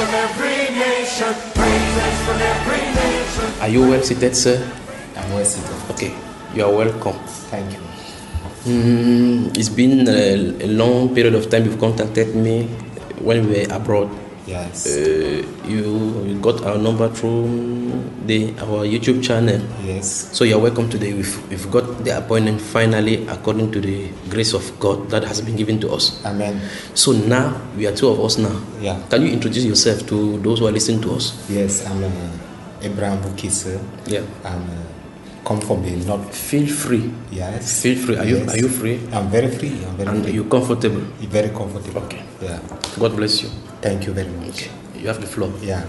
from every nation. Praises from every nation. Are you well seated, sir? I'm well seated. Okay, you are welcome. Thank you. It's been a long period of time you've contacted me when we were abroad. Yes. You got our number through our YouTube channel. Yes. So you're welcome today. We've got the appointment finally according to the grace of God that has been given to us. Amen. So now, we are two of us now. Yeah. Can you introduce yourself to those who are listening to us? Yes, I'm Abraham Bukisa. Yeah. I'm come from the north. Feel free. Yes. Feel free. Are you free? I'm very free. And you're comfortable? Very comfortable. Okay. Yeah. God bless you. Thank you very much. Okay. You have the floor. Yeah.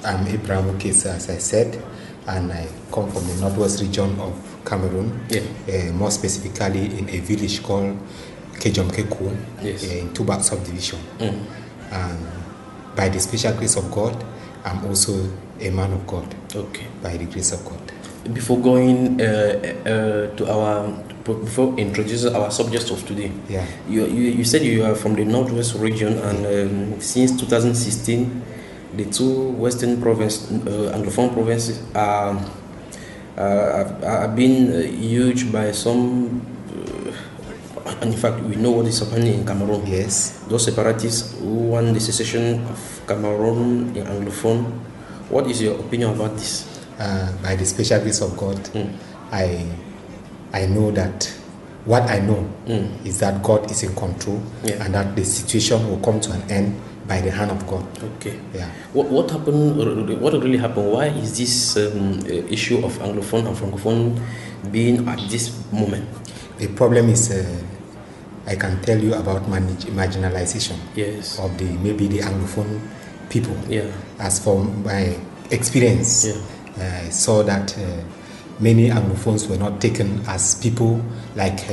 I'm Abraham Bukisa, as I said, and I come from the northwest region of Cameroon. Yeah. More specifically in a village called Kejomkeku, yes. In Tuba subdivision. Mm. And by the special grace of God, I'm also a man of God. Okay. By the grace of God. Before introducing our subject of today, yeah, you said you are from the northwest region, and since 2016, the two western Anglophone provinces are being huge by some. And in fact, we know what is happening in Cameroon. Yes. Those separatists who want the secession of Cameroon in Anglophone. What is your opinion about this? By the special grace of God, I know that what I know is that God is in control, yeah, and that the situation will come to an end by the hand of God. Okay. Yeah. What happened? What really happened? Why is this issue of Anglophone and Francophone being at this moment? The problem is, I can tell you about marginalization. Yes. Of maybe the Anglophone people. Yeah. As for my experience, yeah, I saw that many Anglophones were not taken as people, like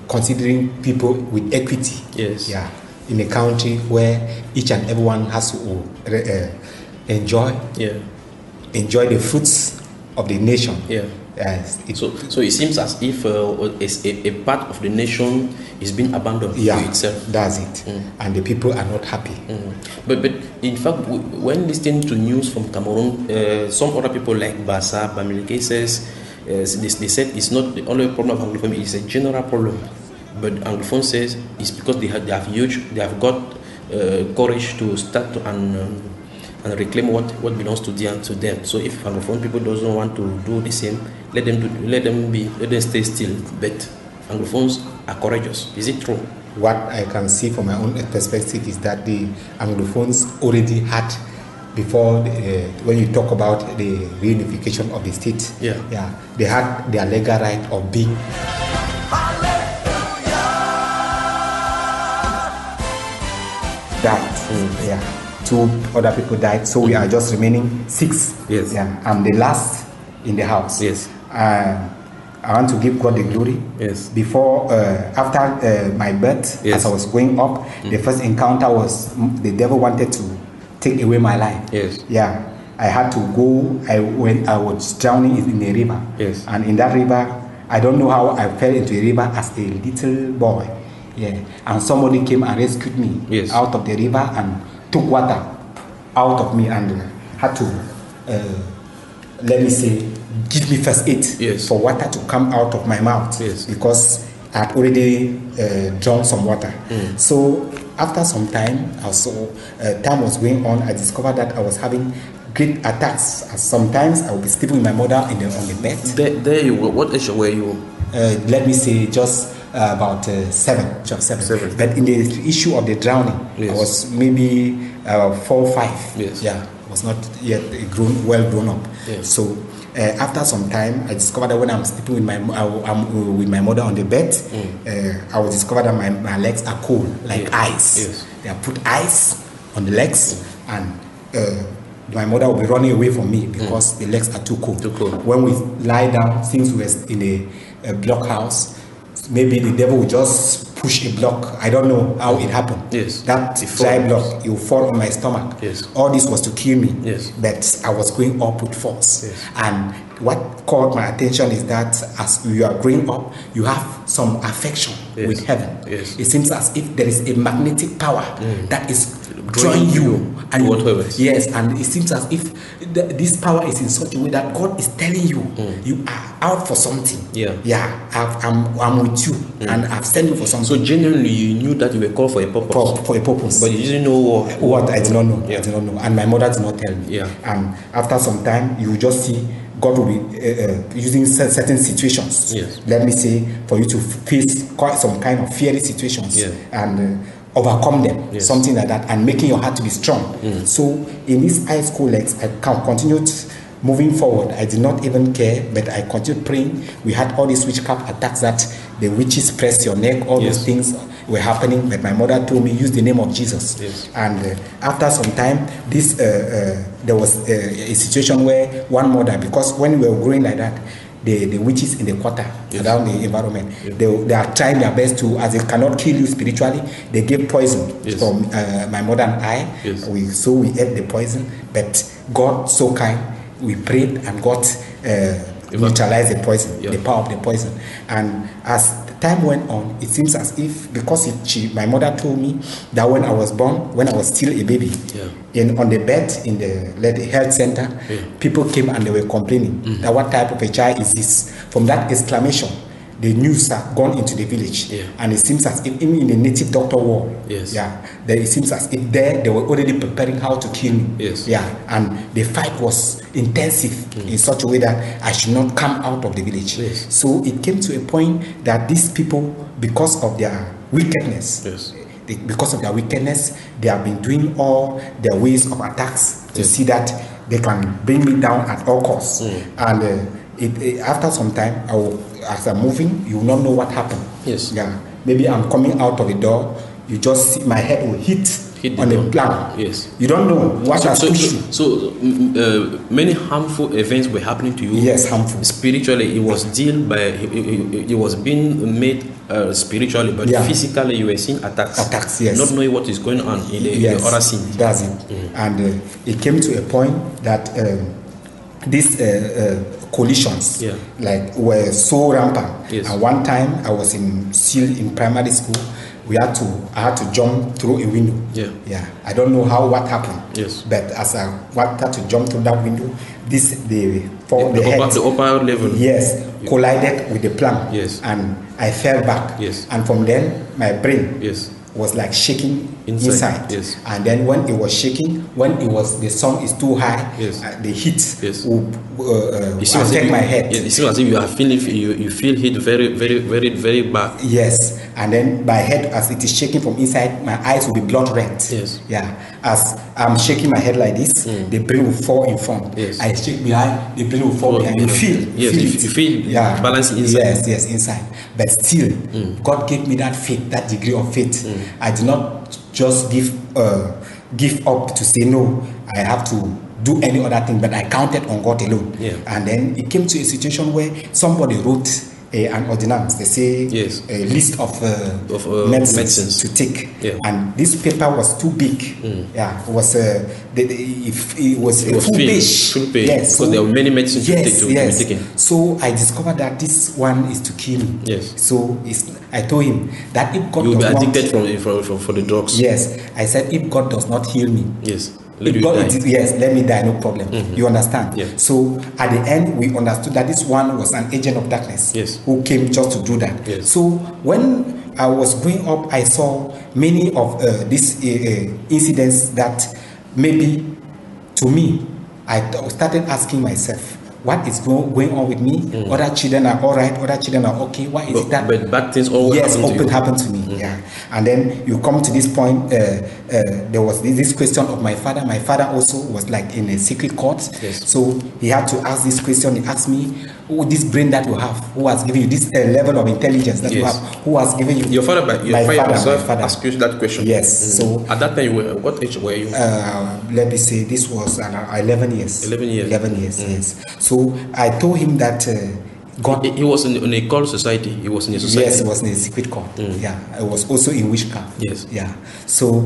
considering people with equity. Yes. Yeah. In a country where each and everyone has to enjoy the fruits of the nation. Yeah. So it seems as if a part of the nation is being abandoned to itself. That's it. And the people are not happy. But in fact, when listening to news from Cameroon, some other people like Bassa, Bamileke says, they said it's not the only problem of Anglophone, it's a general problem. But Anglophone says it's because they have got courage to start to and reclaim what belongs to them. So if Anglophone people doesn't want to do the same, let them stay still. But Anglophones are courageous. Is it true? What I can see from my own perspective is that the Anglophones already had, before when you talk about the reunification of the state, they had their legal right of being. Died. Two other people died, so we are just remaining 6. Yes. Yeah, I'm the last in the house. Yes. I want to give God the glory. Yes. Before, after my birth, yes, as I was growing up, the first encounter was the devil wanted to take away my life. Yes. Yeah. I had to go. I was drowning in a river. Yes. And in that river, I don't know how I fell into a river as a little boy. Yeah. And somebody came and rescued me out of the river and took water out of me and had to, let me say, give me first aid for water to come out of my mouth because I had already drawn some water. So after some time, also time was going on, I discovered that I was having great attacks. Sometimes I would be sleeping with my mother on the bed. There you were. What age were you? Let me say just about 7. But in the issue of the drowning, I was maybe 4 or 5. Yes. Yeah, I was not yet well grown up. Yes. So after some time, I discovered that when I'm sleeping with my mother on the bed, I was discovered that my legs are cold, like ice. Yes. They have put ice on the legs, and my mother will be running away from me because the legs are too cold. When we lie down, since we were in a block house, maybe the devil will just push a block. I don't know how it happened. Yes. That dry block, it will fall on my stomach. Yes. All this was to kill me. Yes. But I was going up with force. Yes. And what caught my attention is that as you are growing up, you have some affection with heaven. Yes. It seems as if there is a magnetic power that is drawing you. And yes, and it seems as if this power is in such a way that God is telling you, you are out for something. I'm with you, and I've sent you for something. So genuinely, you knew that you were called for a purpose. For a purpose. But you didn't know what I did not know. I did not know, and my mother did not tell me. And after some time, you just see God will be using certain situations. Let me say, for you to face quite some kind of fiery situations and overcome them, something like that, and making your heart to be strong. So in these high school legs, I continued moving forward. I did not even care, but I continued praying. We had all these witchcraft attacks that the witches pressed your neck, all those things were happening, but my mother told me, use the name of Jesus. And after some time, this there was a situation where one mother, because when we were growing like that, the witches in the quarter around the environment, they are trying their best to, as they cannot kill you spiritually, they gave poison for my mother and I. So we ate the poison, but God so kind, we prayed and God neutralized the poison, the power of the poison. And as time went on, it seems as if, because my mother told me that when I was born, when I was still a baby, on the bed in the health center, people came and they were complaining that what type of a child is this? From that exclamation, the news had gone into the village, and it seems as if even in the native doctor war, it seems as if they were already preparing how to kill me. And the fight was intensive in such a way that I should not come out of the village. So it came to a point that these people, because of their wickedness, they have been doing all their ways of attacks to see that they can bring me down at all costs. And after some time, as I'm moving, you will not know what happened. Maybe I'm coming out of the door, you just see my head will hit on the plank. You don't know what has pushed you. So many harmful events were happening to you. Harmful. Spiritually, it was dealt by. It was being made spiritually, but physically, you were seeing attacks. Not knowing what is going on in the other scene. That's it. And it came to a point that these collisions were so rampant. And one time I was still in primary school. I had to jump through a window. I don't know what happened. But as I wanted to jump through that window, the upper level collided with the plank, and I fell back. And from then my brain was like shaking inside. And then when it was shaking, the sun is too high, the heat will affect my head. It seems as if you feel heat very, very, very, very bad. And then my head, as it is shaking from inside, my eyes will be blood red. As I'm shaking my head like this, the brain will fall in front. I shake behind, the brain will fall behind. You feel balance inside. Inside. But still, God gave me that faith, that degree of faith. I did not just give up to say no, I have to do any other thing, but I counted on God alone. And then it came to a situation where somebody wrote an ordinance. They say a list of medicines to take, and this paper was too big. It was a full page. Because there were many medicines to be taken. So I discovered that this one is to kill me. So I told him that if God you will does be addicted for the drugs. I said, if God does not heal me, let me die, no problem. You understand? So at the end, we understood that this one was an agent of darkness who came just to do that. So when I was growing up, I saw many of these incidents that maybe, to me, I started asking myself, what is going on with me? Other children are all right, other children are okay. Why is it that? But bad things always happen to me. And then you come to this point, there was this question of my father. My father also was like in a secret court. So he had to ask this question. He asked me, this brain that you have, who has given you this level of intelligence that you have, who has given you? Your father asked you that question. So at that time, what age were you? Let me say, this was 11 years. 11 years. Yes. So I told him that God. He was in a cult society. He was in a society. Yes, he was in a secret cult. Yeah, I was also in witchcraft. Yes. Yeah. So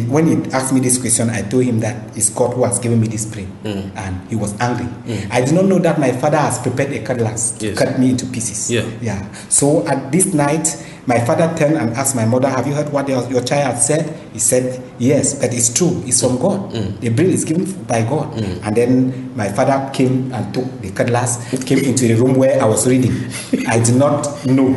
when he asked me this question, I told him that it's God who has given me this brain, and he was angry. I did not know that my father has prepared a cutlass to cut me into pieces. Yeah. Yeah. So at this night, my father turned and asked my mother, "Have you heard what your child had said?" He said, "Yes, but it's true. It's from God. The brain is given by God." And then my father came and took the cutlass, came into the room where I was reading. I did not know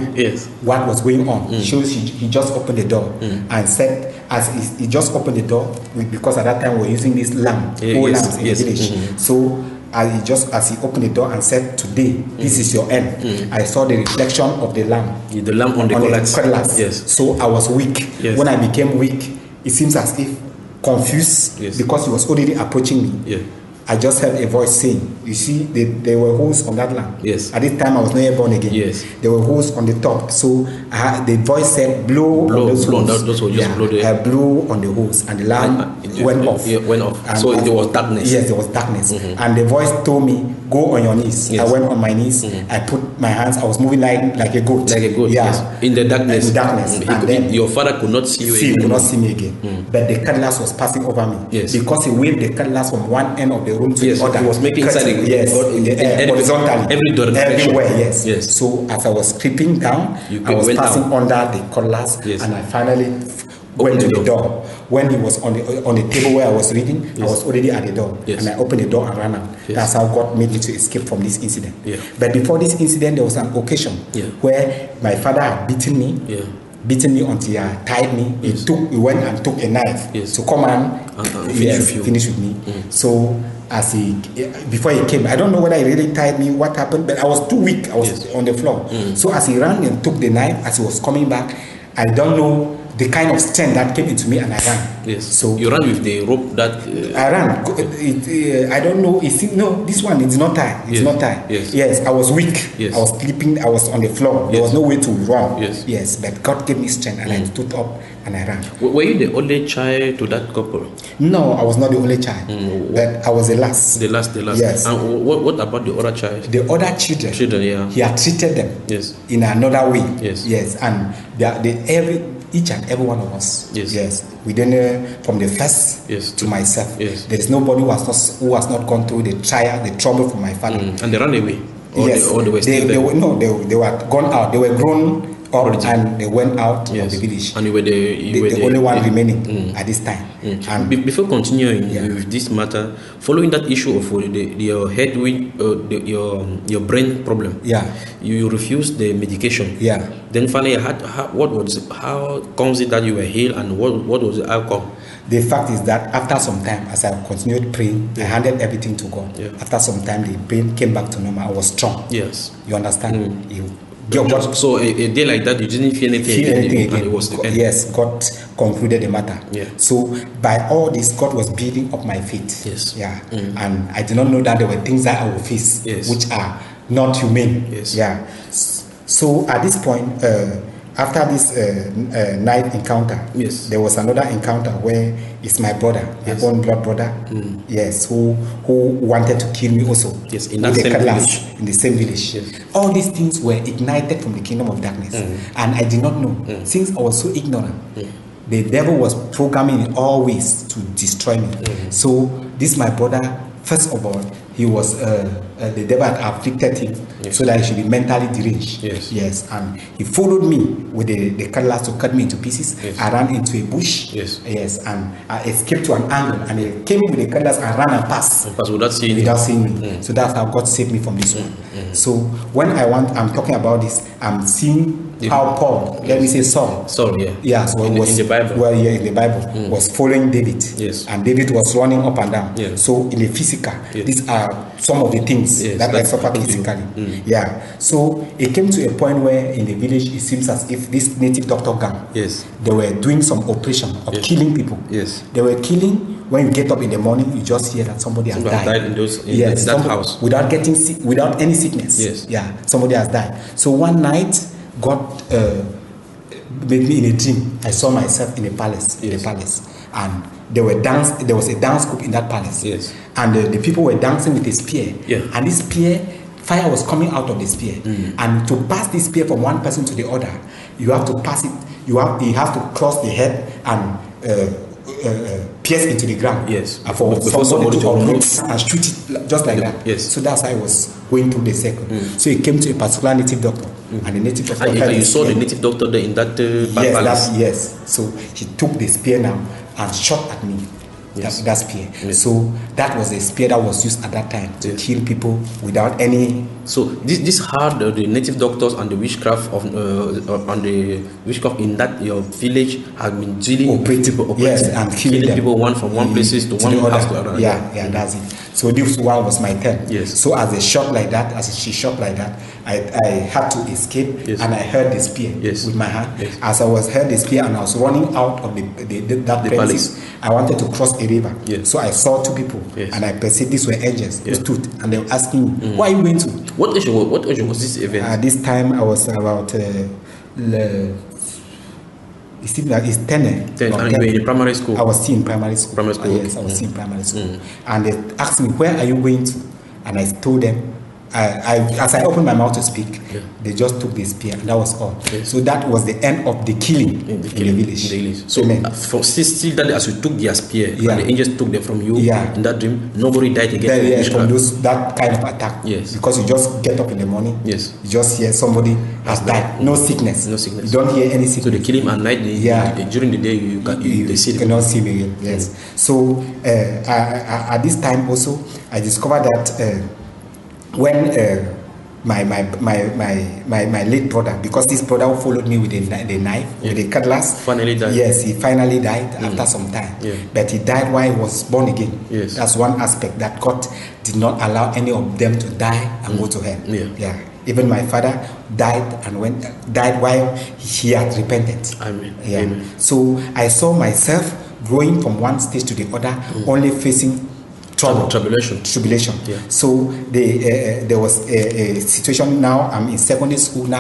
what was going on. He just opened the door and said, as he just opened the door, because at that time we were using this lamp, lamps in the village. So as he opened the door and said, "Today, this is your end." I saw the reflection of the lamp. The lamp on the cutlass. Yes. So I was weak. Yes. When I became weak, it seems as if confused because he was already approaching me. Yeah. I just heard a voice saying, "You see, there were holes on that lamp." Yes. At this time, I was not yet born again. Yes. There were holes on the top. So the voice said, "Blow on those holes." Those were just blow. I blew on the holes, and the lamp went off. It went off. And so there was darkness. Yes, there was darkness. And the voice told me, "Go on your knees." Yes. I went on my knees. I put my hands. I was moving like a goat. Like a goat. Yeah. Yes. In the darkness. In darkness. And then your father could not see you He again. could not see me again. But the cutlass was passing over me. Yes. Because he waved the cutlass from one end of the room to the other. He was making inside the horizontally. Everywhere, yes. Yes. So as I was creeping down, I was passing under the cutlass, and I finally went to the door. When he was on the table where I was reading, I was already at the door, and I opened the door and ran out. That's how God made me to escape from this incident. But before this incident, there was an occasion where my father had beaten me. Beaten me until he tied me. He went and took a knife to come and finish with me. So before he came, I don't know whether he really tied me, what happened, but I was too weak. I was on the floor. So as he ran and took the knife, as he was coming back, I don't know the kind of strength that came into me, and I ran. Yes. So you ran with the rope that. I ran. I don't know. No, this one is not tied. It's not tied. Yes. Yes, I was weak. Yes. I was sleeping. I was on the floor. There was no way to run. Yes. Yes, but God gave me strength, and I stood up and I ran. Were you the only child to that couple? No, I was not the only child. But I was the last. The last. Yes. And what about the other child? The other children. He had treated them. Yes. In another way. Yes. Yes, and each and every one of us. Yes. Within from the first to myself. Yes. There is nobody who has not gone through the trouble for my family. And they ran away. Yes. Or they were still they were gone out. They were grown up and they went out of the village. And you were the only one remaining at this time. And before continuing with this matter, following that issue of your head with your brain problem, you refused the medication. Then finally, how comes it that you were healed, and what was the outcome? The fact is that after some time, as I continued praying, I handed everything to God. After some time, the brain came back to normal. I was strong. Yes. You understand? So a day like that, you didn't feel anything again. It was the end. Yes, God concluded the matter. So by all this, God was building up my faith. Yes. And I did not know that there were things that I would face which are not humane. So at this point, after this night encounter, there was another encounter where it's my brother, my own blood brother, who wanted to kill me also. In that same village. In the same village. All these things were ignited from the kingdom of darkness, and I did not know. Since I was so ignorant, the devil was programming in all ways to destroy me. So this my brother, first of all, he was the devil had afflicted him so that he should be mentally deranged. And he followed me with the cutlass to cut me into pieces. I ran into a bush. And I escaped to an angle, and he came with the cutlass and ran and passed without seeing me. So that's how God saved me from this one. So when I'm talking about this, I'm seeing how Paul, let me say Saul. So in the Bible. Well, in the Bible, was following David. And David was running up and down. So in the physical, these are some of the things that I suffered physically. So it came to a point where in the village it seems as if this native doctor gang, they were doing some operation of killing people. They were killing. When you get up in the morning, you just hear that somebody has died in that house without getting sick, without any sickness. Somebody has died. So one night, God made me in a dream. I saw myself in a palace. And there was a dance group in that palace. And the people were dancing with a spear. And this spear fire was coming out of the spear. And to pass the spear from one person to the other, you have to pass it. You have to cross the head and pierce into the ground. Yes. For somebody to uproot and shoot it just like that. Yes. So that's how I was going through the circle. So he came to a particular native doctor, and the native doctor. And you saw the native doctor there in that palace. Yes. So he took the spear now and shot at me. Yes. That spear. Yes. So that was a spear that was used at that time to kill people without any. So this hard the native doctors and the witchcraft of and the witchcraft in that your village have been dealing with people, yes, and killing people one from one places to one house to another. Yeah, that's it. So this one was my turn. Yes. So as she shot like that, I had to escape, and I held the spear with my hand. Yes. As I was held the spear and I was running out of the palace, I wanted to cross a river. Yes. So I saw two people, and I perceived these were angels who stood, and they were asking me, "Where are you going to?" What age was this event? At this time, I was about. It's 10. 10. And you were in primary school? I was still in primary school. Yes, I was still in primary school. And they asked me, "Where are you going to?" And I told them, as I opened my mouth to speak, they just took the spear, and that was all. Yes. So that was the end of the killing in the village. So for still that, as you took their spear, and the angels took them from you in that dream, nobody died again. From that kind of attack. Yes. Because you just get up in the morning. Yes. You just hear somebody has died. No sickness. No sickness. You don't hear any sickness. So they kill him at night. During the day, they see them. You cannot see him again. Yes. So at this time also, I discovered that. When my late brother, because this brother who followed me with the knife, with the cutlass, finally died. Yes, he finally died after some time. But he died while he was born again. Yes. That's one aspect that God did not allow any of them to die and go to hell. Yeah. Even my father died while he had repented. Amen. Yeah. Amen. So I saw myself growing from one stage to the other, only facing tribulation. Yeah. So there was a situation. Now I'm in secondary school.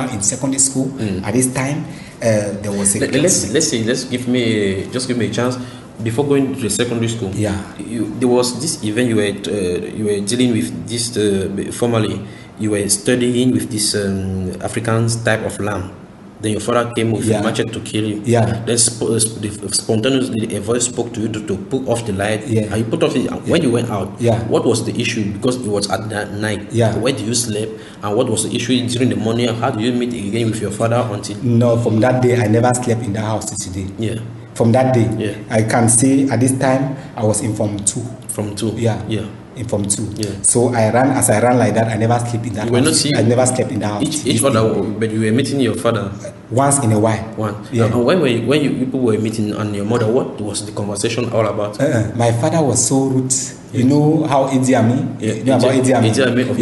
At this time, there was a. Let's give me a chance. Before going to the secondary school, there was this event you were dealing with this formally. You were studying with this African type of lamb. Then your father came with a machete to kill you. Then spontaneously a voice spoke to you to put off the light. And you put off it. When you went out, what was the issue? Because it was at that night. Where do you sleep? And what was the issue during the morning? How do you meet again with your father until? No, from that day I never slept in that house till today. Yeah. From that day, I can say at this time I was in Form 2. From 2. Yeah. In Form 2. So as I ran like that, I never slept in that house. I never slept in that house. Each other, but you were meeting your father? Once in a while. And when people were meeting and your mother, what was the conversation all about? My father was so rude. You know how Idi Amin? You know about Idi Amin of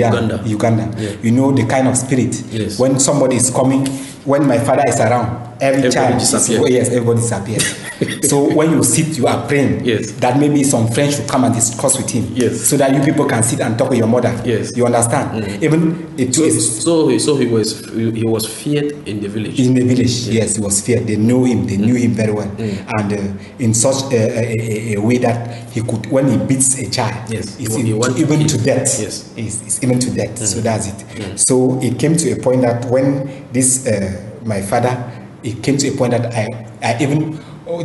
Uganda. You know the kind of spirit. When somebody is coming, when my father is around, everybody disappears. So when you sit, you are praying that maybe some friends should come and discuss with him, so that you people can sit and talk with your mother. You understand? Even so he was feared in the village. In the village, yes, he was feared. They knew him. They knew him very well, and in such a way that he could, when he beats a child, it's even to death. It's even to death. So that's it. So it came to a point that when this my father, it came to a point that I even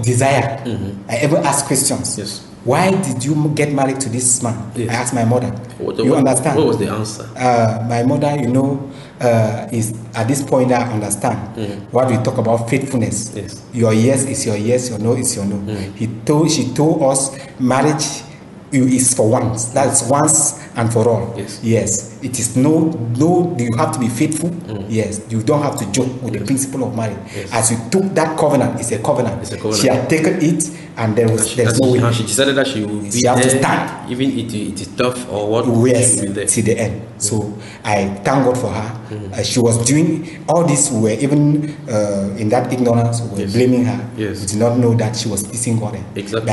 desired. I ever asked questions. Why did you get married to this man? I asked my mother. You understand? What was the answer? My mother, is at this point I understand what we talk about faithfulness. Your yes is your yes, your no is your no. She told us marriage is for once. That's once and for all. Yes. It is no. You have to be faithful. Yes. You don't have to joke with the principle of marriage. As you took that covenant, it's a covenant. She had taken it, and there's no way. She decided that she will be there, have to stand, even if it is tough or what. Yes, till the end. So I thank God for her. She was doing all this. We were even in that ignorance. We were blaming her. We did not know that she was pleasing God. Exactly.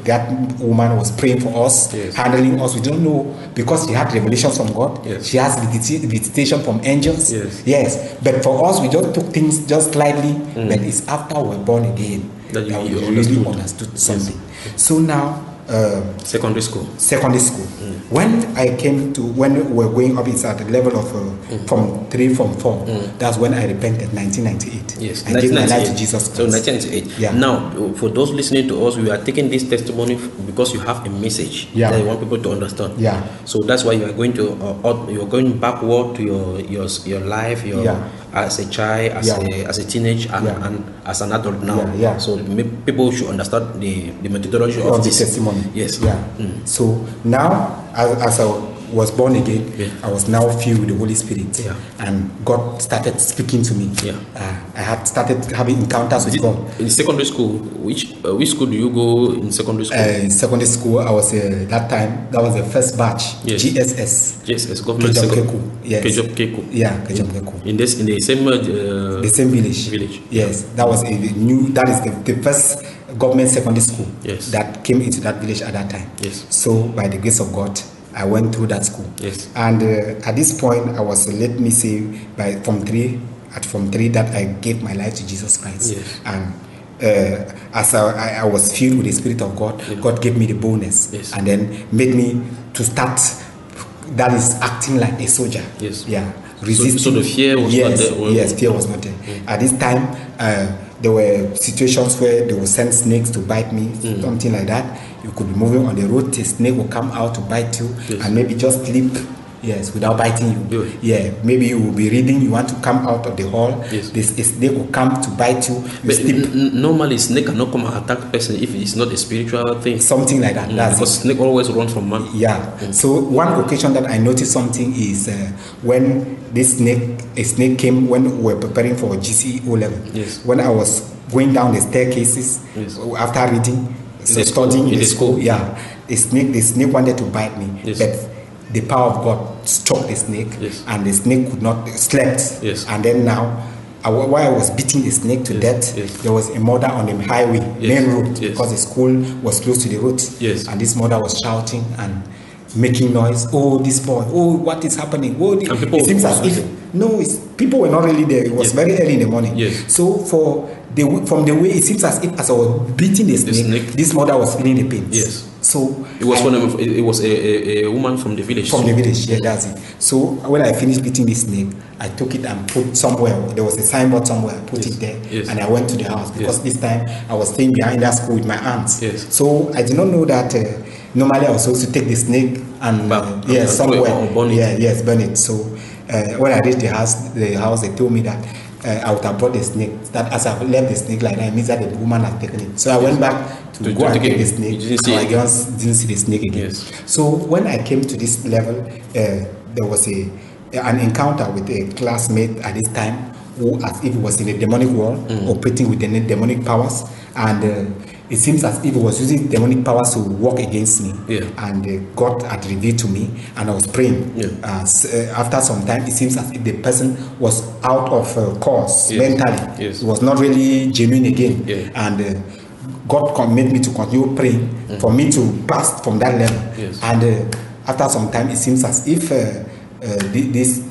That woman was praying for us, handling us. We don't know, because she had revelations from God. She has visitation from angels. Yes. But for us, we just took things just lightly. But it's after we were born again that we really understood something. So now secondary school. When we were going up, it's at the level of from 3, from 4. That's when I repented, 1998. Yes, I gave my life to Jesus Christ. So 1998. Yeah. Now, for those listening to us, we are taking this testimony because you have a message that you want people to understand. Yeah. So that's why you are going to you're going backward to your life, as a child, as a teenager, and as an adult now. Yeah. So people should understand the methodology of this testimony. Yes. Yeah. So now, as I was born again, I was now filled with the Holy Spirit, and God started speaking to me. I had started having encounters with God. In secondary school, which school do you go in secondary school? In secondary school, I was that was the first batch. GSS. Government Secondary. Yes. Kejo. Yeah, Kejo. In the same village. Yes, that was that is the first government secondary school that came into that village at that time. Yes. So by the grace of God, I went through that school. Yes. And at this point, I was, let me say, from 3 that I gave my life to Jesus Christ. Yes. And as I was filled with the Spirit of God, God gave me the bonus, and then made me to start, that is, acting like a soldier. Yes. Yeah. Resisting. So the fear was not there? Yes, fear was not there. At this time, there were situations where they would send snakes to bite me, something like that. You could be moving on the road, a snake will come out to bite you, and maybe just sleep, without biting you. Yeah, maybe you will be reading, you want to come out of the hall, a snake will come to bite you, you sleep. Normally, snake cannot come and attack person if it's not a spiritual thing. Something like that. Because snake always runs from man. Yeah. So one occasion that I noticed something is when a snake came when we were preparing for GCE O level. Yes. When I was going down the staircases after reading, studying in the school. The snake wanted to bite me, but the power of God struck the snake, and the snake could not slept. And then now, while I was beating the snake to death, there was a mother on the highway, main road, because the school was close to the road, and this mother was shouting and making noise. Oh, this boy! Oh, what is happening? Oh, it seems as if people were not really there. It was very early in the morning. So from the way, it seems as if as I was beating the snake, this mother was feeling the pain. So it was a woman from the village. From the village, that's it. So when I finished beating the snake, I took it and put somewhere. There was a signboard somewhere. I put it there, and I went to the house because this time I was staying behind that school with my aunts. So I did not know that normally I was supposed to take the snake and somewhere. Burn it. Burn it. So when I reached the house, they told me that I would have brought the snake. That as I left the snake like that, it means that the woman had taken it. So I went back to go and take the snake. I didn't see the snake again. So when I came to this level, there was an encounter with a classmate at this time who, as if it was in a demonic world, operating with the demonic powers, and it seems as if it was using demonic powers to work against me. And God had revealed to me, and I was praying. After some time, it seems as if the person was out of course mentally. It was not really genuine again. And God made me to continue praying for me to pass from that level. And after some time, it seems as if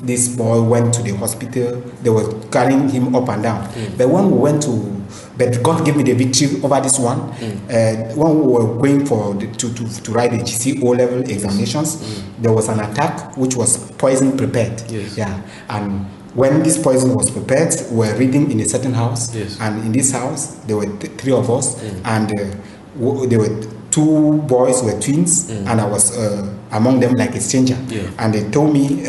this boy went to the hospital. They were carrying him up and down. But when we went but God gave me the victory over this one. When we were going to write the GC O level examinations, there was an attack which was poison prepared. And when this poison was prepared, we were reading in a certain house, and in this house there were 3 of us, and there were 2 boys who were twins, and I was among them like a stranger. And they told me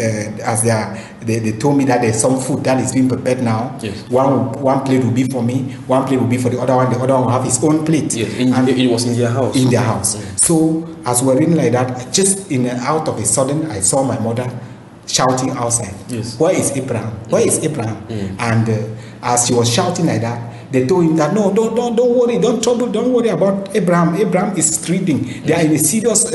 they told me that there's some food that is being prepared now. One plate will be for me, one plate will be for the other one. The other one will have his own plate. And it was in their house. In their house. So as we were reading like that, just out of a sudden, I saw my mother shouting outside. Where is Abraham? Where is Abraham? And as she was shouting like that, they told him that no, don't worry, don't worry about Abraham. Abraham is reading. They are in a serious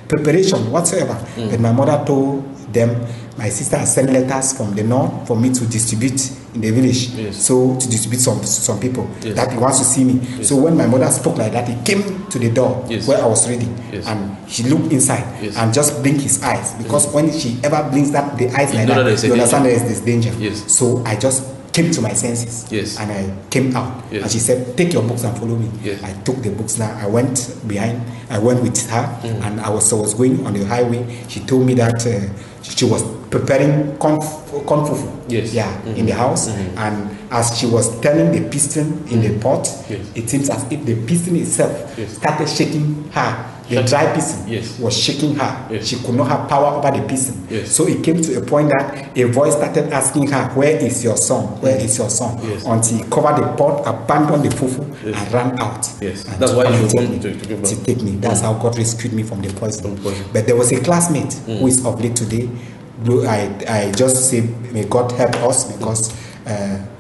preparation whatsoever. But my mother told them, my sister has sent letters from the north for me to distribute in the village. So to distribute some people that he wants to see me. So when my mother spoke like that, he came to the door where I was reading, and he looked inside and just blinked his eyes, because when she ever blinks the eyes like that, you understand there is this danger. So I just came to my senses. Yes. And I came out. Yes. And she said, take your books and follow me. Yes. I took the books now. I went with her, and I was going on the highway. She told me that she was preparing corn fufu. Yes. Yeah, in the house. And as she was turning the piston in the pot, yes. it seems as if the piston itself yes. started shaking her. The dry piston yes. was shaking her. Yes. She could not have power over the piston. Yes. So it came to a point that a voice started asking her, where is your son? Where is your son? Yes. Until he covered the pot, abandoned the fufu, yes. and ran out. Yes. And that's why you want to take me. That's how God rescued me from the poison. But there was a classmate who is of late today. I just say, may God help us, because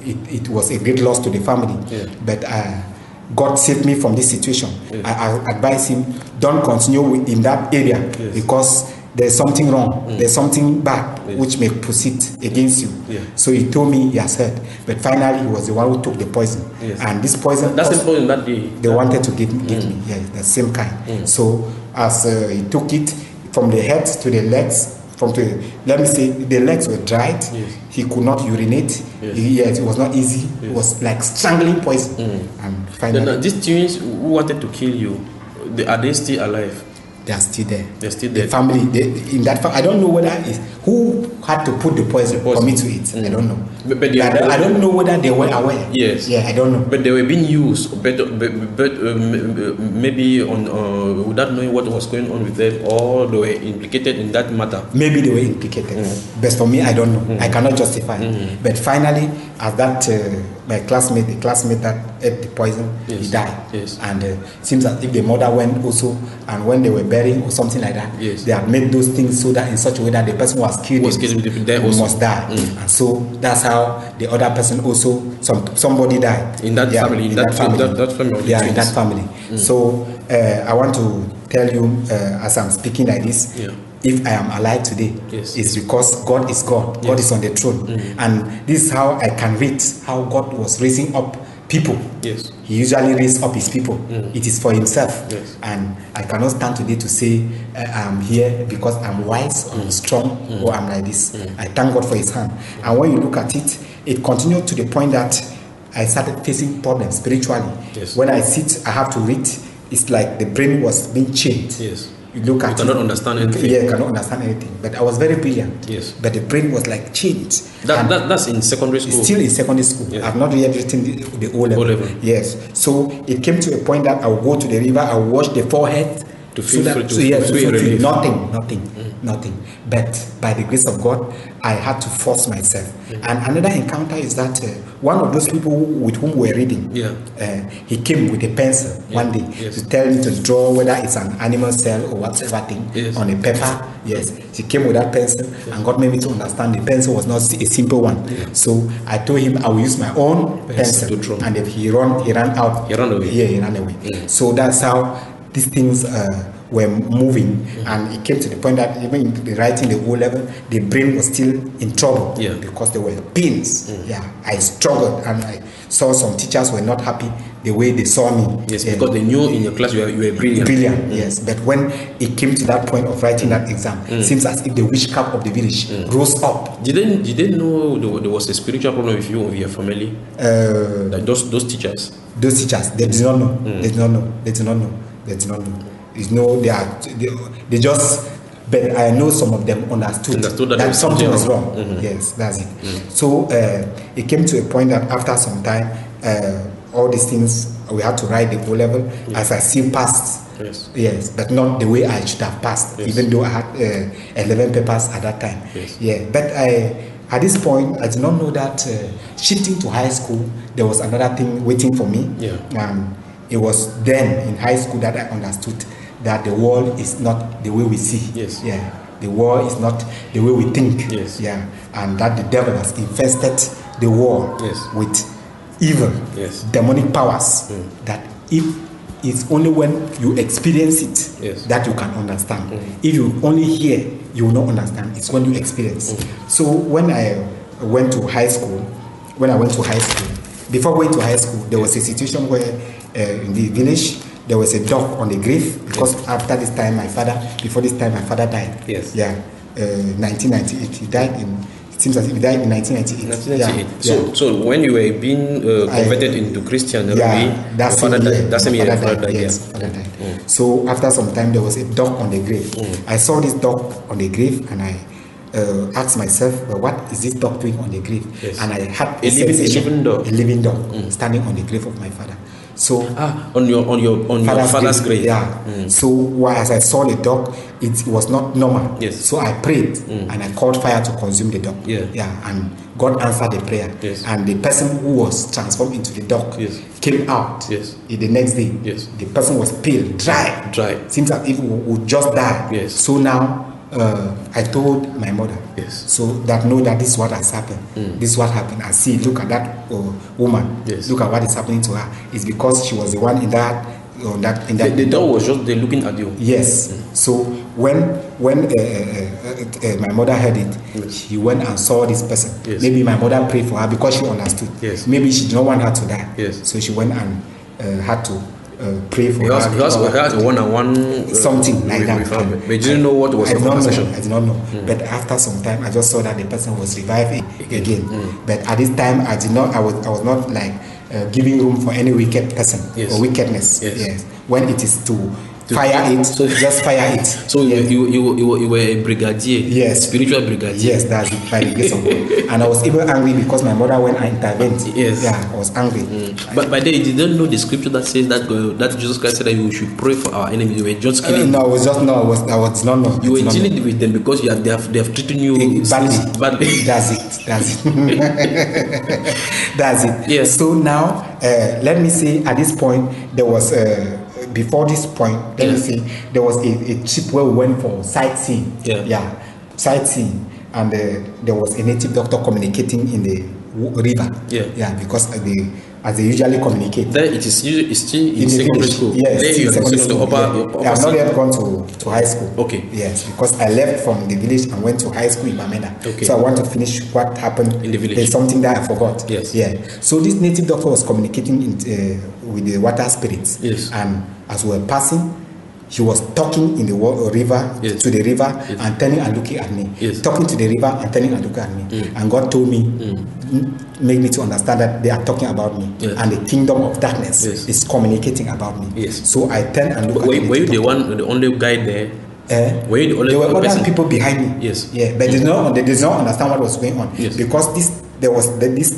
it was a great loss to the family. Yeah. But God saved me from this situation. Yes. I advise him, don't continue in that area, yes. because there's something wrong, there's something bad, yes. which may proceed against you. Yeah. So he told me he has heard, but finally he was the one who took the poison. Yes. And this poison, that's the poison that they wanted to give me, yeah, the same kind. So as he took it from the head to the legs, let me say the legs were dried. Yes. He could not urinate. Yes. It was not easy. Yes. It was like strangling poison. And finally, then, these twins who wanted to kill you, are they still alive? They are still there. They're still there. The family, I don't know whether it's who had to put the poison for me to eat. I don't know. But I don't know whether they were aware. Yes. Yeah, I don't know. But they were being used, but maybe without knowing what was going on with them, or they were implicated in that matter. Maybe they were implicated. But for me, I don't know. I cannot justify. But finally, as that the classmate that ate the poison, yes. he died. Yes. And seems as if the mother went also, and when they were burying or something like that, yes. they had made those things so that in such a way that the person was killed must die. And so that's how the other person also, somebody died in that family. In that family. Yeah, in that family. So I want to tell you, as I'm speaking like this, if I am alive today, it's because God is God. God is on the throne. And this is how I can read how God was raising up people. Yes. He usually raises up his people. It is for himself. Yes. And I cannot stand today to say I'm here because I'm wise or I'm strong or I'm like this. I thank God for his hand. And when you look at it, it continued to the point that I started facing problems spiritually. Yes. When I sit, I have to read. It's like the brain was being changed. Yes. You look at cannot understand anything. Yeah, cannot understand anything. But I was very brilliant. Yes. But the brain was like changed. That's in secondary school. Still in secondary school. Yes. I've not yet written the O level. Yes. So it came to a point that I would go to the river, I would wash the forehead to feel nothing. But by the grace of God, I had to force myself. And another encounter is that one of those people with whom we were reading, he came with a pencil one day to tell me to draw whether it's an animal cell or whatever thing on a paper. Yes, he came with that pencil, and God made me to understand the pencil was not a simple one. So I told him I will use my own pencil to draw. And if he ran out. He ran away. Yeah, he ran away. So that's how these things were moving, and it came to the point that even in writing the O level, the brain was still in trouble because there were pains. I struggled, and I saw some teachers were not happy the way they saw me. Yes, because they knew in your class you were brilliant. Yes. But when it came to that point of writing that exam, it seems as if the witchcraft of the village rose up. Did they know there was a spiritual problem with you or with your family? Like those teachers? Those teachers, they did not know. They did not know. They just, but I know some of them understood that something was wrong. Yes, that's it. So it came to a point that after some time, all these things, we had to write the O level as I still passed. Yes, but not the way I should have passed, even though I had 11 papers at that time. But at this point, I did not know that shifting to high school, there was another thing waiting for me. It was then in high school that I understood that the world is not the way we see. The world is not the way we think. And that the devil has infested the world with evil, demonic powers. That if it's only when you experience it that you can understand. If you only hear, you will not understand. It's when you experience. So when I went to high school, before going to high school, there was a situation where in the village there was a dog on the grave because before this time my father died. 1998. He died in seems as if he died in 1998. 1998. So when you were being converted into Christian, that's your father died. That's my your father father died. Yes, father died. So after some time, there was a dog on the grave. I saw this dog on the grave, and I asked myself, well, what is this dog doing on the grave? Yes. And I had a living dog standing on the grave of my father. So on your father's grave. Yeah. So as I saw the dog, it was not normal. Yes. So I prayed and I called fire to consume the dog. Yeah. And God answered the prayer. Yes. And the person who was transformed into the dog came out. Yes. The next day. Yes. The person was pale, dry. Seems as if he would just die. Yes. So now I told my mother. Yes. So that know that this is what has happened. This is what happened. I see. Look at that woman. Yes. Look at what is happening to her. It's because she was the one in that. The dog was just there looking at you. Yes. So when my mother heard it, she went and saw this person. Yes. Maybe my mother prayed for her because she understood. Yes. Maybe she did not want her to die. Yes. So she went and had to pray for her. He has a one-on-one something like that. But you didn't know what was the conversation. I did not know. But after some time, I just saw that the person was reviving again. But at this time, I did not. I was not like giving room for any wicked person or wickedness. Yes. When it is to fire it, so just fire it. So you were a brigadier. Yes. Spiritual brigadier. Yes, that's it, by the grace of God. And I was even angry because my mother went and intervened. Yes. Yeah, I was angry. But by then you didn't know the scripture that says that Jesus Christ said that you should pray for our enemies. You were just killing. No, I was not know. You were dealing with them because they have treated you badly. That's it. That's it. Yes. So now, let me say at this point there was before this point, let me say there was a trip where we went for sightseeing. Sightseeing, and there was a native doctor communicating in the river. Because as they usually communicate. There it is still in secondary school. Yes, there you I have not yet gone to high school. Okay. Yes, because I left from the village and went to high school in Bamenda. Okay. So I want to finish what happened in the village. There's something that I forgot. Yes. Yeah. So this native doctor was communicating with the water spirits. Yes. And as we were passing, he was talking in the river to the river and turning and looking at me. Yes. Talking to the river and turning and looking at me. And God told me, make me to understand that they are talking about me. Yes. And the kingdom of darkness is communicating about me. Yes. So I turned and looked at me. Were you the only guy there? Were you the only there were person? other people behind me. Yes. Yeah, but they did not understand what was going on. Yes. Because this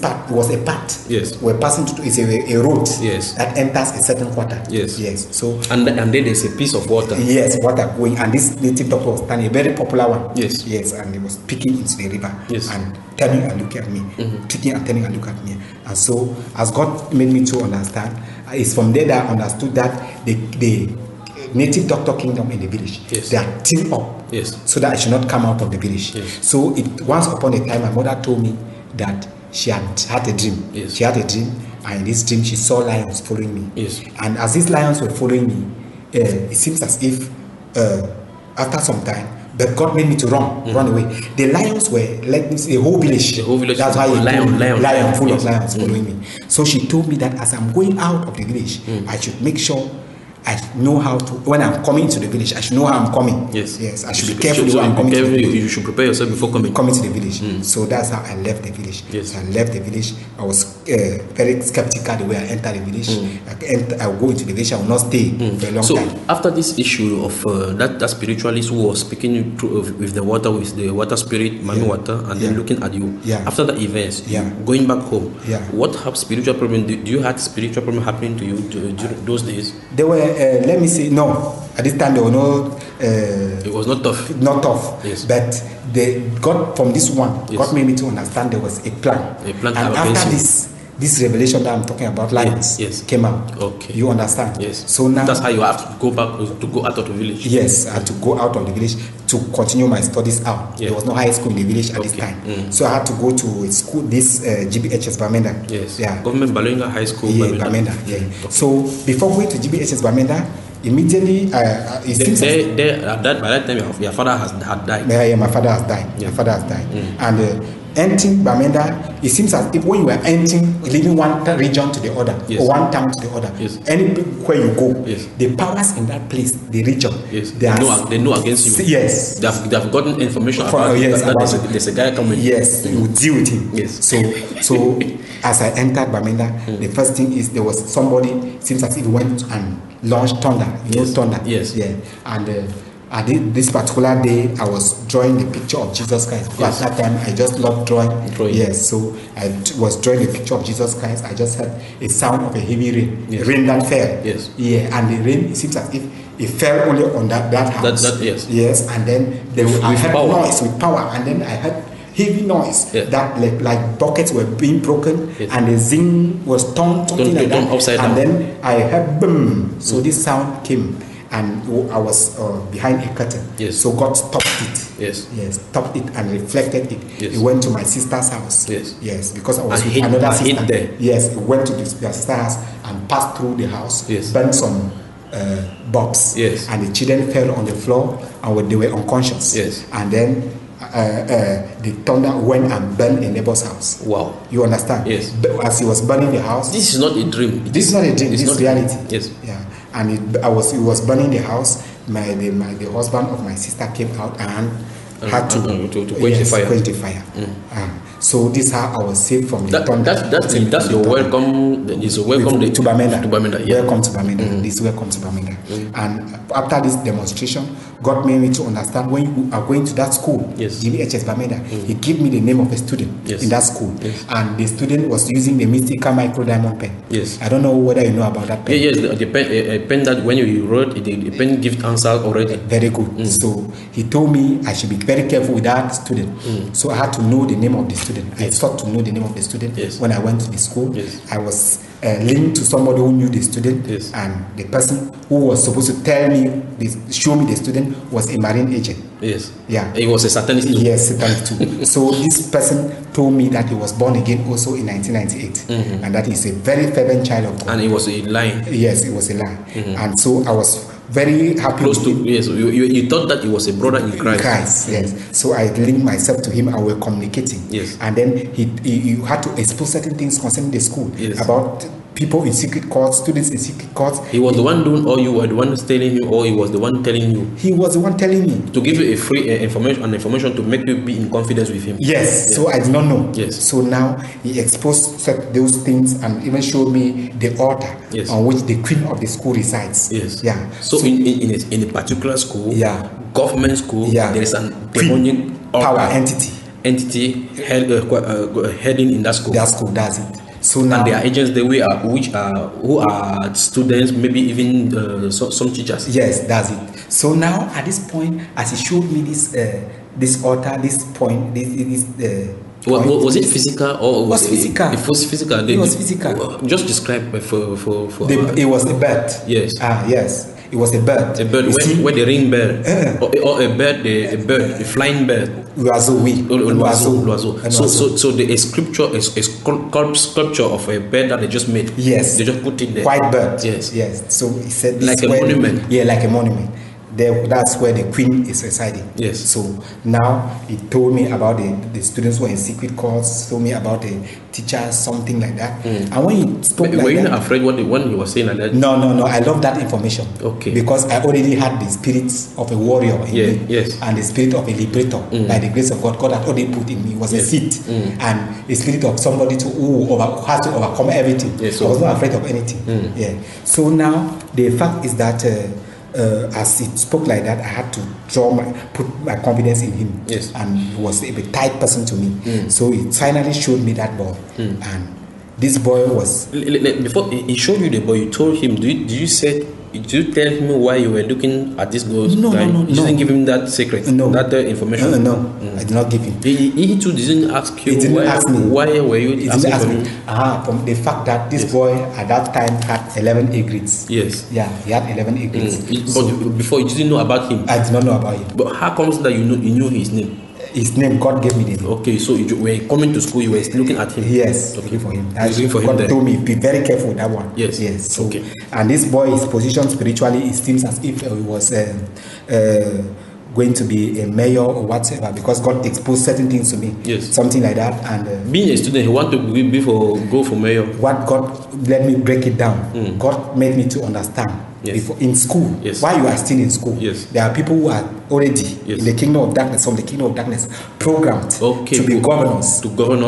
part was a path. Yes. We're passing to a road. Yes. That enters a certain quarter. Yes. Yes. So and then there's a piece of water. Yes, water going, and this native doctor was standing, a very popular one. Yes. Yes, and he was peeking into the river. Yes. And turning and looking at me. Peeking and turning and looking at me. And so as God made me to understand, it's from there that I understood that the native doctor kingdom in the village, they are teamed up so that I should not come out of the village. Yes. So once upon a time, my mother told me that she had a dream. Yes. She had a dream, and in this dream she saw lions following me. Yes. And as these lions were following me, it seems as if after some time, but God made me to run away. The lions were like this, the whole village. That's why lion full of lions following me. So she told me that as I'm going out of the village, I should make sure I know how to, when I'm coming to the village, I should know how I'm coming. Yes. Yes, I should be careful when I'm coming to the village. You should prepare yourself before coming to the village. So that's how I left the village. Yes. So I left the village. I was very skeptical the way I entered the village. I will go into the village, I will not stay for a long time. So after this issue of that spiritualist who was speaking with the water spirit, Mami Water, and then looking at you, after the events, going back home, what have spiritual problem? Do you had spiritual problem happening to you during those days? There were, let me say, no. At this time, there were no. It was not tough. Not tough. Yes. But God, from this one, God made me to understand there was a plan. A plan. And after this revelation that I'm talking about, lions came out. Okay. You understand? Yes. So now that's how you have to go back to go out of the village. Yes, I had to go out of the village to continue my studies out. There was no high school in the village at this time. So I had to go to a school, this GBHS Bamenda. Yes. Yeah. Government Balenga High School. Bamenda. Yeah. Okay. So before going to GBHS Bamenda, immediately by that time your father had died. Yeah, my father has died. My father has died. And entering Bamenda, it seems as if when you are entering, leaving one region to the other, or one town to the other, anywhere you go, the powers in that place, the region, they know against you. Yes. They have gotten information about that there's a guy coming. Yes, you will deal with him. Yes. So as I entered Bamenda, the first thing is there was somebody, seems as if he went and launched thunder. You know thunder? Yes. Yeah. And this particular day, I was drawing the picture of Jesus Christ. Because at that time, I just loved drawing. Yes, so I was drawing the picture of Jesus Christ. I just heard a sound of a heavy rain, rain that fell. Yes. Yeah, and the rain, it seems as if it fell only on that house. Yes, and then I heard noise with power, and then I heard heavy noise that like buckets were being broken, and the zinc was torn, something like that. Upside and down. Then I heard boom. So this sound came. And I was behind a curtain. Yes. So God stopped it. Yes. Yes, stopped it and reflected it. Yes. It went to my sister's house. Yes. Yes, because I was and with another sister. Hid there. Yes, it went to their sister's house and passed through the house. Yes. Burnt some bulbs. Yes. And the children fell on the floor and they were unconscious. Yes. And then the thunder went and burned a neighbor's house. Wow. You understand? Yes. As he was burning the house. This is not a dream. This is not a dream. This is reality. Yes. Yeah. And it was burning the house. The husband of my sister came out and had to quench the fire. So this is how I was saved from the thunder. That's your welcome. It's a welcome to Bamenda. Welcome to Bamenda. This welcome to Bamenda. And after this demonstration, God made me to understand when you are going to that school, GBHS Bamenda, He gave me the name of a student in that school. And the student was using the mystical micro diamond pen. Yes. I don't know whether you know about that pen. Yes, the pen, a pen that when you wrote, the pen gives answer already. Very good. So he told me I should be very careful with that student. So I had to know the name of the student. I sought to know the name of the student when I went to the school. I was linked to somebody who knew the student, and the person who was supposed to tell me, show me the student, was a marine agent. Yes. Yeah. He was a satanist too. Yes, satanist too. So this person told me that he was born again also in 1998, and that he's a very fervent child of God. And it was a lie. Yes, it was a lie. And so I was very happy. Close to yes, you thought that he was a brother in Christ. Yes. So I linked myself to him and we were communicating. Yes. And then he had to expose certain things concerning the school about people in secret courts, students in secret courts. He was the one doing, or you were the one telling you, or he was the one telling you? He was the one telling me. To give you a free information to make you be in confidence with him. Yes. So I did not know. Yes. So now he exposed those things and even showed me the altar on which the queen of the school resides. Yes. Yeah. So in a particular school, government school, there is a demonic power entity heading in that school. That school does it. So now, and there are agents who are students, maybe even some teachers. Yes, that's it. So now at this point, as he showed me this altar, this point, was it physical or it was physical? It was physical. It was physical. Just describe for it was a bird. Yes. Yes. It was a bird. A bird where the ring bird or a bird, a flying bird. L'oiseau. So the sculpture of a bird that they just made. Yes. They just put it there. White bird. Yes. So he said like a monument. Like a monument. That's where the queen is residing. Yes. So now he told me about the students who were in secret courts, told me about the teachers, something like that. And when he spoke were you not afraid when he was saying like that? No. I love that information. Okay. Because I already had the spirit of a warrior in me. Yes. And the spirit of a liberator. By the grace of God, God had already put in me. It was a seed. And a spirit of somebody who has to overcome everything. Yes, I was not afraid of anything. Yeah. So now the fact is that as he spoke like that, I had to put my confidence in him. Yes. And he was a tight person to me. So he finally showed me that boy. And this boy was... Before he showed you the boy, you told him, did you tell him why you were looking at this ghost? No. You didn't give him that secret? That information? No. I did not give him. He too didn't ask you? He didn't ask me. Why were you asking for him? From the fact that this boy at that time had 11 A grades. Yes. Yeah, he had 11 A grades. But before, you didn't know about him? I did not know about him. But how comes that you knew his name? His name, God gave me the name. Okay, so you were coming to school, you were looking at him? Yes, looking for him. God told me, be very careful with that one. Yes. So, okay. And this boy, his position spiritually, it seems as if he was going to be a mayor or whatever, because God exposed certain things to me. Yes. Something like that. And being a student, he want to go for mayor. What God, let me break it down. God made me to understand. Yes. Before, in school, while you are still in school, there are people who are already in the kingdom of darkness, from the kingdom of darkness, programmed to be governors,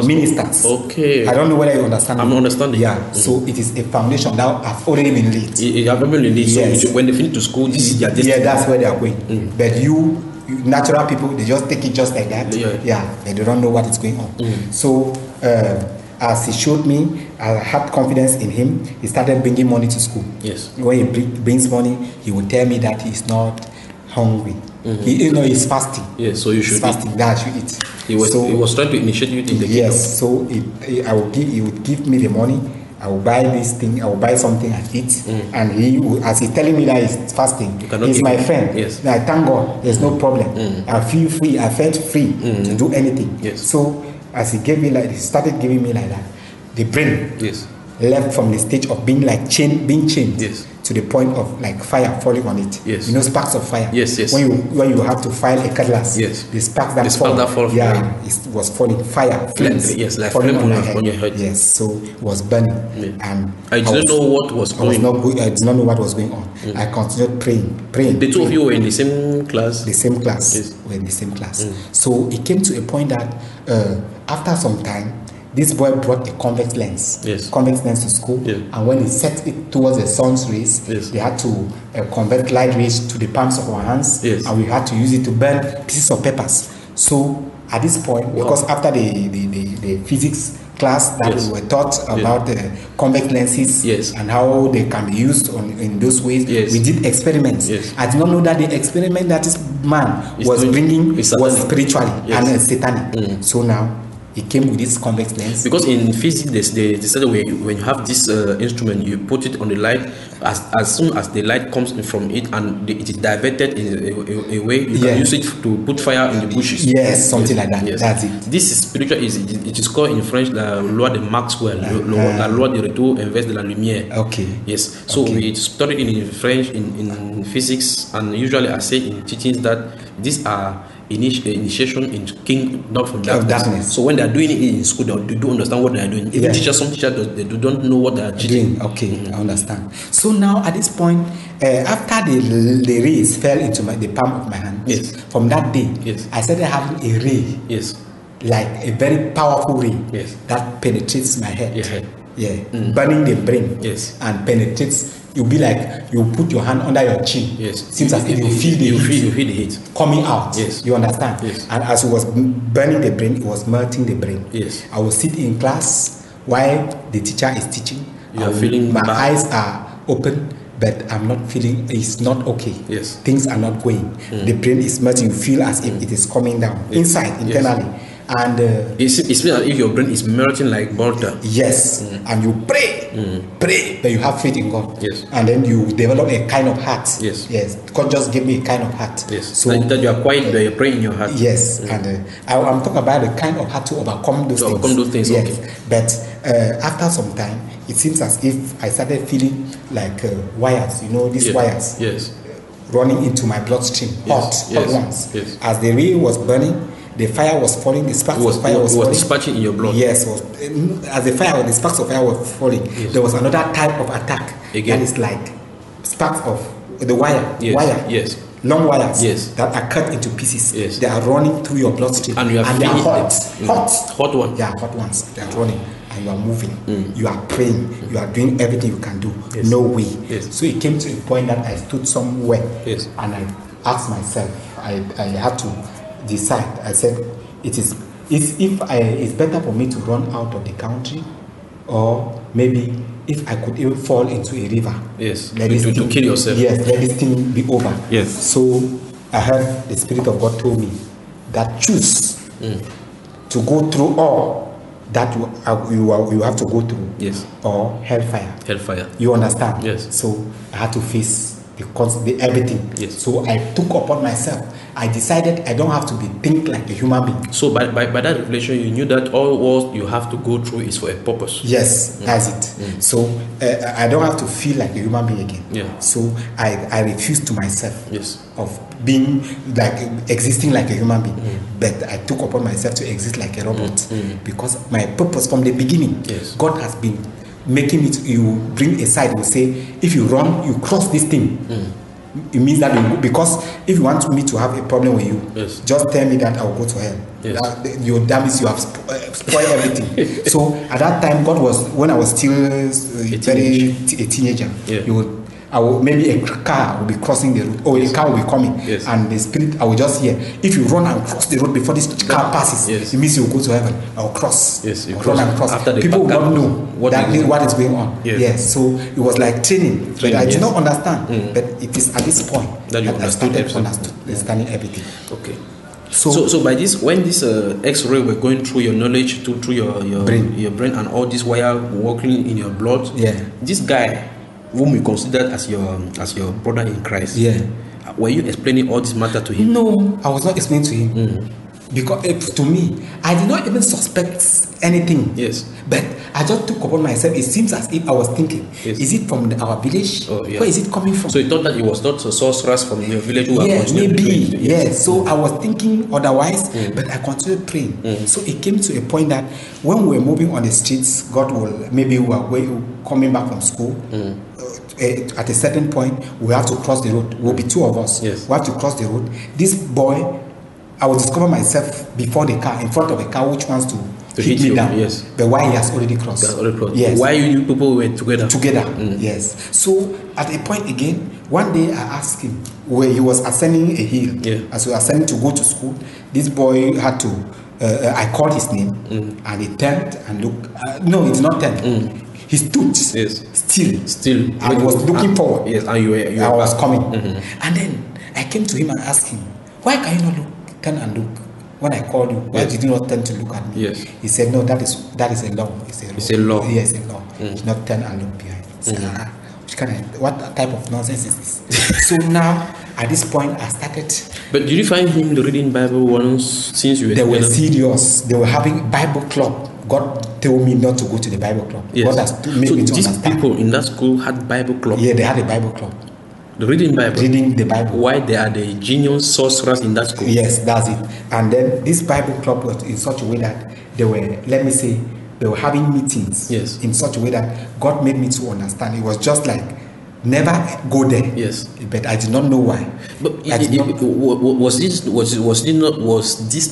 ministers. Okay. I don't know whether you understand. I'm understanding. Yeah. So it is a foundation that has already been laid. It has already been laid. Yes. So when they finish to school, this is their destiny. Yeah, that's where they are going. But you natural people, they just take it just like that. Yeah. They don't know what is going on. So as he showed me, I had confidence in him. He started bringing money to school. Yes. When he brings money, he will tell me that he's not hungry. He's fasting. Yes, so you should fasting. That I should eat. He was trying to initiate you in the kingdom. Yes, so he would give me the money. I will buy this thing. I will buy something and eat. And he, as he's telling me that he's fasting, he's my friend. Yes. I thank God. There's no problem. I feel free. I felt free to do anything. Yes. So as he gave me he started giving me like that. The brain left from the stage of being like being chained to the point of like fire falling on it. Yes. You know, sparks of fire. Yes, yes. When you have to file a cutlass, the sparks that fall. Yeah, it was falling. Fire, flames. Yes, like falling flame on your head. Yes, so it was burning. And I didn't know what was going on. I did not know what was going on. I continued praying. The two of you were in the same class? The same class. Yes. We're in the same class. So it came to a point that after some time, this boy brought a convex lens to school, and when he set it towards the sun's rays, they had to convert light rays to the palms of our hands, and we had to use it to burn pieces of papers. So at this point, because after the physics class that we were taught about the convex lenses and how they can be used in those ways, we did experiments. I did not know that the experiment that this man was bringing was spiritually and satanic. So now he came with this convex lens. Because in physics, they said when you have this instrument, you put it on the light. As soon as the light comes in from it and it is diverted in a way, you can use it to put fire in the bushes. Yes, something like that. Yes. That's it. This is spiritual. It is called in French la loi de Maxwell, la loi de retour inverse de la lumière. Okay. Yes. So we studied in French in physics, and usually I say in teachings that these are initiation into kingdom from darkness. So when they are doing it in school, they do understand what they are doing. Even some teachers they don't know what they are doing. Okay, I understand. So now at this point, after the rays fell into the palm of my hand, from that day, I started having a ray, like a very powerful ray that penetrates my head. Burning the brain, and penetrates. You'll be like, you put your hand under your chin. Seems as if you feel the heat coming out. You understand? And as it was burning the brain, it was melting the brain. I will sit in class while the teacher is teaching. My eyes are open, but I'm not feeling, it's not okay. Things are not going. The brain is melting. You feel as if it is coming down inside, internally. And it feels as if your brain is melting like butter. And you pray, but you have faith in God. And then you develop a kind of heart. God just gave me a kind of heart. So that you are quiet, but you pray in your heart. And I'm talking about the kind of heart to overcome those things. Okay. But after some time, it seems as if I started feeling like wires. You know these wires. Running into my bloodstream, hot ones. As the ray was burning, the fire was falling, the sparks of fire was falling. Dispatching in your blood. As the sparks of fire were falling, there was another type of attack. That is like sparks of the wire. Long wires that are cut into pieces. They are running through your bloodstream. And they are hot. Hot ones. Yeah, hot ones. They are running. And you are moving. You are praying. You are doing everything you can do. No way. So it came to a point that I stood somewhere and I asked myself, I had to decide. I said, it's better for me to run out of the country, or maybe if I could even fall into a river. To kill yourself. Let this thing be over. So I heard the Spirit of God told me that choose to go through all that you have to go through, or hellfire. Hellfire. You understand? Yes. So I had to face everything. Yes. So I took upon myself. I decided I don't have to think like a human being. So by that revelation, you knew that all what you have to go through is for a purpose. Yes, that's it. So I don't have to feel like a human being again. Yeah. So I refused to myself of being like existing like a human being, but I took upon myself to exist like a robot because my purpose from the beginning, God has been making it. You bring a side, you say, if you run, you cross this thing. It means that because if you want me to have a problem with you, just tell me that I will go to hell. Your damage, you have spoiled everything. So at that time, God was, when I was still a teenager, maybe a car will be crossing the road, or a car will be coming, and the spirit, I will just hear, if you run and cross the road before this car passes, it means you will go to heaven. I will cross. Run and cross. People will not know what is going on. Yes. So it was like training. But I did not understand. But it is at this point that you understood understanding everything. Okay. So by this, when this X-ray were going through your knowledge, through your brain, and all this wire working in your blood, this guy whom you considered as your brother in Christ, were you explaining all this matter to him? No, I was not explaining to him. Because to me, I did not even suspect anything. But I just took upon myself. It seems as if I was thinking, is it from our village? Where is it coming from? So you thought that it was not a sorceress from your village who maybe. So I was thinking otherwise, but I continued praying. So it came to a point that when we were moving on the streets, God will, maybe we were coming back from school. At a certain point, we have to cross the road. We'll be two of us. We have to cross the road. This boy, I will discover myself before the car, in front of a car, which wants to hit me down. But why he has already crossed. Why you people were together? Yes. So at a point again, one day I asked him, where he was ascending a hill. As we were ascending to go to school, this boy had to, I called his name, and he turned and looked. No, he did not turn. He stood still, and he was looking forward. And I was coming. And then I came to him and asked him, why can you not turn and look? When I called you, why did you not turn to look at me? He said, no, that is a law. It's a law. Yes, a law. Not turn and look behind. What type of nonsense is this? So now, at this point, I started. But did you find him reading Bible once since you were? They were serious. They were having Bible club. God told me not to go to the Bible club. God has made me to these understand. People in that school had Bible club. Yeah, they had a Bible club. Reading Bible. Reading the Bible. Why they are the genius sorcerers in that school? Yes, that's it. And then this Bible club was in such a way that they were, let me say, they were having meetings in such a way that God made me to understand. It was just like, never go there. But I did not know why. But was this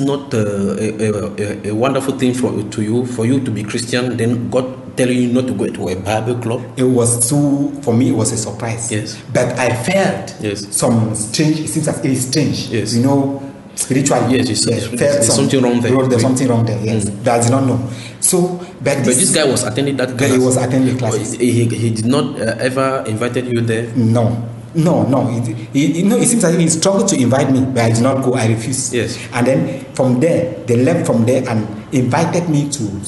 not a wonderful thing for you to be Christian? Then God telling you not to go to a Bible club? It was for me, it was a surprise. But I felt some strange. It seems as it is strange. You know, spiritually. There's something wrong there. There's something wrong there. But I did not know. So, but this guy was attending that class. He was attending classes. He did not ever invited you there. No. It seems like he struggled to invite me, but I did not go. I refused. And then from there, they left from there and invited me to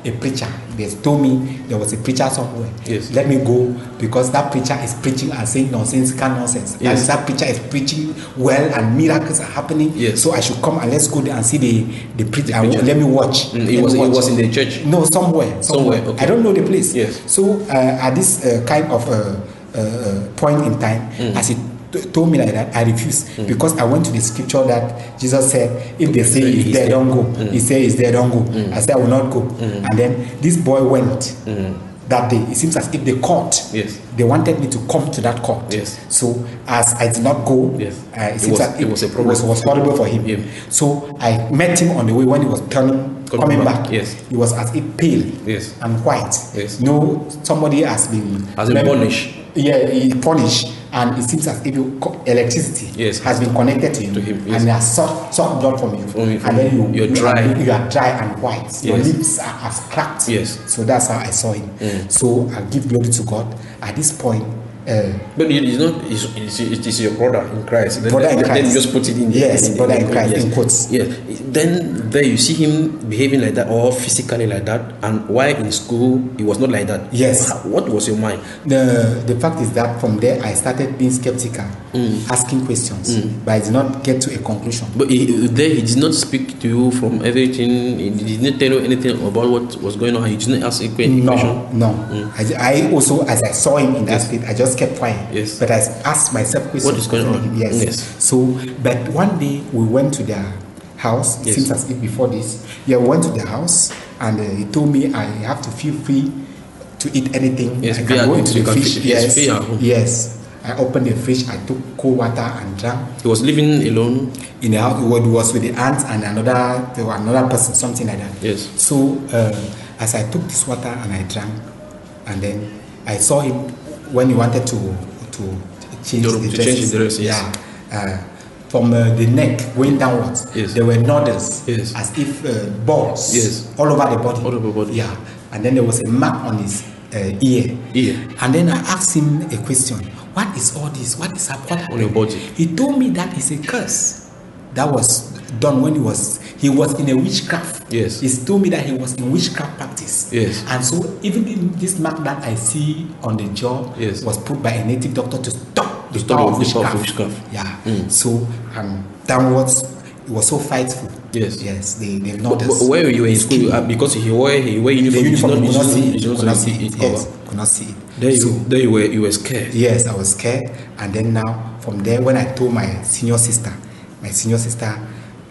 a preacher. They told me there was a preacher somewhere. Let me go because that preacher is preaching and saying nonsensical nonsense. That preacher is preaching well and miracles are happening. So I should come and let's go there and see the preacher. Let me watch. It was in the church. No, somewhere. Okay. I don't know the place. So at this kind of point in time, as he told me like that, I refused because I went to the scripture that Jesus said, if they say it's there, don't go. He said it's there, don't go. I said I will not go. And then this boy went that day. It seems as if the court, they wanted me to come to that court. So as I did not go, it seems that it was a problem. It was horrible for him. So I met him on the way when he was coming back. He was as if pale and white. No, somebody has been punished. He punished. And it seems as if electricity has been connected to him. And he has sucked blood from you. And then you're dry. You are dry and white. Your lips are as cracked. So that's how I saw him. So I give glory to God. At this point, But it is not. It is your brother in Christ. Then you just put it in. Yes, brother in Christ in quotes. Yeah. Then there you see him behaving like that or physically like that, and why in school he was not like that. Yes. What was your mind? The fact is that from there I started being skeptical, asking questions, but I did not get to a conclusion. But he did not speak to you from everything. He did not tell you anything about what was going on. He did not ask a question. No. I also, as I saw him in that state, I just kept quiet. Yes. But I asked myself questions. What is going on? Yes. So, but one day we went to their house. It seems as if before this, we went to their house, and he told me I have to feel free to eat anything. Yes, I can go into the fridge. Yes. I opened the fridge. I took cold water and drank. He was living alone in the house. He was with the aunt and another person, something like that. Yes. So as I took this water and I drank, and then I saw him when he wanted to change the dress. Yeah. From the neck going downwards, there were nodules, as if balls all over the body. All over the body. Yeah. And then there was a mark on his ear. And then I asked him a question. What is all this? What is happening on your body? He told me that it's a curse that was done when he was in a witchcraft. Yes. He told me that he was in witchcraft practice. Yes. And so even this mark that I see on the jaw was put by a native doctor to stop the power of witchcraft. Yeah. So downwards, it was so frightful. Yes. They not. But where you were in school, because he wore uniform, could not see it. There you were scared. Yes, I was scared. And then now, from there, when I told my senior sister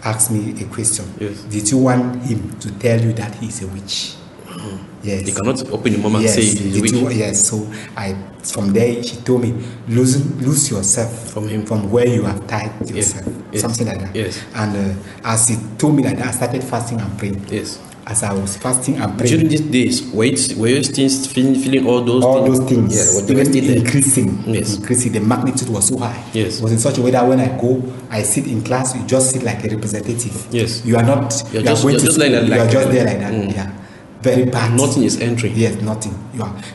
asked me a question. Yes. Did you want him to tell you that he's a witch? Yes. He cannot open your mouth and say he's a witch. Yes. So from there, she told me, lose yourself from where you have tied yourself. Something like that. Yes. And as he told me like that, I started fasting and praying. Yes. As I was fasting and praying. During these days, were you still feeling all those things? Yeah, increasing. Yes. Increasing. The magnitude was so high. Yes. It was in such a way that when I sit in class, you just sit like a representative. Yes. You are not. You are just there like that. Yeah. Very bad. Nothing is entering. Yes, nothing.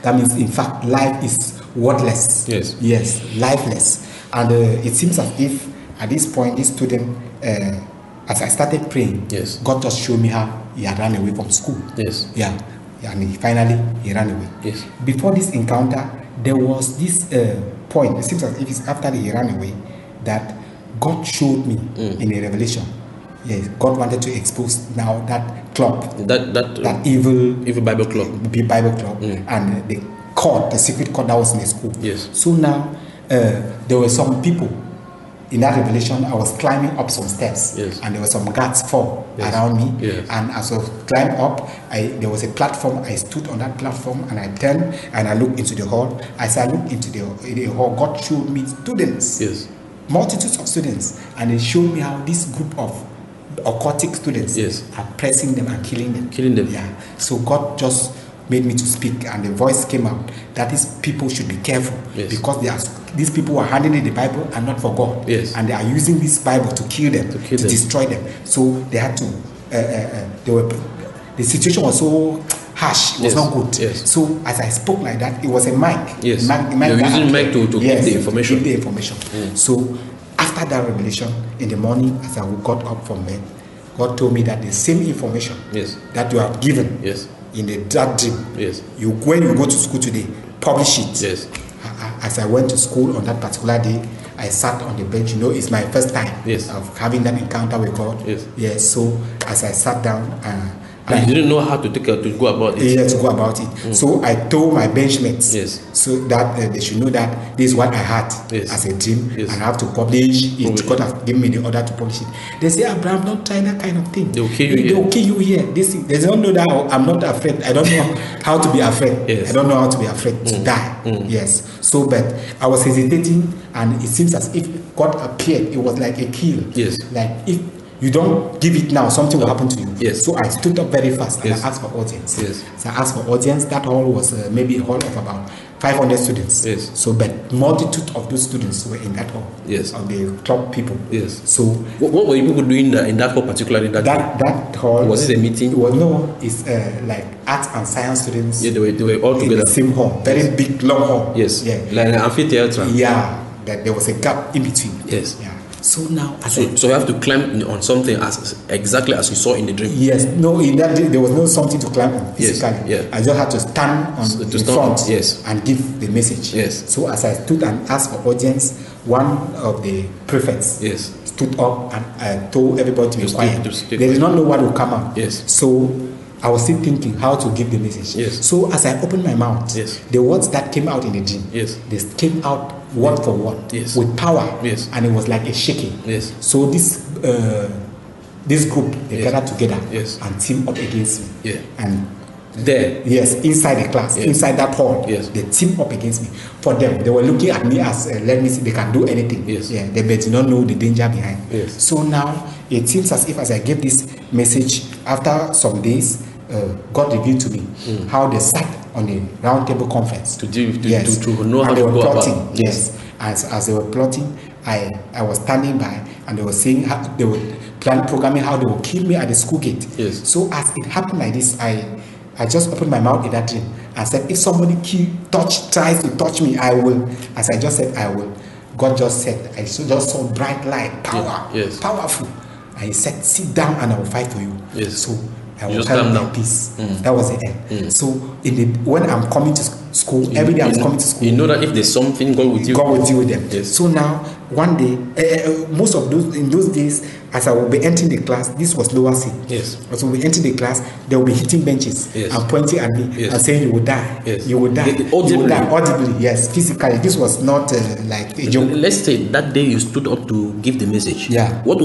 That means, in fact, life is worthless. Yes. Yes, lifeless. And it seems as if at this point, this student, as I started praying, God just showed me how he had run away from school. Yes. Yeah. And finally he ran away. Yes. Before this encounter, there was this point. It seems as if it's after he ran away that God showed me in a revelation. Yes, God wanted to expose now that club, that evil Bible club, and the secret court that was in the school. Yes. So now there were some people in that revelation. I was climbing up some steps, and there were some guards around me. Yes. And as I was climbing up, there was a platform. I stood on that platform and I turned and I looked into the hall. As I looked into the hall, God showed me students, multitudes of students, and they showed me how this group of occultic students are pressing them and killing them. Yeah. So God just made me to speak, and the voice came out that these people should be careful because these people are handling the Bible and not for God, and they are using this Bible to kill them, to destroy them. So they had to. The situation was so harsh; it was not good. So as I spoke like that, it was a mic. Yes. You're using mic to give the information. Give the information. So after that revelation, in the morning, as I got up from bed, God told me that the same information that you have given in that dream, when you go to school today, publish it. Yes. As I went to school on that particular day, I sat on the bench. It's my first time of having that encounter with God. Yes. So as I sat down, and you didn't know how to go about it. Yeah, to go about it. So I told my benchmates, so that they should know that this is what I had as a dream, and I have to publish it. God has given me the order to publish it. They say, Abraham, don't try that kind of thing. They will kill you. They will kill you here. They don't know that I'm not afraid. I don't know how to be afraid. I don't know how to be afraid to die. Yes. So, but I was hesitating, and it seems as if God appeared. It was like a kill. Like if you don't give it now, something will happen to you. So I stood up very fast and I asked for audience. So I asked for audience. That hall was maybe a hall of about 500 students. Yes. So, but multitude of those students were in that hall. Yes. Of the top people. Yes. So, what were you people doing in that hall, particularly that hall? Was it a meeting? Well, no, it's like art and science students. Yeah, they were all together in the same hall, very big, long hall. Yes. Yeah. Like an amphitheater. Yeah. That there was a gap in between. Yes. Yeah. So now, so you have to climb on something exactly as you saw in the dream. Yes. No, in that there was no something to climb on physically. Yes. Yeah. I just had to stand in front. Yes. And give the message. Yes. So as I stood and asked for audience, one of the prefects yes. stood up and told everybody to be quiet. They did not know what would come out. Yes. So I was still thinking how to give the message. Yes. So as I opened my mouth, yes. the words that came out in the dream, yes. they came out word for word, yes. with power, yes. and it was like a shaking. Yes. So this group, they yes. gathered together yes. and teamed up against me. Yeah. And there, yes, inside the class, yes. inside that hall, yes. they teamed up against me. For them, they were looking at me as let me see, they can do anything. Yes. Yeah, they did not know the danger behind. Yes. So now it seems as if, as I gave this message, after some days, God revealed to me how they sat on a round table conference to know how and to they were go plotting. about. Yes, as they were plotting, I was standing by, and they were saying how they were programming how they would kill me at the school gate. Yes. So as it happened like this, I just opened my mouth in that dream and said, if somebody tries to touch me, I will. As I just said, I will. God just said, I just saw bright light, power, yes. powerful. And he said, sit down and I will fight for you. Yes. So I will tell you peace. That was the end. So when I'm coming to school, every day I'm coming to school. You know that if there's something, God will deal with them. Yes. So now, one day, most of those days, as I will be entering the class, this was lower C. Yes. As we enter the class, they will be hitting benches yes. and pointing at me yes. and saying, you will die. Yes. You will die. Audibly. You will die. Audibly, yes, physically. This was not like a joke. Let's say that day you stood up to give the message. Yeah. What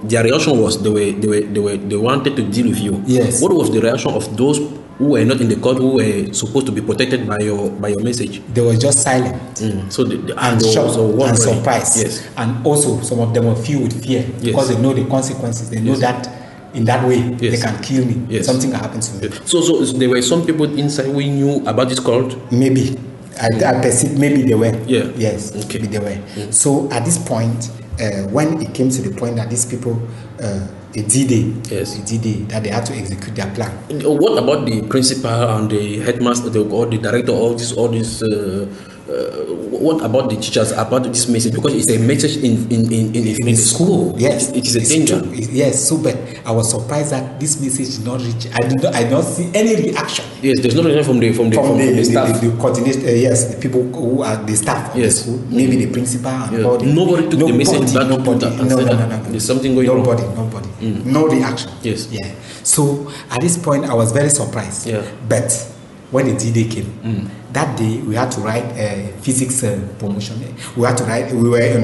their reaction was? They wanted to deal with you. Yes. What was the reaction of those who were not in the court, who were supposed to be protected by your message? They were just silent. So and shocked and surprised. Yes. And also some of them were filled with fear because they know the consequences. They know that in that way they can kill me. Yes. Something can happen to me. So there were some people inside who knew about this cult? Maybe. I perceive maybe they were. Yeah. Yes. Okay. Maybe they were. So at this point, when it came to the point that these people a D-Day, yes. a D-Day, that they had to execute their plan. What about the principal and the headmaster or the director? All this. What about the teachers about this message? Because it's a message in the school. Yes, it is a danger. Yes, so but I was surprised that this message did not reach. I did not see any reaction. Yes, there's no reaction from the staff. The coordinator, yes, the people who are the staff of the school, maybe the principal and all. Nobody took the message back. No. There's something going on. Nobody. No reaction. Yes. Yeah. So at this point, I was very surprised. Yeah. But when the D-Day came, that day we had to write a physics promotion. We were on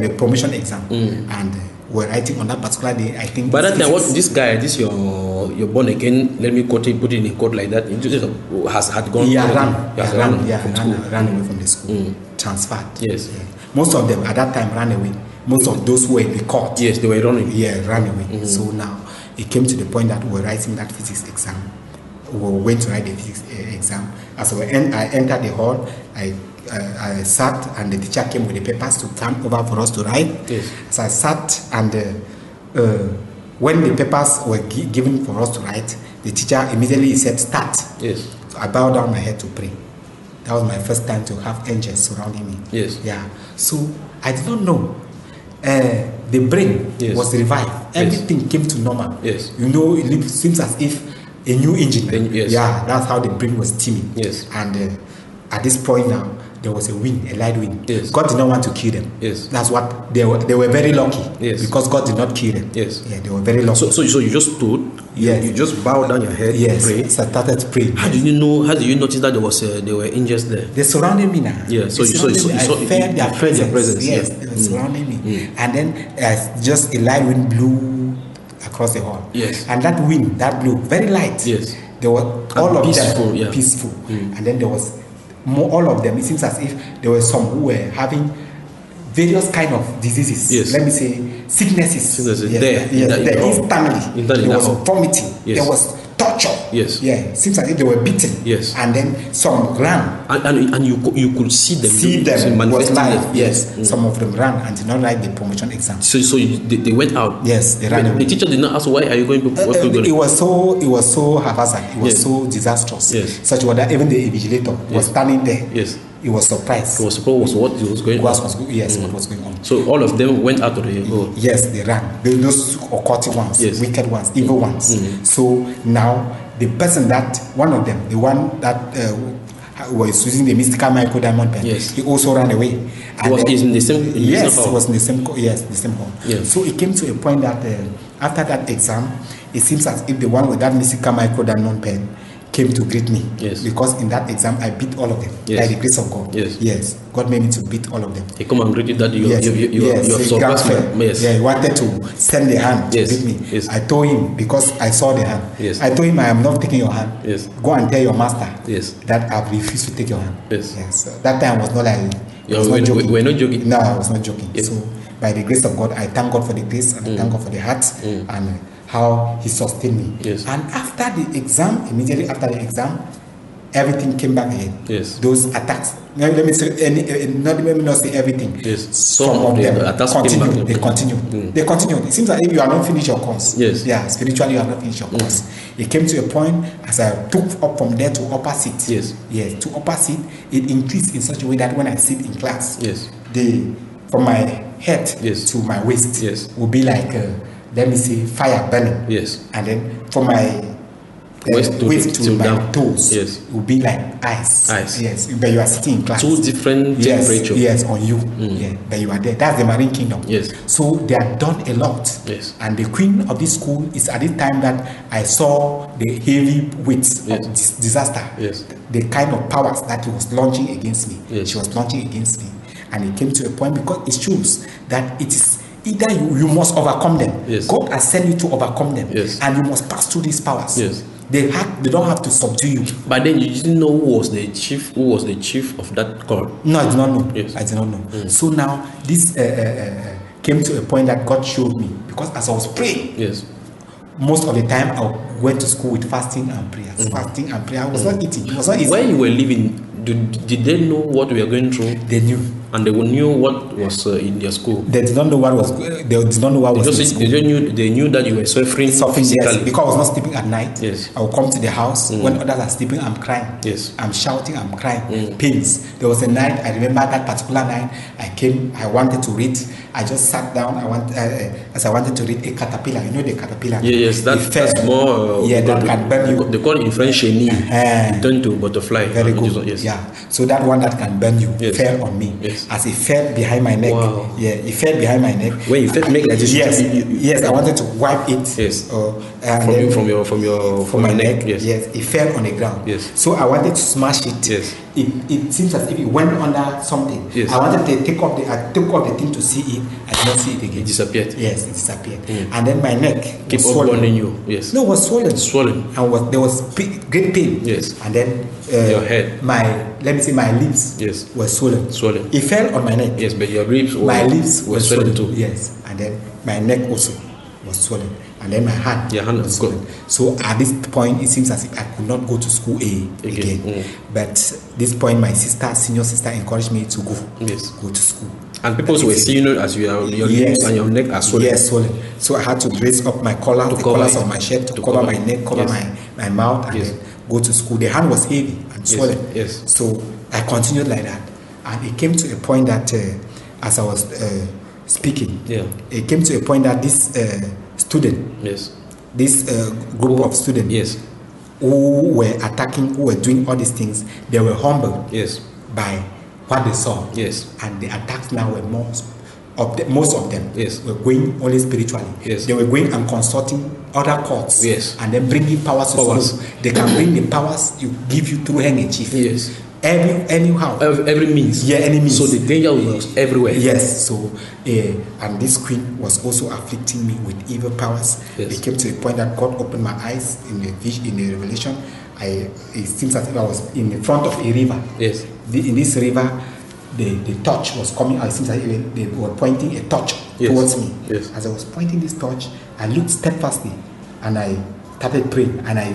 the promotion exam, and we were writing on that particular day. I think. By that time, what this guy, your born again? Let me put it in a code like that. Had gone. Ran away from the school. Transferred. Yes. Yeah. Most of them at that time ran away. Most of those who were in the court. Yes, they were running. Yeah, ran away. So now it came to the point that we were writing that physics exam. We were going to write the physics exam. As I entered the hall, I sat, and the teacher came with the papers to come over for us to write. Yes. So I sat, and when the papers were given for us to write, the teacher immediately said, "Start." Yes. So I bowed down my head to pray. That was my first time to have angels surrounding me. Yes. Yeah. So I did not know. The brain was revived. Everything came to normal. Yes. You know, it seems as if a new engine. Yes. Yeah, that's how the brain was steaming. Yes. And at this point now, there was a light wind. Yes. God did not want to kill them. Yes. That's what they were very lucky. Yes. Because God did not kill them. Yes. Yeah, they were very lucky. So you just stood. Yes. You just bowed down your head. Yes. Prayed. So I started praying. How did you know? How did you notice that there were angels there? They surrounded me now. Yeah. So you felt their presence. Yes. Yeah. They were surrounding me. And then just a light wind blew across the hall. Yes. And that wind that blew very light. Yes. There were all of peaceful, them peaceful. And then there was all of them. It seems as if there were some who were having various kind of diseases. Yes. Let me say sicknesses. Instantly. There was vomiting. Yes. There was torture. Yes. Yeah. Seems as if they were beaten. Yes. And then some ran. And you could see them. See them was live. Yes. Mm. Some of them ran and did not write the promotion exam. So they went out. Yes, they ran away. The teacher did not ask, why are you going to it was so haphazard. It was so disastrous. Yes. Such that even the invigilator was standing there. Yes. He was surprised. He was surprised what was going on. What was going on. So all of them went out of the hall. Yes, they ran. Those occultic ones, wicked ones, evil ones. Mm. So now the person that one of them, the one that was using the mystical micro diamond pen, he also ran away. He was in the same hall. Yes, he was in the same hall. Yes. So it came to a point that after that exam, it seems as if the one with that mystical micro diamond pen came to greet me. Yes. Because in that exam I beat all of them by the grace of God. Yes. Yes. God made me to beat all of them. He come and greet you that you surpassed me. Yes. Yeah, he wanted to send the hand to beat me. Yes. I told him, because I saw the hand. Yes. I told him, I am not taking your hand. Yes. Go and tell your master that I've refused to take your hand. Yes. Yes. So that time I was not like we're not joking. No, I was not joking. Yes. So by the grace of God, I thank God for the grace and I thank God for the heart and how he sustained me. Yes. And after the exam, immediately after the exam, everything came back again. Yes. Those attacks. Let me say let me not say everything. Yes. Some of them continue. They continue. They continue. It seems like if you are not finished your course. Yes. Yeah. Spiritually, you are not finished your course. It came to a point as I took up from there to upper seat. Yes. Yes. To upper seat, it increased in such a way that when I sit in class, yes, from my head to my waist will be like let me say fire burning. Yes. And then from my waist to my toes, it will be like ice. Yes. But you are sitting in class. Two different temperatures. Yes, on you. Yeah. But you are there. That's the marine kingdom. Yes. So they have done a lot. Yes. And the queen of this school is at the time that I saw the heavy weights of this disaster. Yes. The kind of powers that he was launching against me. Yes. She was launching against me. And it came to a point because it shows that it is either you must overcome them. Yes. God has sent you to overcome them. Yes. And you must pass through these powers. Yes. They don't have to subdue you. But then you didn't know who was the chief of that court. No, I did not know. Yes. I did not know. So now this came to a point that God showed me, because as I was praying, yes, most of the time I went to school with fasting and prayers. Fasting and prayer. I was not eating. It was not easy. When you were living, did they know what we were going through? They knew. And they knew what was in their school. They did not know what was. They did not know what was in school. They knew that you were suffering physically. Yes, because I was not sleeping at night. Yes. I would come to the house when others are sleeping. I'm crying. Yes. I'm shouting. I'm crying. Pains. There was a night. I remember that particular night. I came. I wanted to read. I just sat down. As I wanted to read a caterpillar. You know the caterpillar. Yes, that's more. That can burn you. They call it in French chenille. It turned to butterfly. Very good. Yes. Yeah. So that one that can burn you fell on me. Yes. As it fell behind my neck. Wow. Yeah, it fell behind my neck. When you felt make like this, yes, I wanted to wipe it. Yes. From my neck. Yes. Yes, it fell on the ground. Yes. So I wanted to smash it. Yes. It seems as if it went under something. Yes. I wanted to take off the thing to see it. I did not see it again. It disappeared. Yes, it disappeared. And then my neck keep was swollen. burning you. Yes. No, it was swollen. Swollen. And there was great pain. Yes. And then your head. My lips. Yes. Were swollen. Swollen. It fell on my neck. Yes, but your lips were swollen too. Yes. And then my neck also was swollen. And then my hand. Your hand was swollen. So at this point, it seems as if I could not go to school again. But this point, my senior sister, encouraged me to go. Yes. Go to school. And people were seeing you as your lips and your neck are swollen. Yes, swollen. So I had to raise up my collar, the collars of my shirt to cover my neck, cover my mouth, and then go to school. The hand was heavy and swollen. Yes. So I continued like that. And it came to a point that as I was speaking, it came to a point that this student, this group of students who were attacking, who were doing all these things, they were humbled by what they saw. Yes. And the attacks now were most of them were going only spiritually. Yes. They were going and consulting other courts. Yes. And then bringing powers to school. They can bring the powers you give you through handkerchief. Yes. Anyhow. Every means. Yeah, any means. So the danger was everywhere. Yes. So and this queen was also afflicting me with evil powers. Yes. It came to a point that God opened my eyes in the revelation. It seems as if I was in the front of a river. Yes. In this river, the torch was coming out. It seems like they were pointing a torch towards me. Yes. As I was pointing this torch, I looked steadfastly and I started praying, and I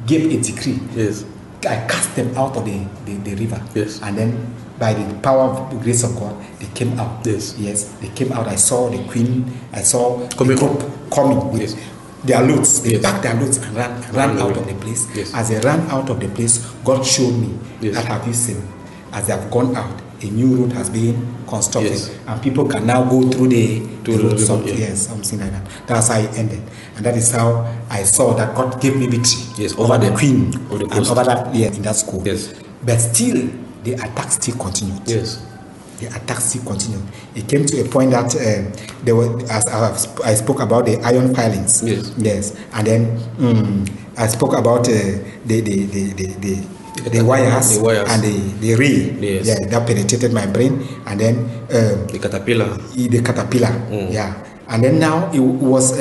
gave a decree. Yes. I cast them out of the river. Yes. And then by the power of the grace of God, they came out. Yes. Yes, they came out. I saw the queen, I saw coming the group coming with their loads. They Yes. packed their loads and ran out of the place. Yes. As they ran out of the place, God showed me that, have you seen, as they have gone out, a new road has been constructed, and people can now go through the road. Something like that. That's how it ended, and that is how I saw that God gave me victory over the queen and over that in that school. Yes. But still, the attack still continued. Yes. The attack still continued. It came to a point that there were, as I spoke about the iron filings. Yes. Yes, and then I spoke about the wires and the ray. Yes. Yeah, that penetrated my brain, and then the caterpillar. Yeah, and then now it was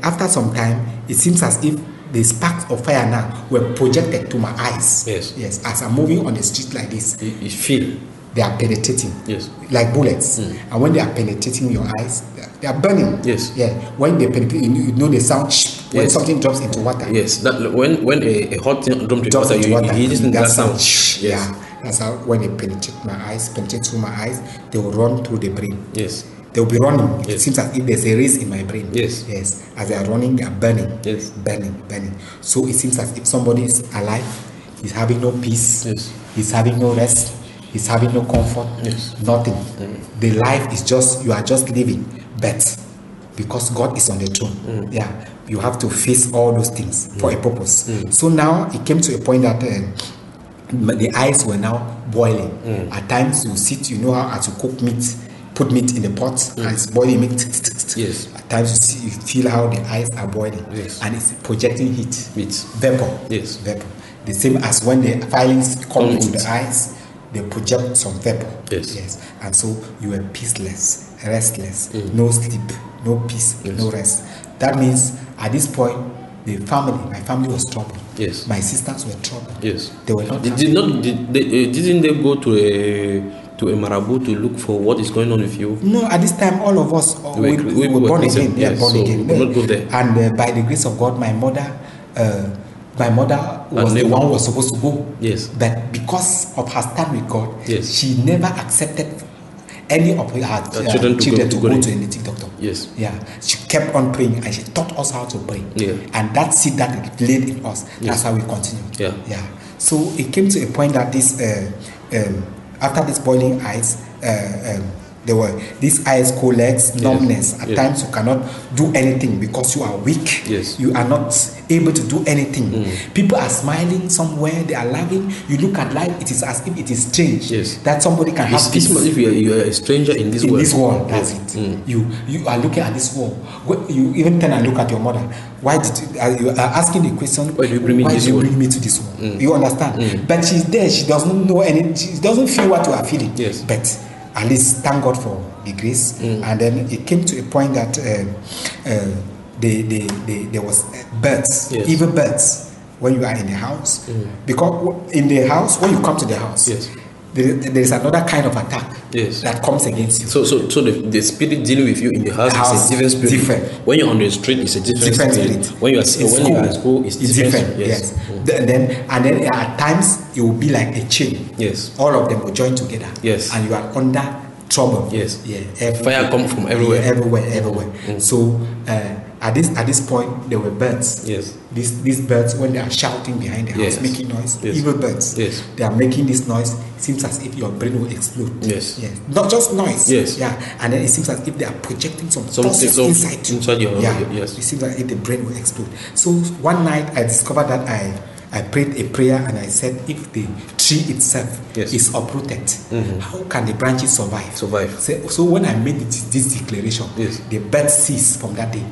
after some time, it seems as if the sparks of fire now were projected to my eyes. Yes. Yes. As I'm moving on the street like this, you feel they are penetrating. Yes. Like bullets. And when they are penetrating your eyes, they are burning. Yes. Yeah. When they penetrate, you know the sound when something drops into water. Yes. That when a hot thing drops into water, you listen to that sound. Yes. Yeah. That's how when they penetrate through my eyes, they will run through the brain. Yes. They will be running. Yes. It seems as if there's a race in my brain. Yes. Yes. As they are running, they are burning. Yes. Burning. So it seems as if somebody is alive, he's having no peace. Yes. He's having no rest. He's having no comfort. Yes. Nothing. The life is just, you are just living. But because God is on the throne, you have to face all those things for a purpose. So now it came to a point that the eyes were now boiling. At times you sit, you know how to cook meat, put meat in the pot and it's boiling meat. Yes. At times you feel how the eyes are boiling. Yes. And it's projecting heat. Vapor. Yes. Vapor. The same as when the filings come into the eyes, they project some vapor. Yes. And so you are peaceless, restless, no sleep, no peace, no rest. That means at this point, my family was troubled. Yes. My sisters were troubled. Yes. They were not. Didn't they go to a marabout to look for what is going on with you? No, at this time, all of us we were born again. Born again. We not go there. And by the grace of God, my mother was the one who was supposed to go. Yes. But because of her stand with God, she never accepted any of her children to go to a native doctor. Yes. Yeah. She kept on praying and she taught us how to pray. Yeah. And that seed that it laid in us, that's how we continue. Yeah. Yeah. So it came to a point that this after this boiling eyes, there were these eyes, cold legs, numbness. At times you cannot do anything because you are weak. Yes. You are not able to do anything. People are smiling somewhere, they are laughing. You look at life, it is as if it is strange that somebody can have peace. It's as if you are a stranger in this world. In this world, that's it. You are looking at this world. You even turn and look at your mother. Why did you are asking the question? Why do you bring me to this world? You understand? But she's there. She doesn't know any. She doesn't feel what you are feeling. Yes. But at least thank God for the grace. And then it came to a point that there was birds, evil birds, when you are in the house. Because in the house, when you come to the house, there is another kind of attack that comes against you. So the spirit dealing with you in the house is a different spirit. When you're on the street, it's a different spirit. When you are at school, it's different. Yes. Then at times it will be like a chain. Yes. All of them will join together. Yes. And you are under trouble. Yes. Yeah. Fire comes from everywhere. Everywhere. So at this point there were birds. Yes. These birds, when they are shouting behind the house, making noise, evil birds. Yes. They are making this noise. It seems as if your brain will explode. Yes. Not just noise. Yes. Yeah. And then it seems as if they are projecting some something inside your It seems like if the brain will explode. So one night I discovered that I prayed a prayer and I said, if the tree itself is uprooted, how can the branches survive? So when I made this declaration, the birds ceased from that day.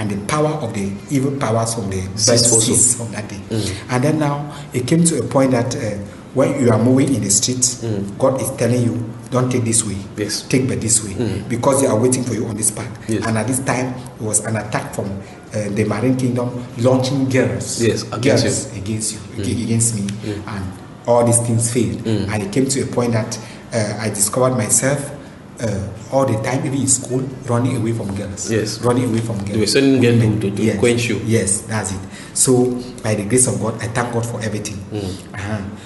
And the power of the evil powers from the birds ceased from that day. And then now it came to a point that when you are moving in the street, God is telling you, don't take this way. Take but this way. Because they are waiting for you on this path. And at this time, it was an attack from the Marine Kingdom launching girls against me. And all these things failed. And it came to a point that I discovered myself all the time, even in school, running away from girls. Yes. Running away from girls. They were sending girls to yes. quench you. Yes, that's it. So, by the grace of God, I thank God for everything.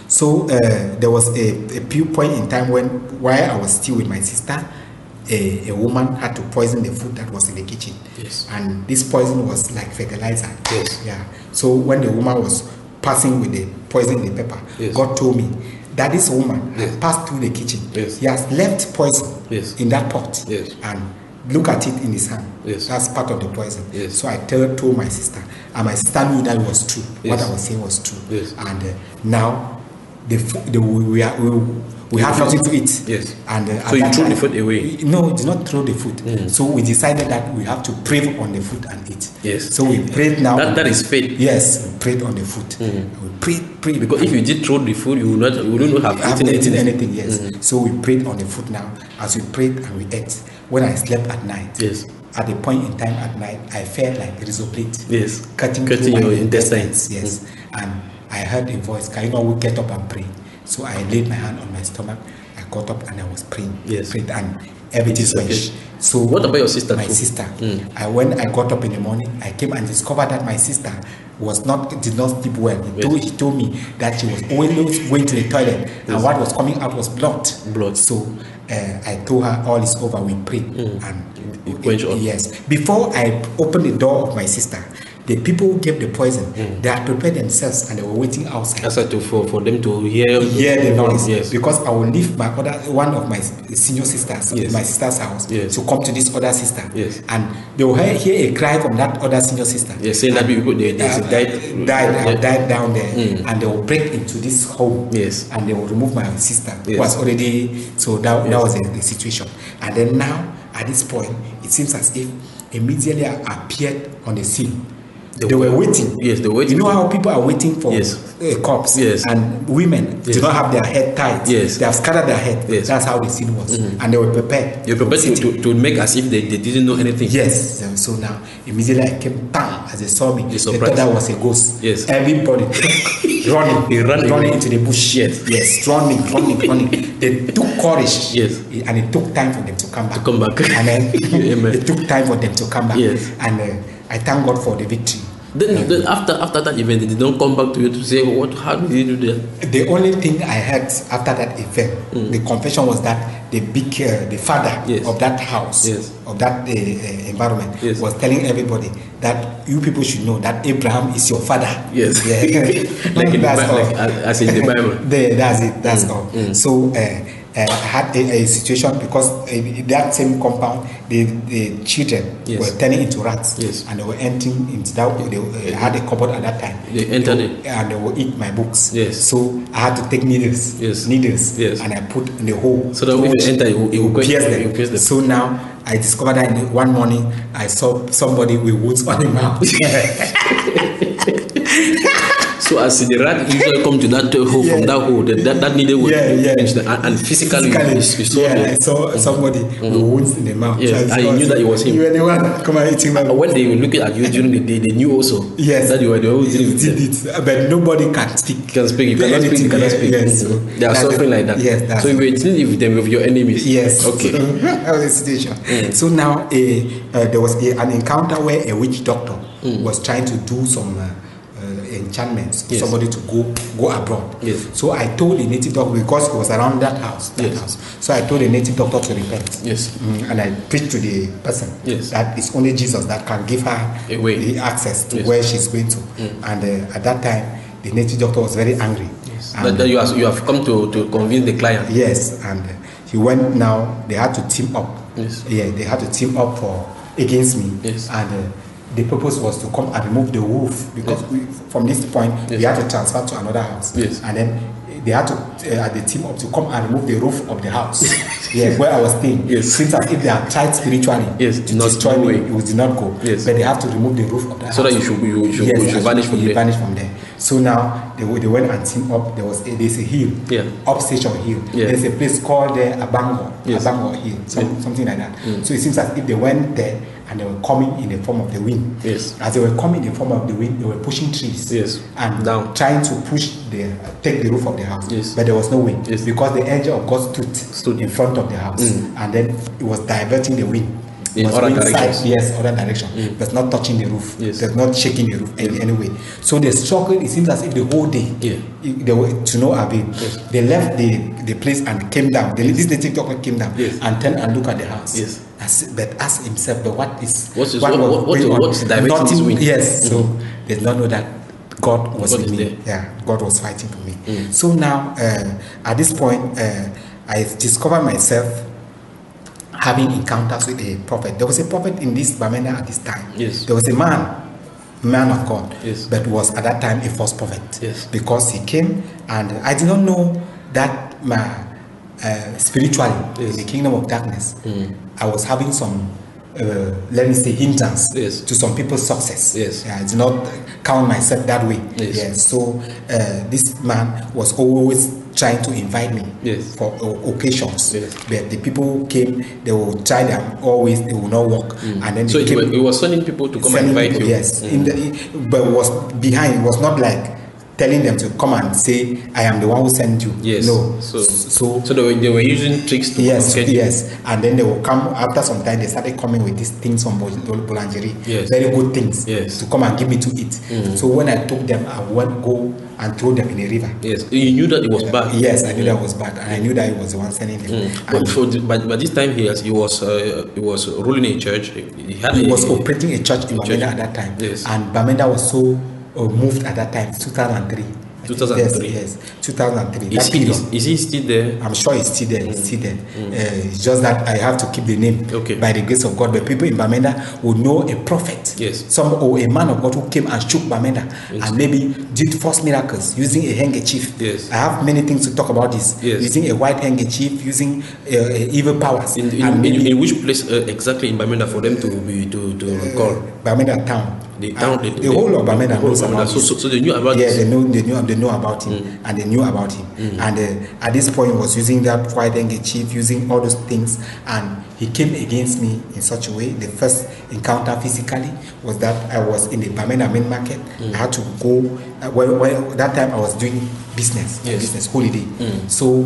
So, there was a few point in time while I was still with my sister, a woman had to poison the food that was in the kitchen. Yes. And this poison was like fertilizer. Yes. Yeah. So, when the woman was passing with the poison in the pepper, yes. God told me that this woman has passed through the kitchen. Yes. He has left poison in that pot. Yes. And look at it in his hand. Yes. That's part of the poison. Yes. So I told my sister, and my sister knew that it was true. Yes. What I was saying was true. Yes. And now we have something to eat. Yes. And so you threw the food away? No, we did not throw the food. So we decided that we have to pray on the food and eat. Yes. So we prayed now. That is faith. Yes, we prayed on the food. We prayed. Because if you did throw the food, you wouldn't have eaten anything. Yes. So we prayed on the food now. As we prayed and we ate. When I slept at night. Yes. At a point in time at night, I felt like razor blade. Yes. Cutting your intestines. Yes. And I heard a voice, can you not get up and pray? So I laid my hand on my stomach. I got up and I was praying. Yes. Prayed and everything went. So what about your sister? My sister. When I got up in the morning, I came and discovered that my sister did not sleep well. He told me that she was always going to the toilet, and what was coming out was blood. So I told her all is over. We prayed and it went on. Yes. Before I opened the door of my sister, the people who gave the poison, they had prepared themselves and they were waiting outside. For them to hear the noise. Yes. Because I will leave one of my senior sisters, my sister's house, to come to this other sister. Yes. And they will hear a cry from that other senior sister. Yes, saying that people died down there, and they will break into this home. Yes. And they will remove my sister, who was already. So that was the situation. And then now, at this point, it seems as if immediately I appeared on the scene. They were waiting. Yes, they were waiting. You know how people are waiting for a corpse? Yes. And women do not have their head tied. Yes. They have scattered their head. Yes. That's how the scene was. And they were prepared. They were prepared to make as if they didn't know anything. Yes. So now, immediately I came down as they saw me. They thought that was a ghost. Yes. Everybody running into the bush. Yes. Yes. Running. They took courage. Yes. And it took time for them to come back. And then it took time for them to come back. Yes. And I thank God for the victory. Then after that event, they don't come back to you to say, how did you do that? The only thing I heard after that event, the confession was that the father of that house, of that environment, was telling everybody that you people should know that Abraham is your father. Yes. As in the Bible. That's it. That's all. So I had a situation because that same compound, the children were turning into rats, and they were entering into that. They had a cupboard at that time. They entered it, and they would eat my books. Yes. So I had to take needles, and I put in the hole. So that when you enter, it will pierce them. So now I discovered that one morning I saw somebody with wounds on the mouth. So as the rat usually come to that hole from that hole, that needle will and physically you saw I saw somebody with wounds in the mouth. Yes, so I knew that it was him. You were the one come and eating my. When they were looking at you during the day, they knew also that you were the one who did it. But nobody can speak. You cannot speak. You cannot speak. Yes, so they are suffering like that. Yes, so you were dealing with them with your enemies. Yes. Okay. That was the situation. So now there was an encounter where a witch doctor was trying to do some enchantments for somebody to go abroad. Yes. So I told the native doctor, because it was around that house. So I told the native doctor to repent. Yes. And I preached to the person that it's only Jesus that can give her the access to where she's going to. And at that time, the native doctor was very angry. Yes. That you have come to convince the client. Yes. And he went now. They had to team up. Yes. Yeah, they had to team up against me. Yes. And the purpose was to come and remove the roof, because from this point we had to transfer to another house. Yes. And then they had to the team up to come and remove the roof of the house. Where I was staying. Yes. Since if they are tried spiritually to destroy me, it did not go. Yes. But they have to remove the roof of the house. So that you should vanish from there. Vanish from there. So now they went and team up. There's a hill, upstation hill. There's a place called Abango Hill, something like that. So it seems that if they went there and they were coming in the form of the wind. Yes. As they were coming in the form of the wind, they were pushing trees. Yes. And down, trying to take the roof of the house. Yes. But there was no wind. Yes. Because the angel of God stood in front of the house, and then it was diverting the wind. In other directions. Yes, other direction. But not touching the roof. Yes. But not shaking the roof in any way. So they struggled. It seems as if the whole day, they were to no avail. Yes. They left the place and came down. This native doctor came down and turned and looked at the house. Yes. But asked himself, but what's diverting this wind? Yes. So they did not know that God was with me. There. Yeah, God was fighting for me. So now, at this point, I discovered myself having encounters with a prophet. There was a prophet in this Bamenda at this time. Yes. There was a man of God, yes, but was at that time a false prophet. Yes. Because he came, and I did not know that spiritually, in the kingdom of darkness, I was having some, let me say, hindrance to some people's success. Yes. I did not count myself that way. Yes. Yes. So this man was always trying to invite me for occasions. Yes. But the people came, they will try them always, they will not work. And then so it was sending people to come and invite you. Yes. But it was behind, it was not like telling them to come and say, I am the one who sent you. Yes. No. So they were using tricks to get you. Yes. And then they will come after some time. They started coming with these things from boulangerie. Yes. Very good things. Yes. To come and give me to eat. So when I took them, I would go and throw them in the river. Yes. You knew that it was bad. Yes, I knew that it was bad, and I knew that it was the one sending them. But by this time he was ruling a church. He was operating a church in Bamenda at that time. Yes. And Bamenda was so moved at that time, 2003. 2003. Yes, 2003. Is he still there? I'm sure he's still there. He's still there. It's just that I have to keep the name by the grace of God. But people in Bamenda would know a prophet, or a man of God who came and shook Bamenda and maybe did false miracles using a handkerchief. Yes. I have many things to talk about this. Yes. Using a white handkerchief, using evil powers. In which place exactly in Bamenda for them to recall? Bamenda town. The whole of Bamenda knows about him. So they knew about they know about him, and they knew about him. And at this point, he was using that white handkerchief, using all those things, and he came against me in such a way. The first encounter physically was that I was in the Bamenda main market. I had to go. That time I was doing business holiday. So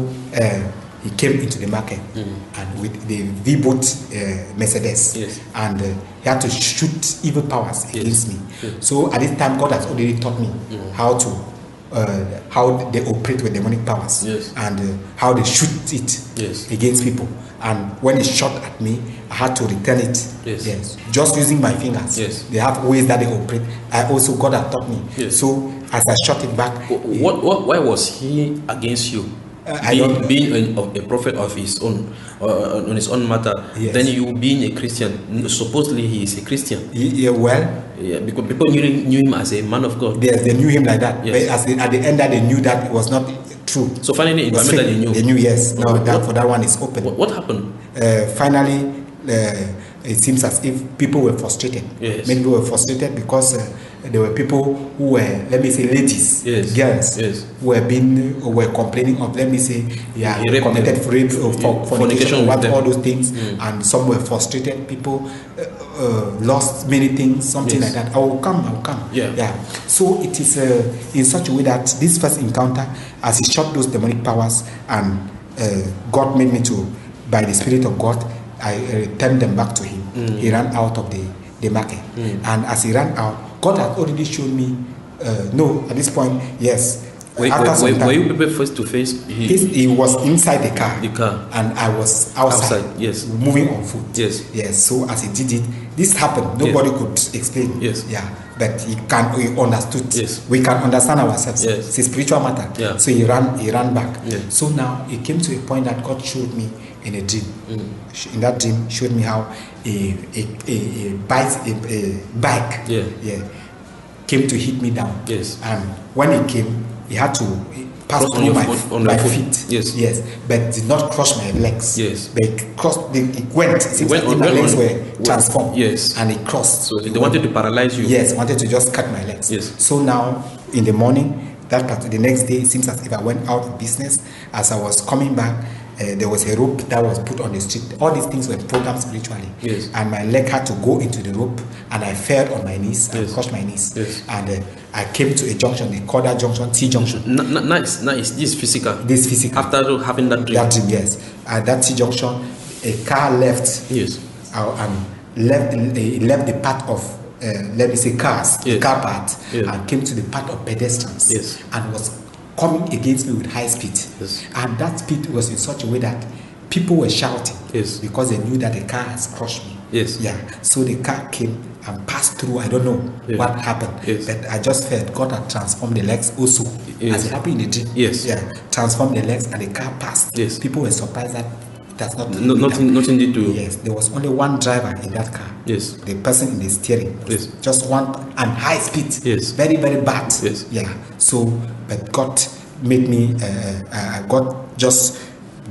he came into the market and with the V-boat Mercedes, and he had to shoot evil powers against me. So at this time, God has already taught me how they operate with demonic powers and how they shoot it against people. And when it shot at me, I had to return it. Just using my fingers. They have ways that they operate. God has taught me. So as I shot it back, why was he against you? Being a prophet of his own, on his own matter, then you being a Christian. Supposedly he is a Christian. Because people knew him as a man of God. Yes, they knew him like that. But at the end, that they knew that it was not true. So finally, they knew. They knew, yes. No, for that one is open. What happened? Finally, it seems as if people were frustrated. Many people were frustrated because there were people who were, let me say, ladies, girls, who were complaining of, let me say, committed rape or fornication, all those things, and some were frustrated. People lost many things, something like that. I will come. So it is in such a way that this first encounter, as he shot those demonic powers, and God made me to, by the Spirit of God, I returned them back to him. He ran out of the market, and as he ran out, God had already shown me. At this point, yes. Were you people face to face? He was inside the car, and I was outside. Moving on foot. Yes. So as he did it, this happened. Nobody could explain. But he understood. We can understand ourselves. It's a spiritual matter. So he ran back. So now it came to a point that God showed me in a dream. In that dream, showed me how a bike came to hit me down. And when it came, he had to pass through my feet. But did not crush my legs. But it went. It seems like my legs were transformed. And it crossed. So they wanted to paralyze you. Wanted to just cut my legs. So now in the morning, the next day, it seems as if I went out of business. As I was coming back, there was a rope that was put on the street. All these things were programmed spiritually. Yes. And my leg had to go into the rope, and I fell on my knees and Yes. crushed my knees. Yes. And I came to a junction. They call that junction T junction. Nice. This is physical. This physical. After having that dream. That dream, yes. At that T junction, a car left. Yes. And left the path of let me say cars, Yes. the car path, Yes. and came to the path of pedestrians. Yes. And was coming against me with high speed. Yes. And that speed was in such a way that people were shouting. Yes. Because they knew that the car has crushed me. Yes. Yeah. So the car came and passed through. I don't know what happened. Yes. But I just felt God had transformed the legs also. Yes. As it happened in the dream. Yes. Yeah. Transformed the legs and the car passed. Yes. People were surprised that that's not nothing did to. Yes, there was only one driver in that car. Yes. The person in the steering. Yes. Just one, and high speed. Yes. Very, very bad. Yes. Yeah. So, but God made me, God just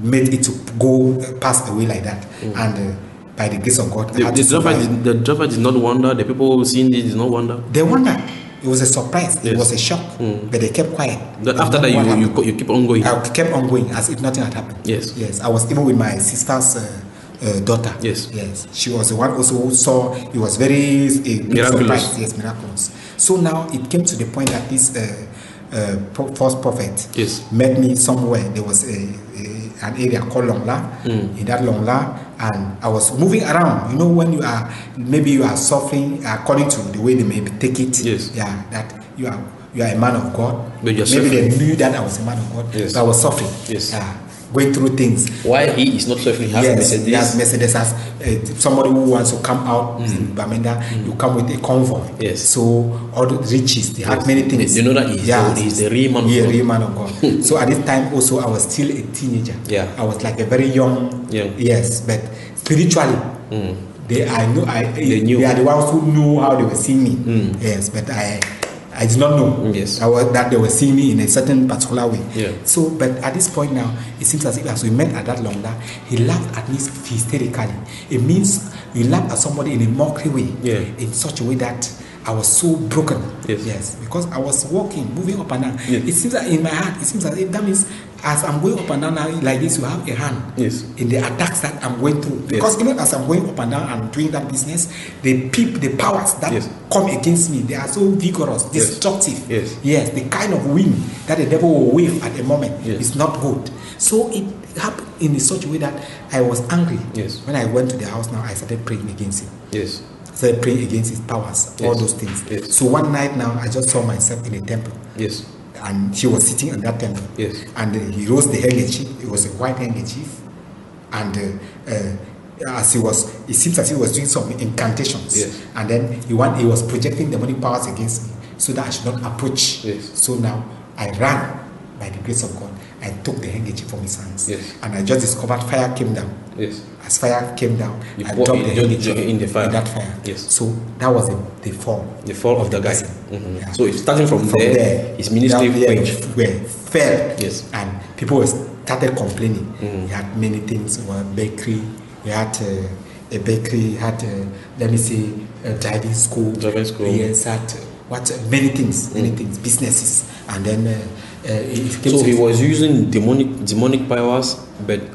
made it to go pass away like that. And by the grace of God, the driver did not wonder. The people seeing this did not wonder. They wonder. It was a surprise. Yes. It was a shock. But they kept quiet. After that, you keep on going. I kept on going as if nothing had happened. Yes. Yes. I was even with my sister's daughter. Yes. Yes. She was the one also who saw. It was very miraculous. Surprise. Yes, miraculous. So now it came to the point that this false prophet met me somewhere. There was an area called Longla. In that Longla, and I was moving around. You know, when you are maybe you are suffering according to the way they may take it. Yes. Yeah, that you are a man of God. But you're maybe suffering. they knew that I was a man of God. Yes. So I was suffering. Yes. Going through things. Why he is not suffering? Yes, he has Mercedes. Has somebody who wants to come out in Bamenda, you come with a convoy. Yes. So all the riches, they have many things. You know that he's the real man of God. Real man of God. So at this time also I was still a teenager. Yeah. I was like a very young. Yes, but spiritually, they are the ones who knew how they were seeing me. Yes, but I did not know that they were seeing me in a certain particular way. Yeah. So, but at this point now, it seems as if as we met at that Longla, he laughed at me hysterically. It means you laugh at somebody in a mockery way, in such a way that I was so broken. Yes, because I was walking, moving up and down. It seems that in my heart, it seems as if that means as I'm going up and down now, like this, you have a hand in the attacks that I'm going through. Because even as I'm going up and down and doing that business, the powers that come against me, they are so vigorous, destructive. Yes, the kind of wind that the devil will wave at a moment is not good. So it happened in such a way that I was angry. When I went to the house now, I started praying against him. Started praying against his powers, all those things. So one night now, I just saw myself in a temple. And she was sitting in that temple. And he rose the handkerchief. It was a white handkerchief. And as he was, it seems as he was doing some incantations. And then he was projecting demonic powers against me so that I should not approach. So now I ran by the grace of God. I took the handkerchief from his hands. And I just discovered fire came down. As fire came down, I dropped the handkerchief in that fire. So that was the fall. The fall of the guy. So starting from there, his ministry fell. And people started complaining. He had many things. Bakery. We had a bakery. Had let me say a driving school. Yes, had many things, businesses, and then. So he was using demonic powers, but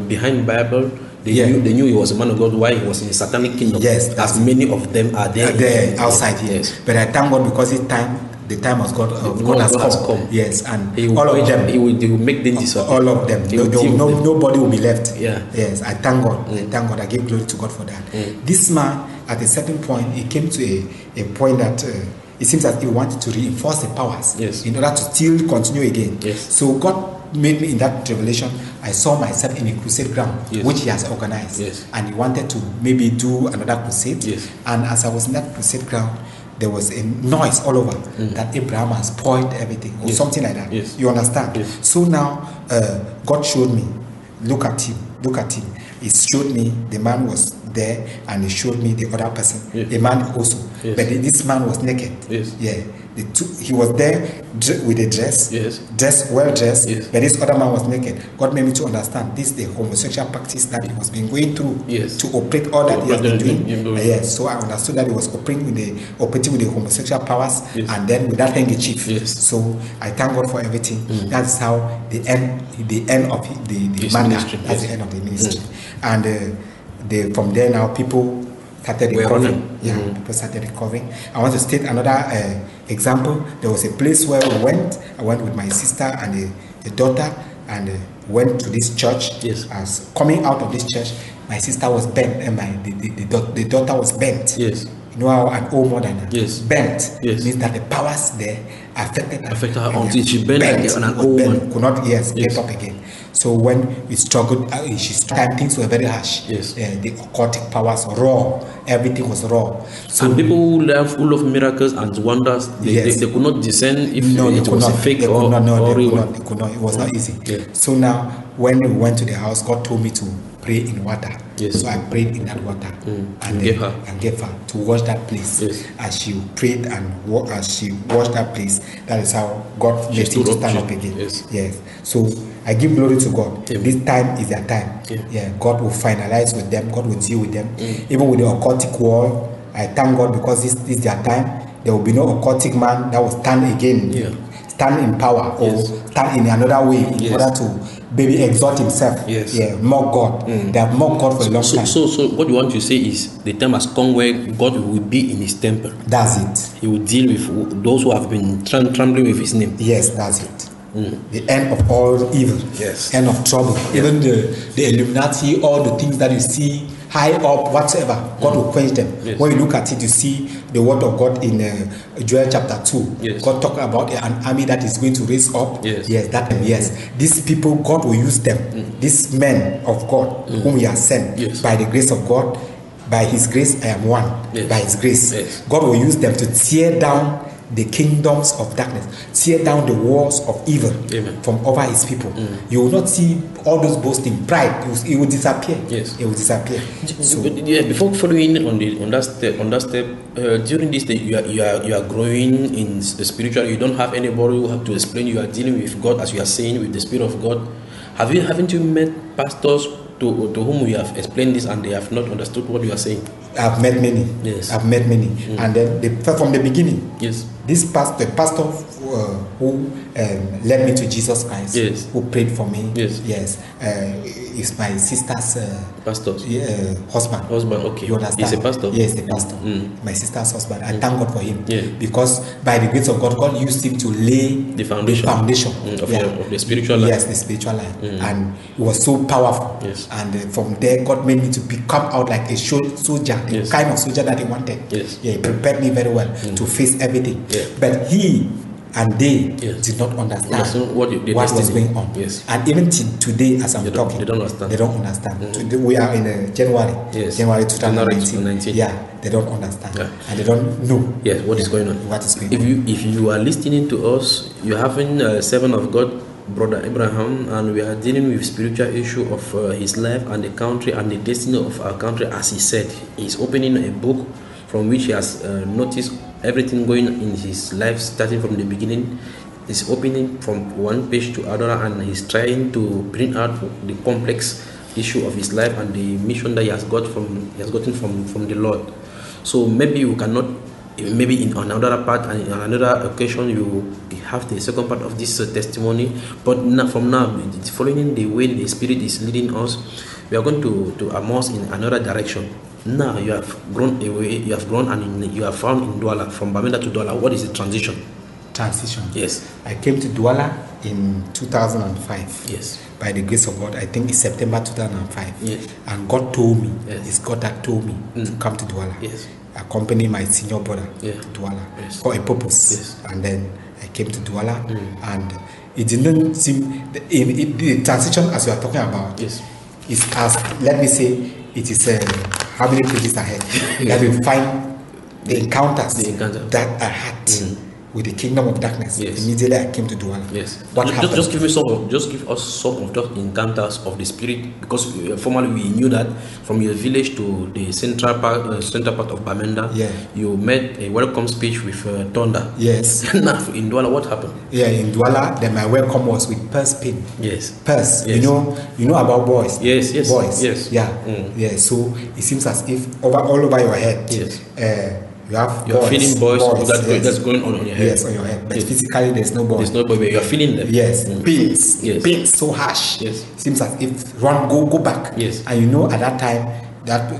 behind Bible, they knew he was a man of God. Why he was in the satanic kingdom? As many of them are there outside here. But I thank God because the time has God has come. Yes, and all of them. He will make them disappear. All of them. Nobody will be left. Yes, I thank God. I thank God. I give glory to God for that. This man, at a certain point, he came to a point that. It seems that he wanted to reinforce the powers in order to still continue again. So God made me in that revelation. I saw myself in a crusade ground, which he has organized. And he wanted to maybe do another crusade. And as I was in that crusade ground, there was a noise all over that Abraham has spoiled everything or something like that. You understand? So now God showed me, look at him. He showed me the man was there, and he showed me the other person, the man also. But this man was naked. he was there with a dress, well dressed, but this other man was naked. God made me to understand this the homosexual practice that he was been going through to operate all that he has been doing. Yes, so I understood that he was operating with the homosexual powers, and then with that handkerchief. So I thank God for everything. That's how the end of the ministry. That's the end of the ministry, and from there now people started recovering. People started recovering. I want to state another example. There was a place where we went. I went with my sister and the daughter, and went to this church. As coming out of this church, my sister was bent, and the daughter was bent. You know how an old mother bent means that the powers there affected her until she bent on an old woman. Could not get up again. So when we struggled, things were very harsh. The occultic powers were raw. Everything was raw. So and people who love full of miracles and wonders, they could not discern if it was a fake or real. They could not. It was not easy. So now, when we went to the house, God told me to pray in water. So I prayed in that water and gave her to wash that place. As she prayed and as she washed that place, that is how God made her to stand up again. So I give glory to God. This time is their time. God will finalize with them. God will deal with them. Even with the occultic world, I thank God because this is their time. There will be no occultic man that will stand again, stand in power or stand in another way in order to maybe exalt himself. Mock God. They have mocked God for a long time. So what you want to say is the time has come where God will be in his temple. That's it. He will deal with those who have been trembling with his name. Yes, that's it. The end of all evil, end of trouble. Even the Illuminati, all the things that you see high up, whatever, God will quench them. When you look at it, you see the word of God in Joel chapter 2. God talking about an army that is going to raise up. These people, God will use them. These men of God whom He has sent by the grace of God. By His grace, I am one. By His grace, God will use them to tear down the kingdoms of darkness, tear down the walls of evil from over His people. You will not see all those boasting, pride. It will disappear. It will disappear. So, before following on that step, during this day, you are growing in the spiritual. You don't have anybody who have to explain. You are dealing with God, as you are saying, with the Spirit of God. Haven't you met pastors to whom you have explained this and they have not understood what you are saying? I've met many. I've met many, and then from the beginning. The pastor who led me to Jesus Christ, who prayed for me, is my sister's husband. Okay. You understand? He's a pastor. Yes, the pastor. My sister's husband. I thank God for him because by the grace of God, God used him to lay the foundation of the spiritual life. Yes, the spiritual life, and it was so powerful. And from there, God made me to become out like a soldier, the kind of soldier that He wanted. He prepared me very well to face everything. But he and they did not understand what was going on. And even today, as I'm talking, they don't understand. Today, we are in January 2019. They don't understand, and they don't know what is going on. If you are listening to us, you're having a servant of God, Brother Abraham, and we are dealing with spiritual issue of his life and the country and the destiny of our country. As he said, he's opening a book from which he has noticed everything going in his life, starting from the beginning. He's opening from one page to another, and he's trying to bring out the complex issue of his life and the mission that he has gotten from the Lord. So maybe you cannot. Maybe in another part and in another occasion you have the second part of this testimony. But from now, following the way the Spirit is leading us, we are going to immerse in another direction. Now you have grown away. You have grown and you are found in Douala, from Bamenda to Douala. What is the transition? Yes. I came to Douala in 2005. By the grace of God, I think it's September 2005. And God told me, it's God that told me to come to Douala. Accompany my senior brother to Douala for a purpose. And then I came to Douala, and it didn't seem the transition as you are talking about is as, let me say, it is how many pages ahead. Let me find the encounters that I had with the kingdom of darkness. Yes. Immediately I came to Douala. Yes. What happened? Just give us some of those encounters of the spirit, because formerly we knew that from your village to the central part of Bamenda, you made a welcome speech with thunder. Yes. Now in Douala, what happened? Yeah, in Douala, then my welcome was with purse pin. Yes. Purse. Yes. You know about boys. Yes. Yes. Boys. Yes. Yeah. Yeah. So it seems as if all over your head. Yes. You're feeling boys that's going on your head. Yes, on your head. But physically, there's no boy. There's no boy, but you're feeling them. Yes. Pains. Yes. Pains so harsh. Yes. Seems as if go back. Yes. And at that time, that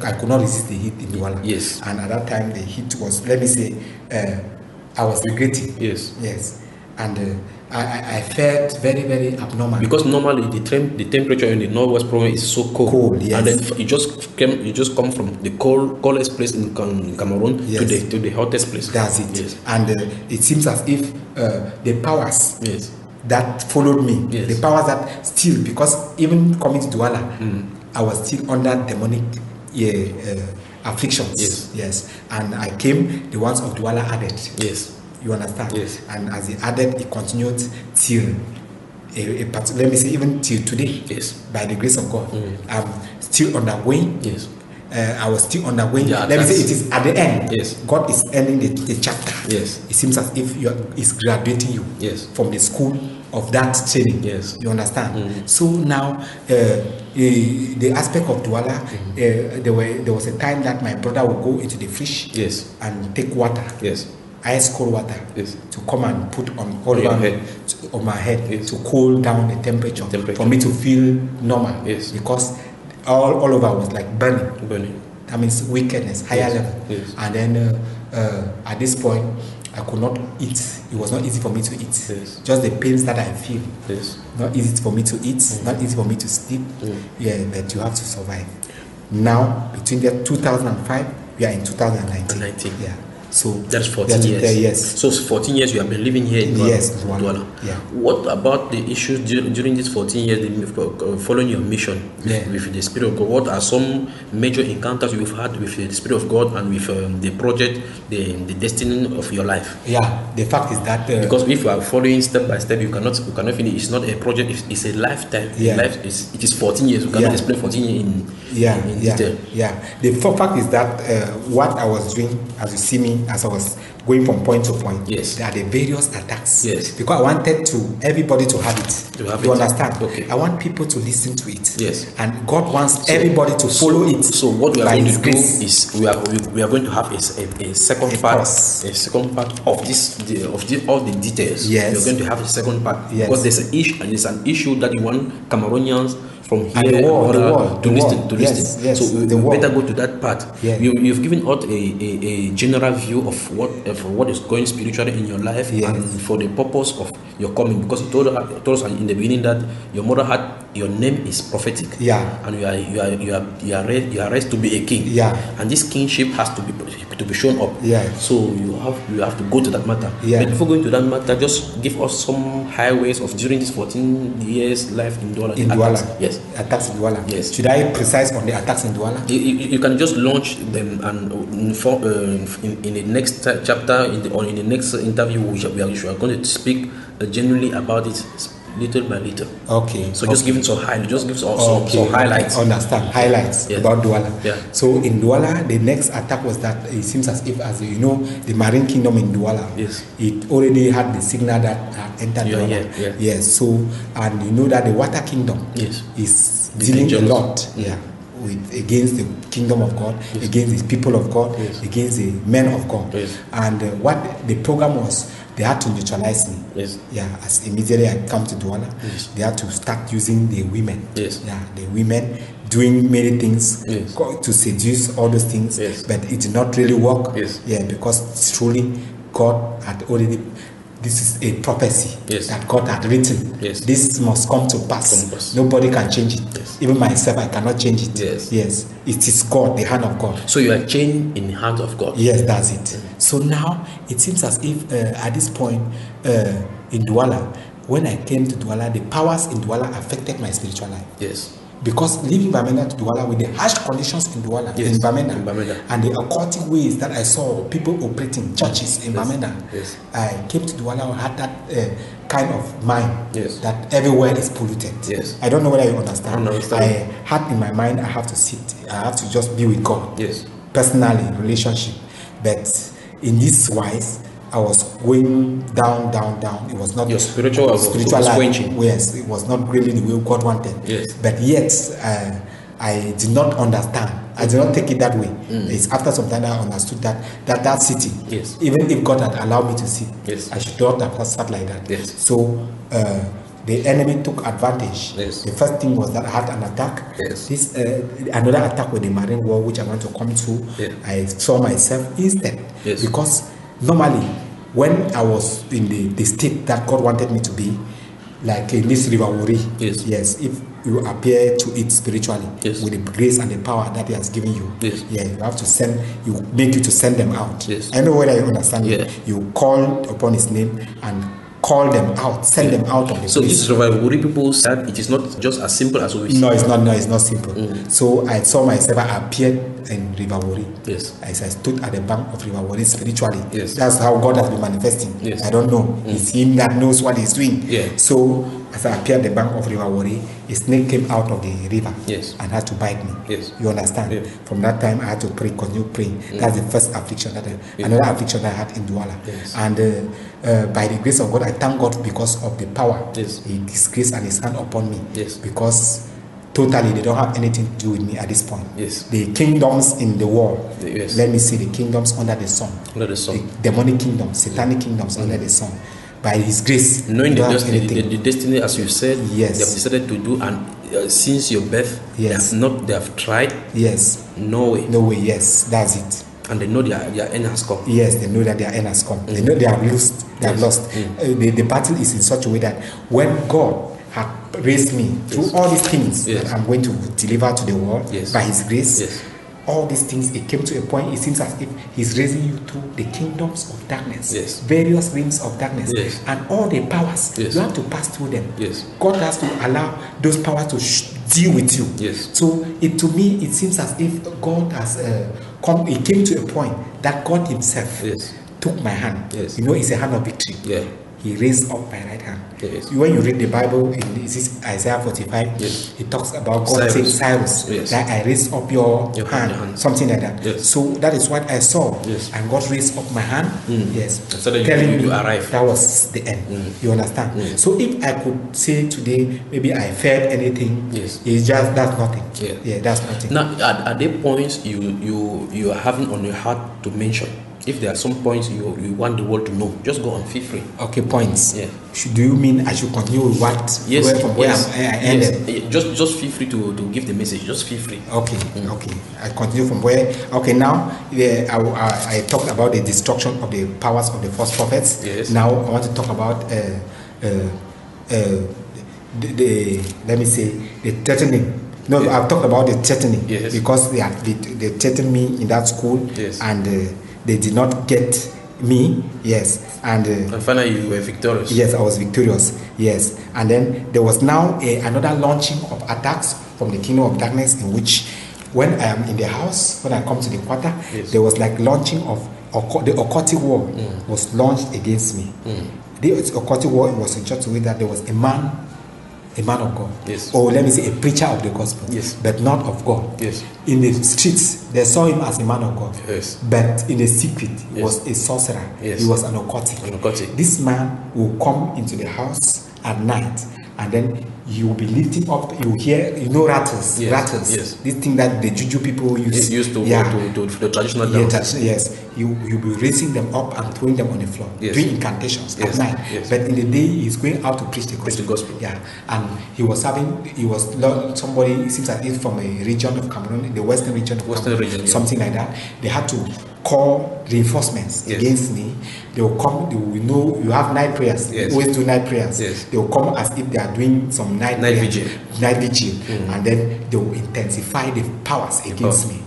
I could not resist the heat in Douala. Yes. And at that time, the heat was, let me say, I was regretting. Yes. Yes. And I felt very, very abnormal. Because normally the temperature in the northwest province is so cold. Yes. And then you just come from the coldest place in Cameroon yes. to the hottest place. That's it. Yes. And it seems as if the powers yes. that followed me, yes. the powers that still, because even coming to Douala, I was still under demonic afflictions. Yes. Yes. And I came, the ones of Douala added. Yes. You understand? Yes. And as he added, it continued till let me say even till today. Yes. By the grace of God, I'm still undergoing. Yes. I was still undergoing. Yeah, let me say it is at the end. Yes. God is ending the chapter. Yes. It seems as if He's graduating you. Yes. From the school of that training. Yes. You understand? So now the aspect of Douala, there was a time that my brother would go into the fridge. Yes. And take water. Yes. Ice cold water. Yes. To come and put on my head yes. to cool down the temperature for me to feel normal. Yes. Because all over was like burning. That means wickedness, higher yes. level. Yes. And then at this point, I could not eat. It was not easy for me to eat. Yes. Just the pains that I feel. Yes. Not easy for me to eat. Not easy for me to sleep. Yeah, but you have to survive. Now, between the 2005, we are in 2019. Yeah. So that's 14 years. Yes. So 14 years you have been living here in Douala. Yes, Douala. Yeah. What about the issues during these 14 years following your mission with the Spirit of God? What are some major encounters you've had with the Spirit of God and with the project, the destiny of your life? Yeah, the fact is that because if you are following step by step, you cannot finish. It's not a project. It's a lifetime. Yeah. It is 14 years. You cannot explain 14 years in detail. Yeah. The fact is that what I was doing, as you see me, as I was going from point to point, yes, there are the various attacks. Yes. Because I wanted everybody to have it. You understand? Okay. I want people to listen to it. Yes. And God wants everybody to follow it. So what we are going to do is we are going to have a second part, of this all the details. Yes. We are going to have a second part. Yes. Because there's an issue that you want Cameroonians from here and the world, to listen. Yes. So we better go to that part. Yes. You've given out a general view of what is going spiritually in your life, yes, and for the purpose of your coming, because you told us in the beginning that your mother had your name is prophetic. Yeah. And you are raised to be a king. Yeah. And this kingship has to be shown up. Yeah. So you have to go to that matter. Yeah. But before going to that matter, just give us some highways of during this 14 years life in Douala. In Douala. Yes. Attacks in Douala. Yes. Should I precise on the attacks in Douala? You can just launch them, and in the next chapter or in the next interview we are going to speak genuinely about it little by little. Okay. So just give it some highlights. Understand highlights about Douala. Yeah. So in Douala, the next attack was that it seems as if, as you know, the Marine Kingdom in Douala, yes, it already had the signal that entered Douala. Yeah. Yes. So, and you know that the Water Kingdom, yes, is dealing a lot. Yeah. Against the kingdom of God, yes, against the people of God, yes, against the men of God. Yes. And what the program was, they had to neutralize me. Yes. Yeah, as immediately I come to Douala, yes, they had to start using the women. Yes. Yeah, the women doing many things, yes, to seduce all those things. Yes. But it did not really work. Yes. Yeah, because truly God had already, this is a prophecy, yes, that God had written. Yes. This must come to pass. Nobody can change it. Yes. Even myself, I cannot change it. Yes. Yes. It is God, the hand of God. So you are chained in the hand of God. Yes, that's it. So now it seems as if at this point in Douala, when I came to Douala, the powers in Douala affected my spiritual life. Yes. because leaving Bamenda to Douala with the harsh conditions in Douala, in Bamenda, and the occultic ways that I saw people operating churches in Bamenda, I came to Douala and had that kind of mind that everywhere is polluted. I don't know whether you understand. I had in my mind I have to sit, I have to just be with God, personally, relationship. But in this wise, I was going down. It was not your spiritual life. Yes, it was not really the way God wanted. But yet, I did not understand. I did not take it that way. It's after some time I understood that city, even if God had allowed me to see, I should not have sat like that. So the enemy took advantage. The first thing was that I had an attack. This another attack with the marine war, which I want to come to. I saw myself instead because normally when I was in the state that God wanted me to be, like in this river Wuri, if you appear to it spiritually with the grace and the power that He has given you, you have to make you to send them out. I know whether you understand. You call upon His name and call them out, send them out of the place. So this river Wuri, people said it is not just as simple as we see. No, it's not simple. So I saw myself, I appeared in river Wuri. As I stood at the bank of river Wuri spiritually. That's how God has been manifesting. I don't know. It's Him that knows what He's doing. So as I appeared at the bank of river Wuri, a snake came out of the river and had to bite me. You understand? From that time I had to pray, continue praying. That's the first affliction another affliction that I had in Douala. And by the grace of God, I thank God because of the power, His grace and His hand upon me. Because totally they don't have anything to do with me at this point. The kingdoms in the world, let me see, the kingdoms under the sun, the demonic kingdoms, satanic kingdoms under the sun. By His grace, knowing the destiny, as you said, they have decided to do, and since your birth, they have tried. No way. That's it. And they know their end has come. They know that their end has come. They know they have lost. The battle is in such a way that when God had raised me through all these things that I'm going to deliver to the world by His grace, all these things, it came to a point, it seems as if He's raising you to the kingdoms of darkness, various realms of darkness, and all the powers, you have to pass through them. God has to allow those powers to deal with you. So to me, it seems as if God has it came to a point that God Himself took my hand. You know, it's a hand of victory. He raised up my right hand. When you read the Bible in Isaiah 45, it talks about God saying, Cyrus, that I raised up your hand, something like that. So that is what I saw. And God raised up my hand, telling me that was the end. You understand? So if I could say today, maybe I felt anything, it's just, that's nothing. That's nothing. Now, are there points you are having on your heart to mention? If there are some points you want the world to know, just go on, feel free. Okay, points. Do you mean I should continue with what? From where I ended? Just feel free to give the message. Just feel free. Okay. I continue from where. Okay, now I talked about the destruction of the powers of the false prophets. Now I want to talk about let me say the threatening. No, I've talked about the threatening because they threatened me in that school and. They did not get me, and finally you were victorious. I was victorious. And then there was now another launching of attacks from the kingdom of darkness, in which when I am in the house, when I come to the quarter, there was like launching of the occultic war was launched against me. The occultic war was in such a way that there was a man of God, or let me say a preacher of the gospel, but not of God. In the streets, they saw him as a man of God, but in the secret, he was a sorcerer. He was an occultic. This man will come into the house at night, and then you will be lifting up. You hear, rattles. This thing that the juju people used to the traditional dance. You'll be raising them up and throwing them on the floor, doing incantations at night. But in the day, he's going out to preach the gospel. And he was somebody, it seems like he's from a region of Cameroon, the western region of Cameroon, something like that. They had to call reinforcements against me. They will come, you have night prayers. You always do night prayers. They will come as if they are doing some night vigil. And then they will intensify the powers against me.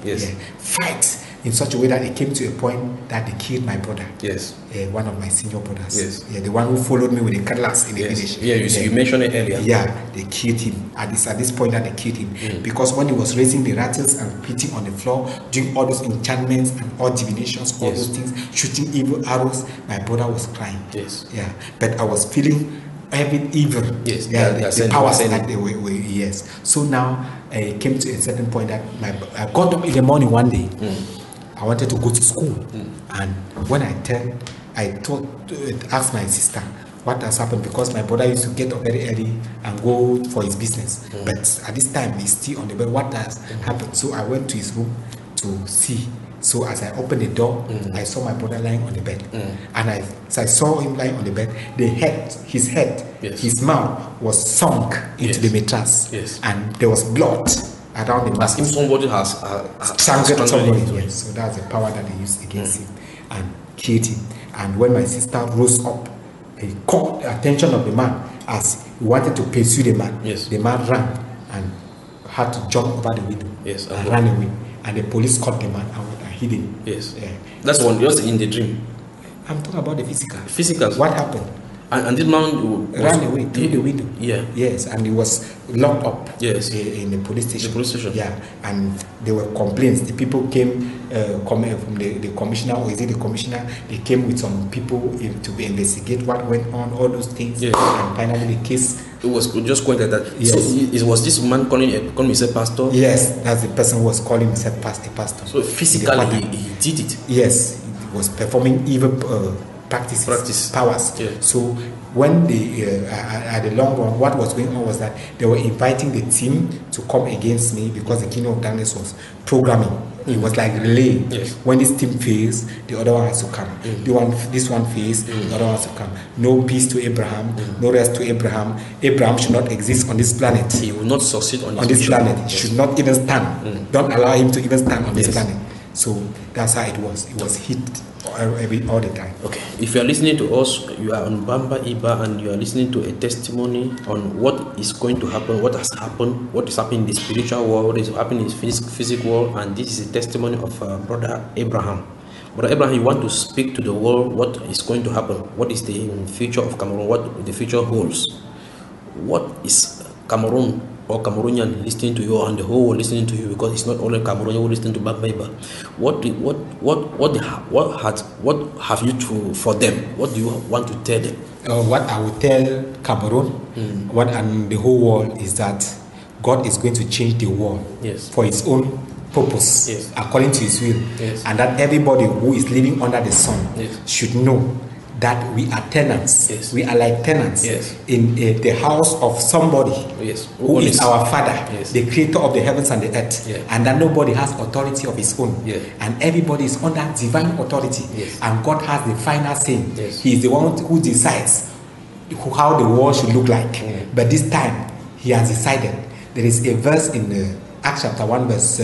Fight. in such a way that it came to a point that they killed my brother. Yes. One of my senior brothers. Yes. Yeah, the one who followed me with the cutlass in the village. Yeah, you mentioned it earlier. Yeah, they killed him. At this point that they killed him. Because when he was raising the rattles and beating on the floor, doing all those enchantments and all divinations, all those things, shooting evil arrows, my brother was crying. Yes. Yeah. But I was feeling every evil. Yes. Yeah, the powers that they were yes. So now I came to a certain point that I got up in the morning one day. I wanted to go to school. And when I turned, I asked my sister what has happened, because my brother used to get up very early and go for his business. But at this time, he's still on the bed. What has happened? So I went to his room to see. So as I opened the door, I saw my brother lying on the bed. And as I saw him lying on the bed, his head, his mouth was sunk into the mattress. Yes. And there was blood around the mouth. As if somebody has strangled somebody. Yes. So that's the power that they used against him and killed him. And when my sister rose up, he caught the attention of the man as he wanted to pursue the man. Yes. The man ran and had to jump over the window and ran away. And the police caught the man and hid him. Yes. Yeah. That's one just in the dream. I'm talking about the physical. Physical. What happened? And this man ran away through the window. Yeah. Yes, and he was locked up. Yes. In the police station. The police station. Yeah, and there were complaints. The people came from the commissioner, or is it the commissioner? They came with some people to investigate what went on, all those things. Yes. And finally, the case. It was just quite like that. Yes. So it was this man calling himself pastor? Yes, that's the person who was calling himself pastor. So physically he did it? Yes, he was performing evil practices, powers. Yeah. So when at the long run, what was going on was that they were inviting the team to come against me because the Kingdom of Darkness was programming. It was like relay. Yes. When this team fails, the other one has to come. This one fails, the other one has to come. No peace to Abraham, no rest to Abraham. Abraham should not exist on this planet. He will not succeed on this planet. He should not even stand. Don't allow him to even stand on this planet. So that's how it was. It was hit all the time. Okay. If you are listening to us, you are on Bamba Iba and you are listening to a testimony on what is going to happen, what has happened, what is happening in the spiritual world, what is happening in the physical world, and this is a testimony of Brother Abraham. Brother Abraham, you want to speak to the world what is going to happen, what is the future of Cameroon, what the future holds. What is Cameroon or Cameroonian listening to you, and the whole world listening to you, because it's not only Cameroonian who listening to Bamba. What have you to for them? What do you want to tell them? What I will tell Cameroon, what and the whole world is that God is going to change the world for His own purpose, according to His will, and that everybody who is living under the sun should know that we are tenants. We are like tenants in the house of somebody who is our Father, the creator of the heavens and the earth, and that nobody has authority of his own, and everybody is under divine authority, and God has the final say. He is the one who decides how the world should look like. But this time, He has decided. There is a verse in Acts chapter 1 verse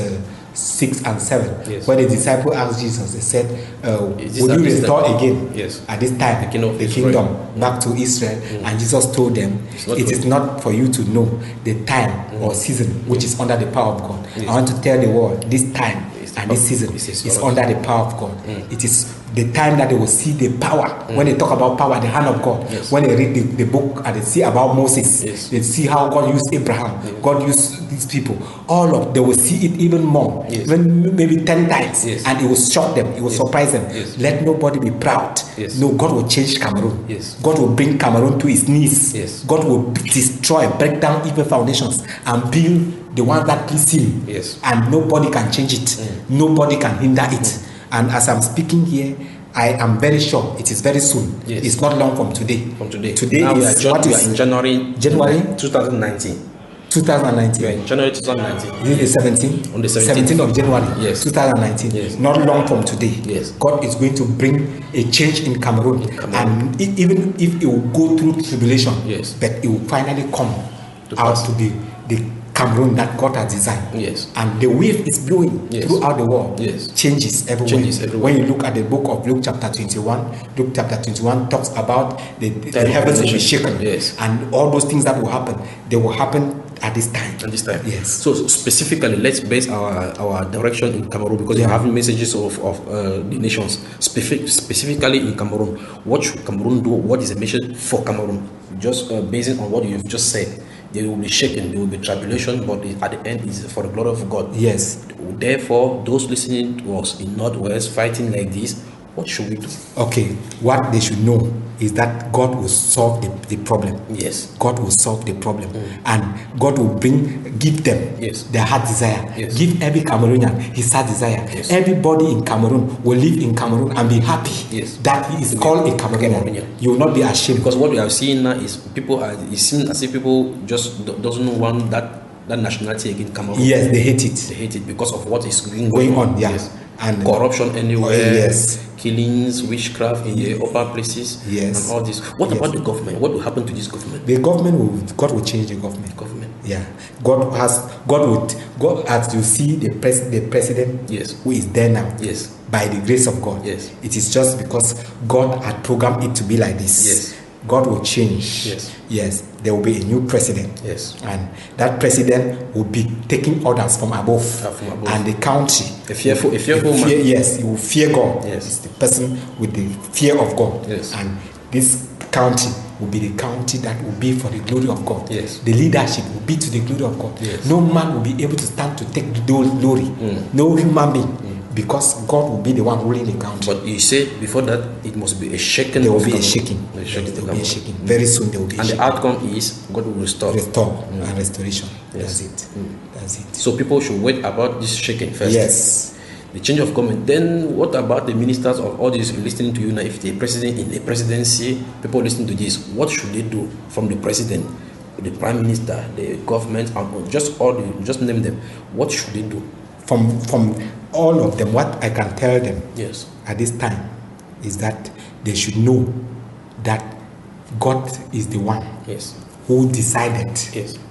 6 and 7 where the disciple asked Jesus, they said, would you restore again at this time the kingdom back to Israel? And Jesus told them, it is not for you to know the time or season which is under the power of God. I want to tell the world, this time and this season is under the power of God. It is the time that they will see the power. When they talk about power, the hand of God. When they read the book and they see about Moses, they see how God used Abraham, God used these people. All of they will see it even more, even maybe 10 times, and it will shock them, it will surprise them. Let nobody be proud. No, God will change Cameroon. God will bring Cameroon to its knees. God will destroy, break down evil foundations, and build the one that please Him. And nobody can change it. Nobody can hinder it. And as I'm speaking here, I am very sure it is very soon. It's not long from today. Today now is we are in January 2019. 2019. We are in January 2019. This is the 17th. On the 17th of January 2019. Not long from today. God is going to bring a change in Cameroon. And even if it will go through tribulation, but it will finally come out to be the Cameroon that God has designed. And the wave is blowing throughout the world. Changes everywhere. When you look at the book of Luke chapter 21, Luke chapter 21 talks about the heavens will be shaken. And all those things that will happen, they will happen at this time. At this time. Yes. So specifically, let's base our direction in Cameroon, because you're having messages of the nations. Specifically in Cameroon, what should Cameroon do? What is the mission for Cameroon? Just based on what you've just said, they will be shaken, there will be tribulation, but at the end is for the glory of God. Yes. Therefore, those listening to us in Northwest fighting like this, what should we do? Okay, what they should know is that God will solve the problem. Yes. God will solve the problem. And God will give them their heart desire. Yes. Give every Cameroonian his heart desire. Yes. Everybody in Cameroon will live in Cameroon and be happy that he is called a Cameroonian. You will not be ashamed. Because what we are seeing now is it seems as if people just doesn't want that nationality again, Cameroon. Yes, they hate it. They hate it because of what is going on. Yes. And corruption anywhere. Yes. Killings, witchcraft in the upper places. Yes. And all this. What about the government? What will happen to this government? The government God will change the government. Yeah. God, as you see the president who is there now. Yes. By the grace of God. Yes. It is just because God had programmed it to be like this. Yes. God will change. Yes. Yes. There will be a new president. Yes. And that president will be taking orders from above. And the country. A fearful man. Yes, he will fear God. Yes. It's the person with the fear of God. Yes. And this county will be the county that will be for the glory of God. Yes. The leadership will be to the glory of God. Yes. No man will be able to stand to take the glory. No human being. Because God will be the one ruling the country. But you say before that it must be a shaking. There will be a shaking. There will be a shaking. Very soon there will be a shaking. And the outcome is God will restore. And restoration. Yes. That's it. That's it. So people should wait about this shaking first. Yes. The change of government. Then what about the ministers of all this listening to you now? If the president in the presidency, people listening to this, what should they do from the president, the prime minister, the government, and just name them? What should they do? From all of them, what I can tell them at this time is that they should know that God is the one who decided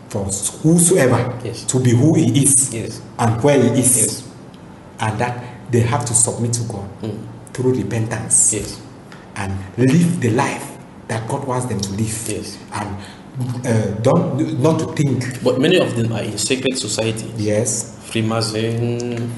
for whosoever to be who he is and where he is, and that they have to submit to God through repentance and live the life that God wants them to live, and not to think. But many of them are in secret society. Yes. Freemason,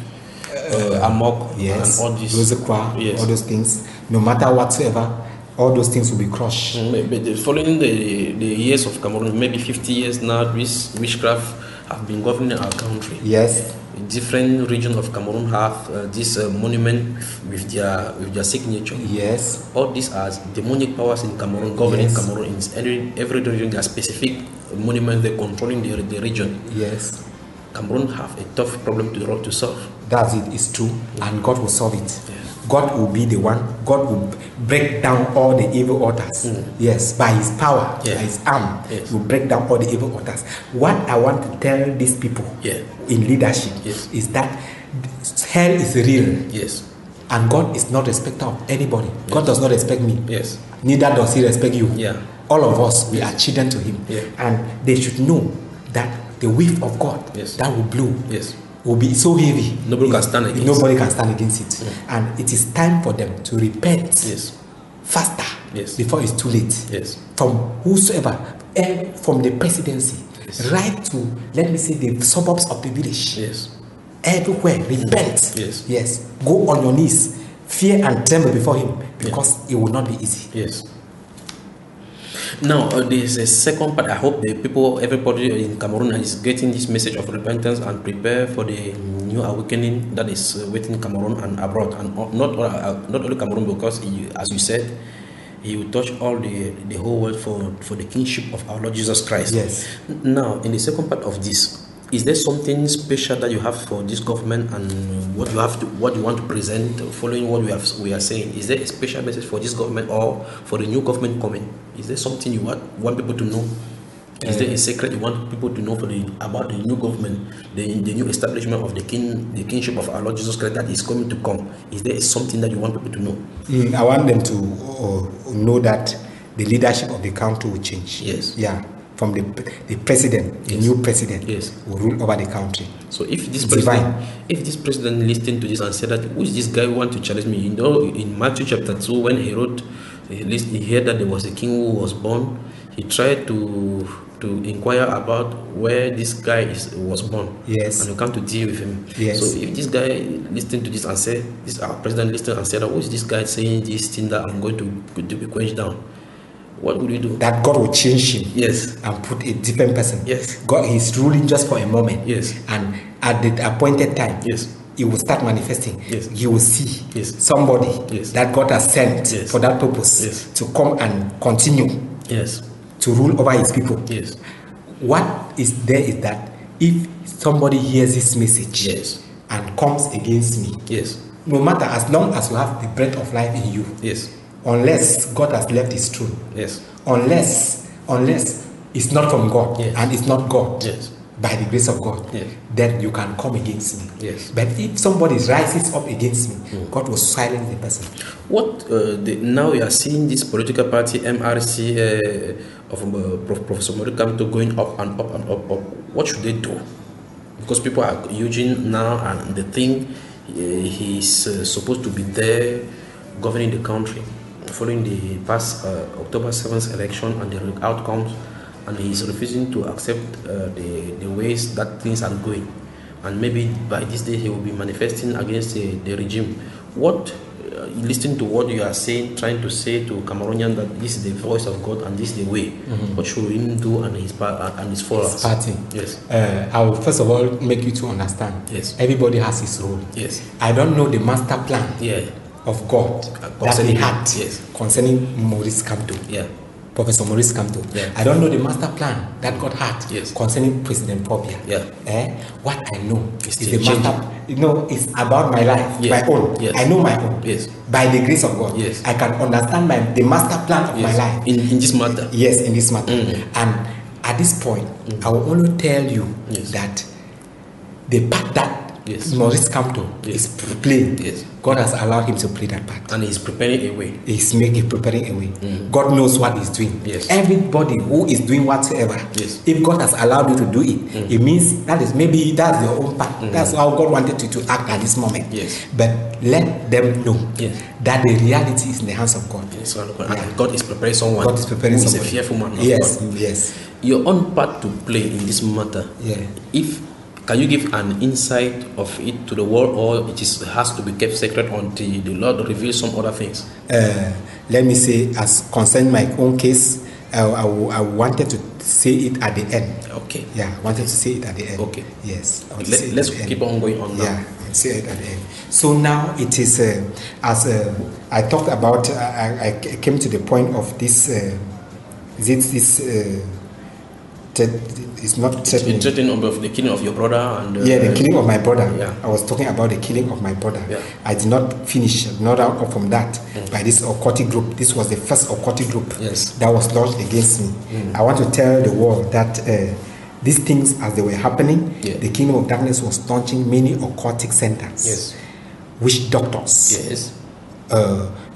Amok, and all this. All those things. No matter whatsoever, all those things will be crushed. But following the years of Cameroon, maybe 50 years now, witchcraft have been governing our country. Yes. Different regions of Cameroon have this monument with their signature. Yes. All these are demonic powers in Cameroon, governing Cameroon. In every region, there are specific monuments they're controlling the region. Yes. Cameroon have a tough problem to solve. That's it. It's true, and God will solve it. God will be the one. God will break down all the evil altars. Yes, by His power, by His arm, He will break down all the evil altars. What I want to tell these people in leadership is that hell is real. Yes. And God is not respecter of anybody. God does not respect me. Yes. Neither does He respect you. Yeah. All of us, we are children to Him. And they should know that the whiff of God that will blow will be so heavy. Nobody can stand against it. Nobody can stand against it. And it is time for them to repent faster before it's too late. From whosoever, from the presidency, right to, let me say, the suburbs of the village. Everywhere, repent. Yes. Go on your knees, fear and tremble before Him, because it will not be easy. Now, there's a second part. I hope everybody in Cameroon is getting this message of repentance and prepare for the new awakening that is waiting Cameroon and abroad, and not only Cameroon, because as you said, He will touch all the whole world for the kingship of our Lord Jesus Christ. Now, in the second part of this, is there something special that you have for this government, and what you want to present following what we are saying? Is there a special message for this government or for the new government coming? Is there something you want people to know? Is there a secret you want people to know about the new government, the new establishment of the kingship of our Lord Jesus Christ that is going to come? Is there something that you want people to know? I want them to know that the leadership of the country will change. From the president, the new president, will rule over the country. So if this president listened to this and said that, who is this guy who want to challenge me? You know, in Matthew chapter 2, when he heard that there was a king who was born, he tried to inquire about where this guy was born. Yes. And you come to deal with him. Yes. So if this guy listened to this and said, our president listened and said, "What is this guy saying this thing that I'm going to be quenched down?" What would you do? That God will change him. Yes. And put a different person. Yes. God is ruling just for a moment. Yes. And at the appointed time, yes, he will start manifesting. Yes. You will see yes. somebody yes. that God has sent yes. for that purpose yes. to come and continue yes. to rule over his people. Yes. What is there is that if somebody hears this message yes. and comes against me, yes. no matter, as long as you have the breath of life in you, yes. unless God has left his throne, yes. unless it's not from God, yes. and it's not God, yes. by the grace of God, yes. then you can come against me. Yes. But if somebody rises up against me, God will silence the person. What now we are seeing this political party MRC of Professor Kamto going up and up and up. What should they do? Because people are using now and they think he's supposed to be there governing the country following the past October 7th election and the outcomes, and he's refusing to accept the ways that things are going, and maybe by this day he will be manifesting against the regime. What listening to what you are saying, trying to say to Cameroonians that this is the voice of God and this is the way, what should he do and his followers? His party. Yes. I will first of all make you to understand. Yes. Everybody has his role. Yes. I don't know the master plan. Yeah. Of God that he had yes. concerning Maurice Kamto. Yeah. Professor Maurice Kamto. Yeah. I don't know the master plan that God had yes. concerning President Popia. Yeah. What I know is the changing. master. It's about my life, yes. my own. Yes. I know my own. Yes. By the grace of God, yes. I can understand the master plan of yes. my life in this matter. Yes, in this matter. And at this point, I will only tell you yes. that the part that yes. Maurice Kamto yes. is playing. Yes. God has allowed him to play that part. And he's preparing a way. He's preparing a way. God knows what he's doing. Yes. Everybody who is doing whatsoever, yes. if God has allowed you to do it, it means that's your own part. That's how God wanted you to act at this moment. Yes. But let them know yes. that the reality is in the hands of God. Yes. And God is preparing someone. God is preparing who someone. is a fearful man. Yes. God. Yes. Your own part to play in this matter. Yeah. Can you give an insight of it to the world, or it has to be kept secret until the Lord reveals some other things? Let me say, as concerned my own case, I wanted to say it at the end. Okay. Yeah, I wanted to say it at the end. Okay. Yes. Let's keep on going on now. Yeah, and say it at the end. So now it is, as I talked about, I came to the point of this, it's not threatening of the killing of your brother and the killing of my brother. Yeah. I was talking about the killing of my brother. Yeah. I did not finish, not out from that by this occultic group. This was the first occultic group yes. that was launched against me. I want to tell the world that these things, as they were happening, the kingdom of darkness was launching many occultic centers. Yes. Witch doctors. Yes.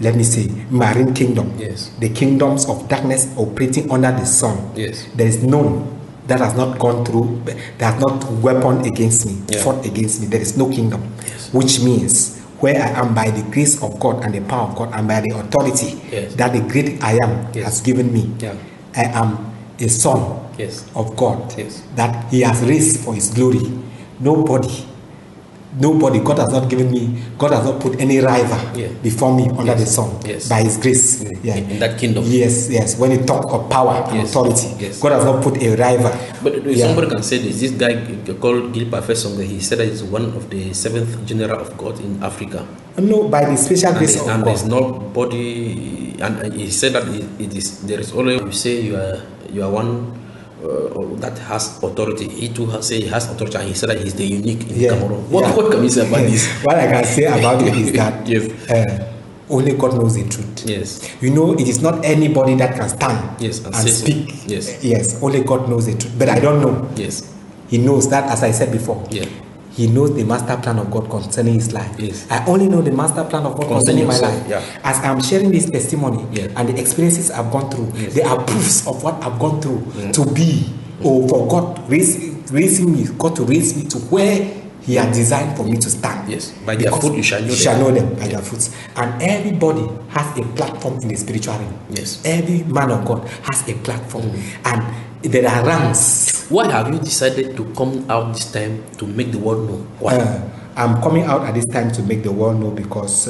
Let me say, marine kingdom. Yes. The kingdoms of darkness operating under the sun. Yes. There is none that has not gone through, that has not weapon against me, fought against me. There is no kingdom. Yes. Which means where I am by the grace of God and the power of God and by the authority that the great I am has given me. Yeah. I am a son of God that he has raised for his glory. Nobody, God has not given me, God has not put any rival before me under the sun by his grace. In that kingdom. Yes. When you talk of power and authority, God has not put a rival. But somebody can say this guy called Gil Parfait, he said that he's one of the 7th general of God in Africa. No, by the special grace of God. And there's nobody, and he said that there is only, you say you are one that has authority. He too has authority, and he said that he's the unique in Cameroon. What can you say about this? What I can say about it is that only God knows the truth. Yes. It is not anybody that can stand and speak. So. Yes. Yes, only God knows the truth. But I don't know. Yes. He knows that, as I said before. Yeah. He knows the master plan of God concerning his life. Yes. I only know the master plan of God concerning my life. Yeah. As I'm sharing this testimony and the experiences I've gone through, they are proofs of what I've gone through to be, or for God raising me, God to raise me to where He had designed for me to stand. Yes. By their fruit you shall know them. You shall know them by their fruits. And everybody has a platform in the spiritual realm. Yes. Every man of God has a platform. And there are ranks. Why have you decided to come out this time to make the world know? Why? I'm coming out at this time to make the world know because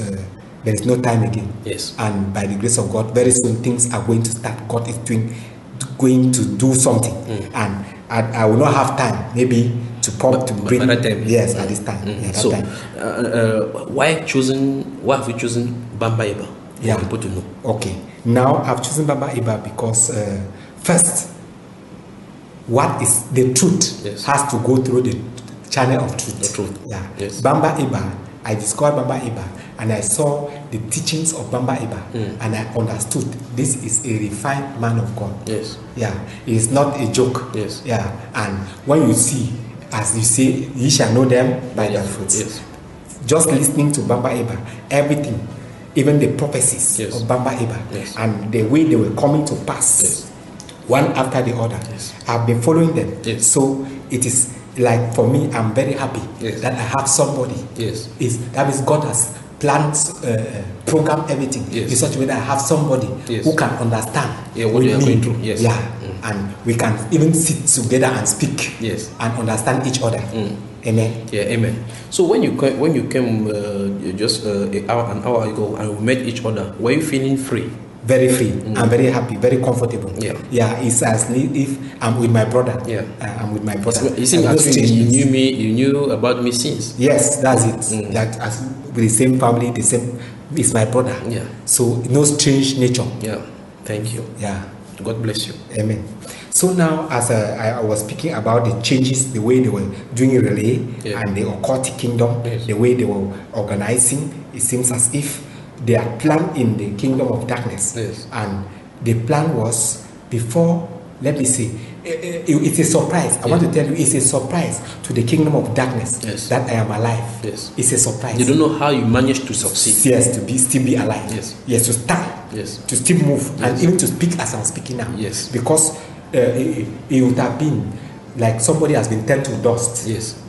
there is no time again. Yes. And by the grace of God, very soon things are going to start. God is going to do something. And I will not have time maybe to come to bring at time. Yes, at this time. So why have you chosen Bamba Eba? Yeah. People to know. Okay. Now I've chosen Bamba Eba because first, what is the truth has to go through the channel of truth. The truth. Yeah. Yes. Bamba Eba, I discovered Bamba Eba and I saw the teachings of Bamba Eba and I understood this is a refined man of God. Yes. Yeah. It's not a joke. Yes. Yeah. And when you see, as you say, ye shall know them by their fruits. Yes. Just listening to Bamba Eba, everything, even the prophecies Yes. of Bamba Eba and the way they were coming to pass, one after the other, I've been following them. Yes. So it is like, for me, I'm very happy that I have somebody. Yes. That means God has planned, programmed everything in such a way that I have somebody who can understand what you are going through. Yes. Yeah. And we can even sit together and speak and understand each other. Amen. Yeah, amen. So when you came just an hour ago and we met each other, were you feeling free? Very free. I'm very happy, very comfortable. Yeah, it's as if I'm with my brother. Yeah, I'm with my brother. You seem actually you knew me. You knew about me since. Yes, that's it. That as with the same family, the same. It's my brother. Yeah. So no strange nature. Yeah. Thank you. Yeah. God bless you. Amen. So now, as I was speaking about the changes, the way they were doing relay and the occultic kingdom, the way they were organizing, it seems as if they are planned in the kingdom of darkness. And the plan was before, let me see, it's a surprise. I want to tell you, it's a surprise to the kingdom of darkness that I am alive. It's a surprise. They don't know how you managed to succeed. Yes, to still be alive. Yes, to stand. To still move and even to speak as I'm speaking now. Because it would have been like somebody has been turned to dust.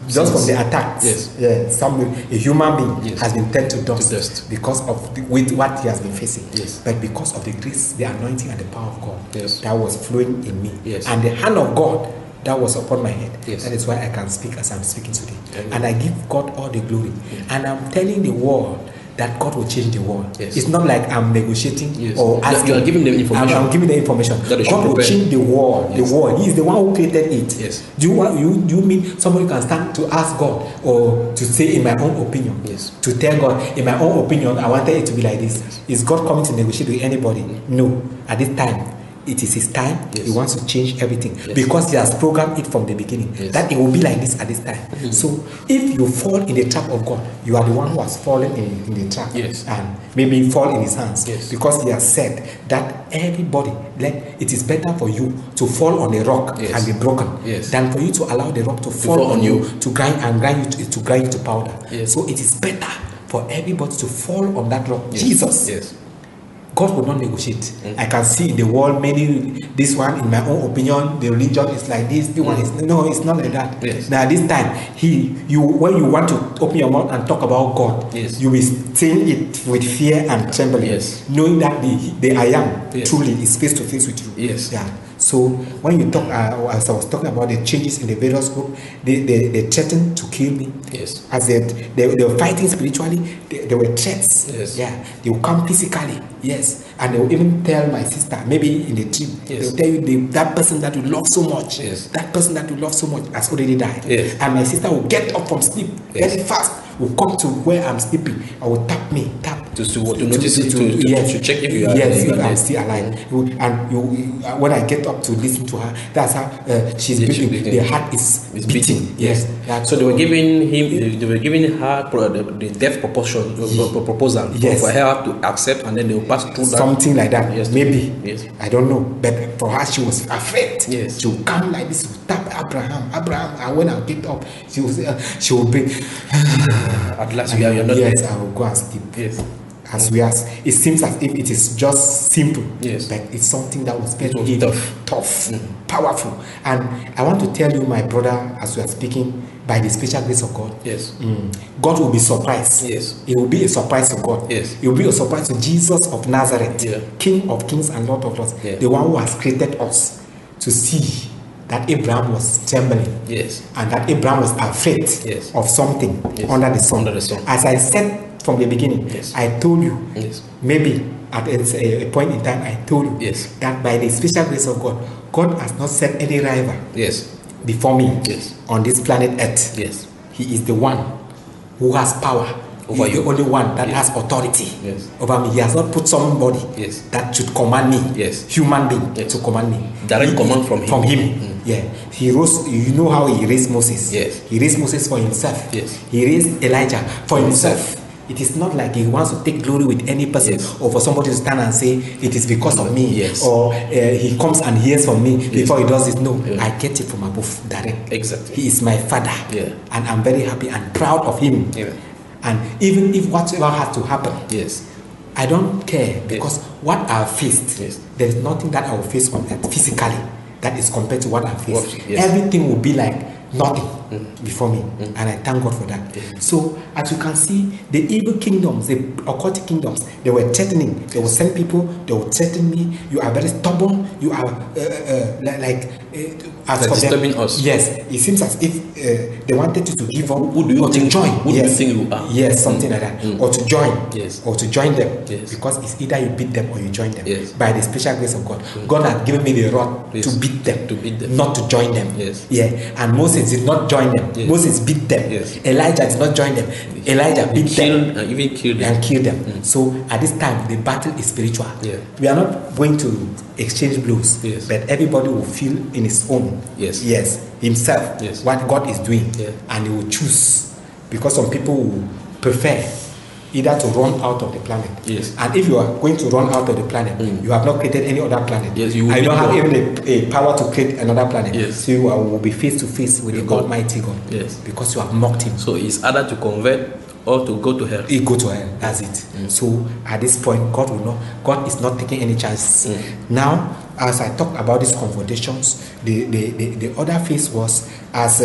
Just from the attack. A human being has been turned to dust because of with what he has been facing. But because of the grace, the anointing, and the power of God that was flowing in me, and the hand of God that was upon my head. That is why I can speak as I'm speaking today. And I give God all the glory. And I'm telling the world that God will change the world. It's not like I'm negotiating or asking. You are giving them information. I'm giving the information. God will change the world. The world. He is the one who created it. Do you mean somebody can stand to ask God or to say in my own opinion? To tell God in my own opinion, I wanted it to be like this. Is God coming to negotiate with anybody? No. At this time, it is his time. He wants to change everything because he has programmed it from the beginning that it will be like this at this time. So if you fall in the trap of God, you are the one who has fallen in the trap and maybe fall in his hands because he has said that everybody, like, it is better for you to fall on a rock and be broken than for you to allow the rock to fall on you to grind you to powder. So it is better for everybody to fall on that rock. Jesus. God will not negotiate. I can see in the world many, this one, in my own opinion, the religion is like this, the one is, no, it's not like that. Now this time, when you want to open your mouth and talk about God, you will say it with fear and trembling, knowing that the I am truly is face to face with you. So when you talk, as I was talking about the changes in the various groups, they threatened to kill me. As they were fighting spiritually, there were threats. They will come physically. And they will even tell my sister, maybe in the trip, they will tell you that person that you love so much, that person that you love so much has already died. And my sister will get up from sleep very fast, will come to where I'm sleeping, and will tap me, to notice it, to check if you are I'm still alive. And when I get up to listen to her, that's how she's beating. The heart is beating. So they were giving her the death proposal for her to accept, and then they will pass through that. Something like that. Maybe. I don't know. But for her, she was afraid. She will come like this, tap Abraham, and when I get up, she will be. At last, you are not. I will go and sleep. as we ask. It seems as if it is just simple, yes, but it's something that was very tough, powerful. And I want to tell you, my brother, as we are speaking, by the special grace of God, yes, God will be surprised. Yes, it will be a surprise to God. Yes, it will be a surprise to Jesus of Nazareth, King of kings and Lord of lords, the one who has created us, to see that Abraham was trembling, and that Abraham was afraid of something under the sun. As I said from the beginning, I told you, maybe at a point in time, I told you that by the special grace of God, God has not set any rival before me on this planet Earth. He is the one who has power. He's the only one that has authority over me. He has not put somebody that should command me, human being, to command me. Direct command from him. Yeah, he rose. You know how he raised Moses. He raised Moses for himself. He raised Elijah for himself. It is not like he wants to take glory with any person, or for somebody to stand and say it is because of me, or he comes and hears from me before he does it. No, I get it from above, direct. Exactly. He is my father, and I'm very happy and proud of him. And even if whatever has to happen, I don't care, because what I faced, there is nothing that I will face on earth physically that is compared to what I faced. Everything will be like nothing before me, and I thank God for that. So as you can see, the evil kingdoms, the occultic kingdoms, they were threatening. They will send people, they will threaten me. You are very stubborn, you are as for disturbing them, us. Yes, it seems as if they wanted you to give up, who do you or think, to join. Who do you think you are? Yes, something like that, or to join, or to join them, because it's either you beat them or you join them. By the special grace of God, God has given me the rod to beat them, not to join them. And Moses did not join them. Moses beat them. Elijah did not join them. Elijah beat them and even killed them. So at this time, the battle is spiritual. We are not going to exchange blows, but everybody will feel in his own, himself, what God is doing, and he will choose, because some people will prefer either to run out of the planet. And if you are going to run out of the planet, you have not created any other planet. You don't have even a power to create another planet. So you will be face to face with the Almighty God, because you have mocked him. So it's either to convert or to go to hell. He go to hell. That's it. So at this point, God is not taking any chances. Now, as I talked about these confrontations, the other phase was as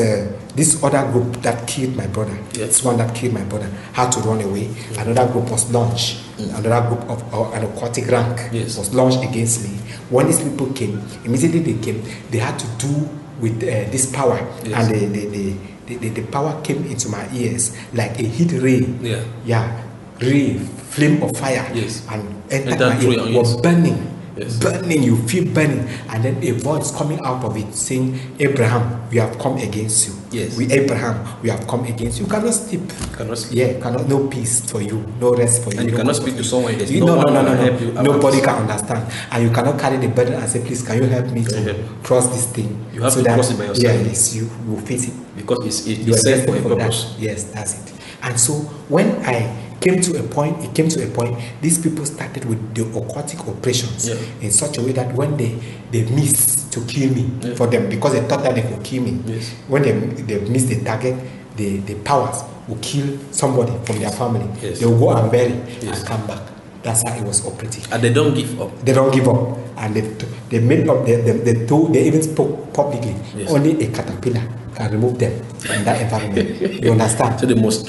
this other group that killed my brother. This one that killed my brother had to run away. Another group was launched. Another group of an aquatic rank was launched against me. When these people came, immediately they came, they had to do with this power, and the power came into my ears like a heat ray. Ray, flame of fire, and entered my ear, was burning. Burning, you feel burning, and then a voice coming out of it saying, Abraham, we have come against you. Abraham, we have come against you. You cannot sleep. No peace for you, no rest for you. And you cannot speak to someone. No. Nobody can understand. And you cannot carry the burden and say, please, can you help me to cross this thing? You have to cross it by yourself. You will face it. Because it's set for a purpose. That's it. And so when it came to a point, these people started with the occultic operations in such a way that when they missed to kill me for them, because they thought that they could kill me, when they missed the target, the powers will kill somebody from their family. They will go and bury and come back. That's how it was operating. And they don't give up. They don't give up. And they made up, they even spoke publicly. Only a caterpillar can remove them from that environment. You understand? So they must.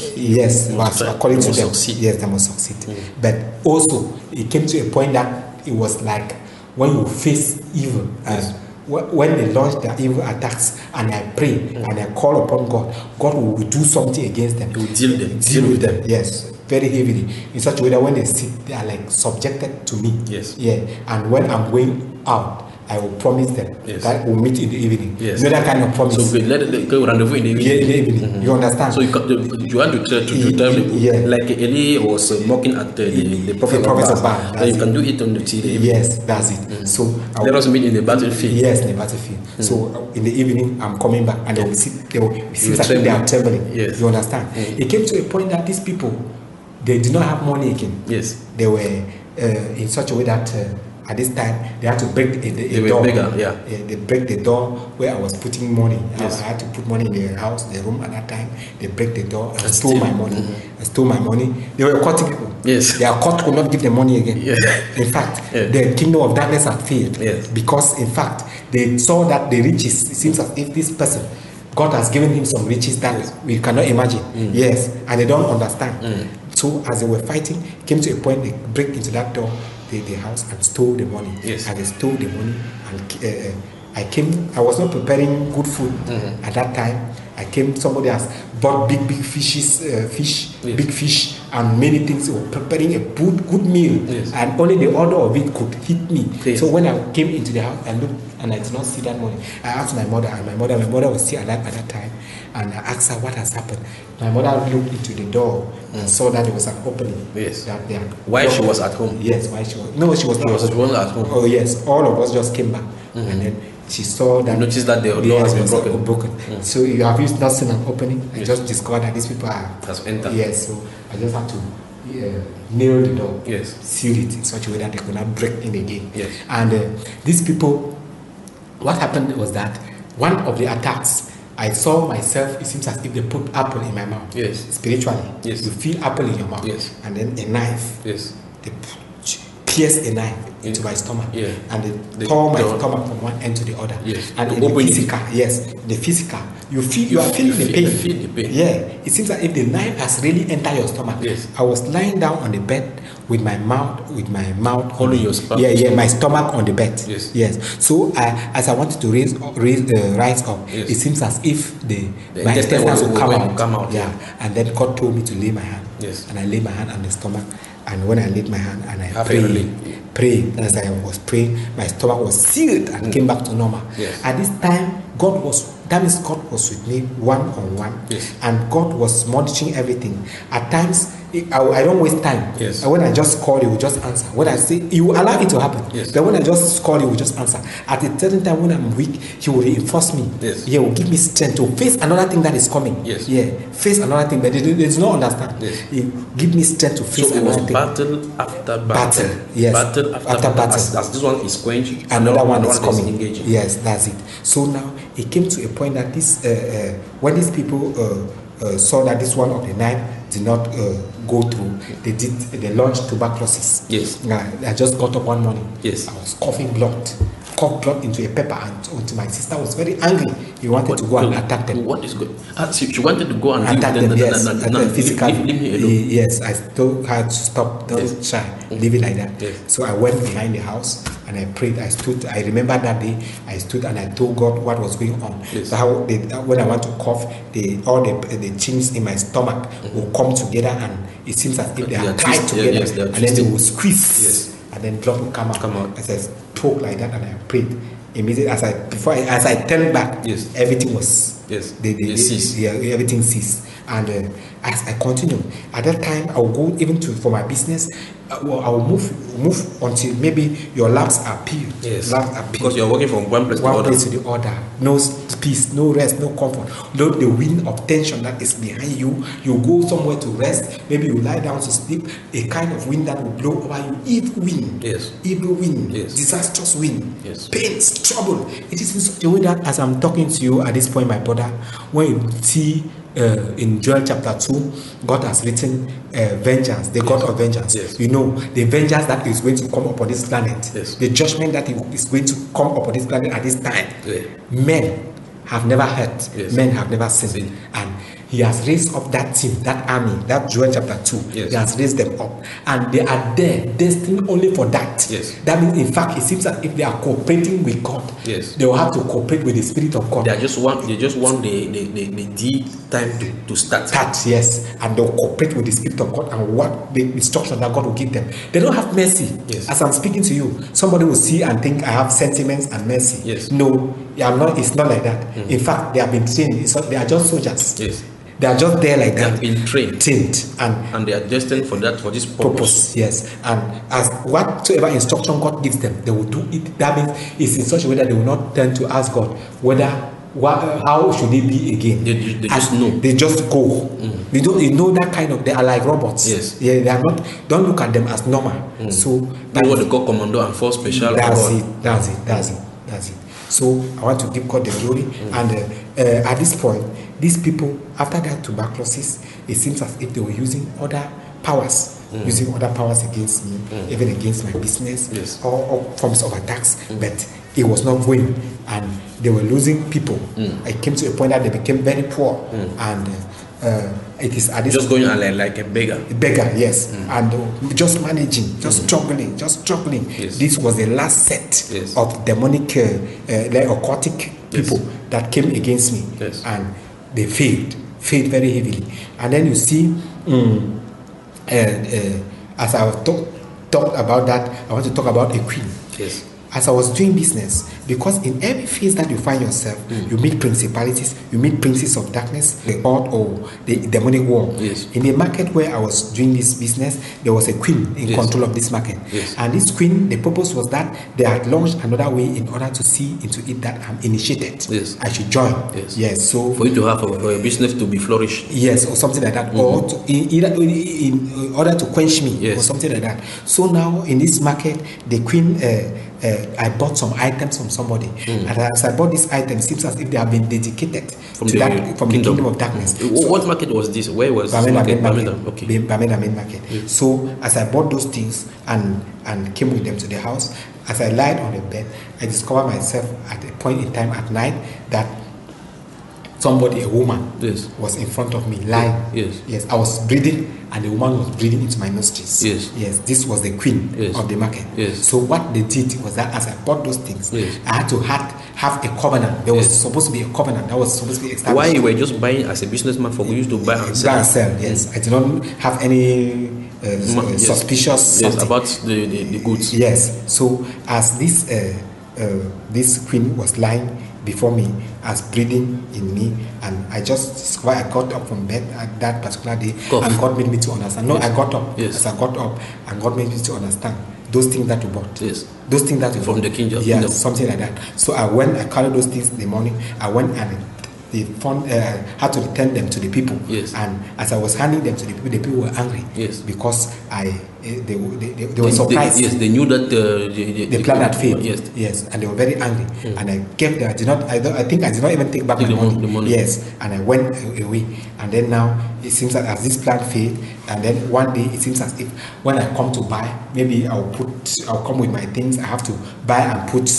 According to them. Succeed. Yes, they must succeed. But also, it came to a point that it was like when you face evil, when they launch their evil attacks, and I pray and I call upon God, God will do something against them. He will deal with them. Yes, very heavily, in such a way that when they sit, they are like subjected to me. And when I'm going out, I will promise them that we'll meet in the evening. You know that kind of promise. So let go rendezvous in the evening. In the evening. You understand? So you want to tell them, like Eli was mocking at the prophet of Baal. Then you can do it on the TV. Yes, that's it. So let us meet in the battlefield. Yes, in the battlefield. So in the evening, I'm coming back, and they will sit. They are trembling. You understand? It came to a point that these people, they did not have money again. They were in such a way that at this time they had to break They door. were bigger, yeah. They break the door where I was putting money. Yes. I had to put money in the house, the room at that time. They break the door and stole my money. I stole my money. They were cutting people. Yes. Their court could not give them money again. Yeah. In fact, the kingdom of darkness had failed. Yes. Because in fact, they saw that the riches, it seems as if this person, God has given him some riches that we cannot imagine. Yes. And they don't understand. So as they were fighting, came to a point they break into that door, the house, and stole the money. Yes. And they stole the money, and I was not preparing good food at that time. I came, somebody has bought big fishes, big fish, and many things. They were preparing a good meal, and only the order of it could hit me. Yes. So when I came into the house, I looked and I did not see that money. I asked my mother, and my mother was still alive at that time, and I asked her what has happened. My mother looked into the door and saw that there was an opening. Yes. That while she was at home. Yes, while she was. No, she was not. She wasn't at home. Oh yes, all of us just came back, and then she saw that. Noticed that the door has been broken. So you have not seen an opening. I just discovered that these people has entered. Yes, so I just had to nail the door. Yes. Seal it in such a way that they could not break in again. Yes. And these people, what happened was that one of the attacks, I saw myself, it seems as if they put apple in my mouth. Yes. Spiritually. Yes. You feel apple in your mouth. Yes. And then a knife. Yes. They pierce a knife into my stomach. Yeah. And they tore my stomach from one end to the other. Yes. And the physical, the physical, you are feeling the pain. You feel the pain. Yeah. It seems as if the knife has really entered your stomach. Yes. I was lying down on the bed with my mouth holding your stomach. Yeah, my stomach on the bed. Yes. Yes. So as I wanted to rise up, yes. it seems as if my intestines will come out. Yeah. And then God told me to lay my hand. Yes. And I laid my hand on the stomach. And when I laid my hand and I prayed, as I was praying, my stomach was sealed and came back to normal. Yes. At this time, God was with me one-on-one. Yes. And God was monitoring everything. At times, I don't waste time. Yes. And when I just call, He will just answer. When I say, He will allow it to happen. Yes. But when I just call, He will just answer. At a certain time when I'm weak, He will reinforce me. Yes. He will give me strength to face another thing that is coming. Yes. Yeah, face another thing, but there's no understand. Yes. He give me strength to face another thing. Battle after battle. Yes. Battle after battle. As this one is quenching, another one is coming. Engaging. Yes, that's it. So now it came to a point that this, when these people saw that this one of the knife did not go through, they launched tuberculosis. Yes. I just got up one morning. Yes. I was coughing blood into a pepper, and my sister was very angry. He wanted to go and attack them. What is good? She wanted to go and attack them. Yes, physically. Leave me alone. Yes, I told her to stop. Don't try. Leave it like that. Yes. So I went behind the house and I prayed. I stood. I remember that day. I stood and I told God what was going on. Yes. So how when I want to cough, all the chinks in my stomach will come together, and it seems as if they are tied together, and then they will squeeze. Yes. And then blood will come out. As I spoke like that and I prayed, immediately as I turned back, yes, everything was they ceased. Yeah, everything ceased. And as I continued, at that time I will go even for my business. I will move until maybe your labs are peeled. Yes, because you are working from one place to the other. No peace, no rest, no comfort. No, the wind of tension that is behind you. You go somewhere to rest. Maybe you lie down to sleep. A kind of wind that will blow over you. Evil wind. Yes. Evil wind. Yes. Disastrous wind. Yes. Pains, trouble. It is in such a way that as I'm talking to you at this point, my brother, when you see in Joel chapter 2, God has written vengeance, the God of vengeance. Yes. You know, the vengeance that is going to come upon this planet, yes, the judgment that is going to come upon this planet at this time. Yeah. Men have never heard, yes, men have never seen. And He has raised up that team, that army, that Joel chapter 2. Yes. He has raised them up. And they are there, destined only for that. Yes. That means, in fact, it seems that if they are cooperating with God, yes, they will have to cooperate with the Spirit of God. They just want the time to start. Yes. And they'll cooperate with the Spirit of God and what the instruction that God will give them. They don't have mercy. Yes. As I'm speaking to you, somebody will see and think I have sentiments and mercy. Yes. No, I'm not. It's not like that. In fact, they have been trained. They are just soldiers. Yes. They are just there like that. They have been trained. And they are destined for this purpose. Yes. And as whatsoever instruction God gives them, they will do it. That means it's in such a way that they will not tend to ask God whether how should they be again? They just know. They just go. They don't. You know that kind of. They are like robots. Yes. Yeah. They are not. Don't look at them as normal. So that's what they call commando and force special. That's it. So I want to give God the glory. And at this point, these people, after that tuberculosis, it seems as if they were using other powers. Using other powers against me, even against my business, or forms of attacks, but it was not going, and they were losing people. It came to a point that they became very poor, and it is at this just going on like a beggar. Yes, and just managing, just struggling. Yes. This was the last set of demonic, like occultic people that came against me, and they failed very heavily. And then you see. As I talked about that, I want to talk about a queen. Yes. As I was doing business, because in every phase that you find yourself, you meet principalities, you meet princes of darkness, the odd or the demonic world. Yes. In the market where I was doing this business, there was a queen in control of this market. Yes. And this queen, the purpose was that they had launched another way in order to see into it that I'm initiated. Yes. I should join. Yes. So for you to have a business to be flourished. Yes, or something like that, or to, in order to quench me, or something like that. So now in this market, the queen. I bought some items from somebody, and as I bought these items, it seems as if they have been dedicated from the kingdom of darkness. What market was this? Where was this market? Okay. Bamenda main market. So as I bought those things and came with them to the house, as I lied on the bed, I discovered myself at a point in time at night that somebody, a woman, was in front of me lying. Yes, I was breathing, and the woman was breathing into my nostrils. Yes, this was the queen of the market. So what they did was that as I bought those things, I had to have a covenant. There was supposed to be a covenant that was supposed to be established. Why you were just buying as a businessman for you to buy and sell? Buy and sell, yes. I did not have any suspicious something about the goods. Yes. So as this queen was lying before me, as breathing in me, and I just discovered I got up from bed at that particular day, and God made me to understand. No, I got up. As I got up, and God made me to understand those things that you bought. Those things that you from bought. The kingdom. Yeah, something like that. So I carried those things in the morning. I went and they had to return them to the people. And as I was handing them to the people were angry. Because they were surprised. They knew that the plan had failed. Yes, and they were very angry. And I gave them. I think I did not even take back the money. Yes, and I went away. And then now it seems that as this plan failed, and then one day it seems as if when I come to buy, maybe I'll come with my things. I have to buy and put.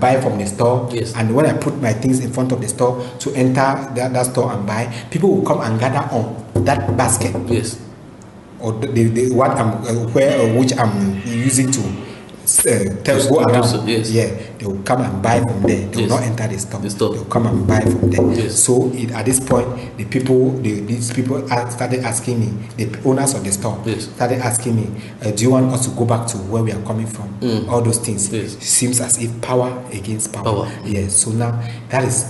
Buy from the store, and when I put my things in front of the store to enter that store and buy, people will come and gather on that basket, or which I'm using to go around. They will come and buy from there. They will not enter the store. They will come and buy from there. So at this point, these people started asking me, the owners of the store started asking me, do you want us to go back to where we are coming from? All those things. It seems as if power against power. Yes. So now that is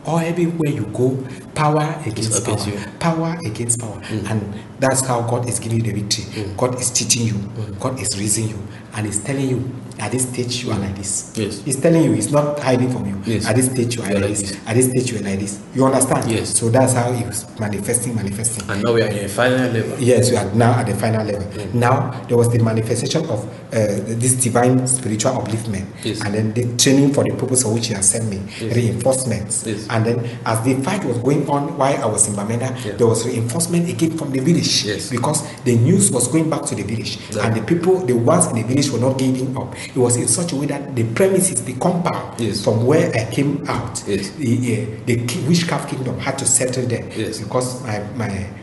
all everywhere you go, power against power. Power against power. And that's how God is giving you the victory. God is teaching you. God is raising you. And He's telling you, at this stage you are like this. He's telling you, He's not hiding from you. At this stage you are like this. At this stage you are like this. You understand? So that's how He's manifesting. And now we are in a final level. Yes, we are now at the final level. Now there was the manifestation of this divine spiritual upliftment, and then the training for the purpose of which He has sent me, reinforcements. And then as the fight was going on while I was in Bamenda, there was reinforcement again from the village, because the news was going back to the village, and the people, the ones in the village were not giving up. It was in such a way that the premises, the compound from where I came out, the witchcraft kingdom had to settle there, because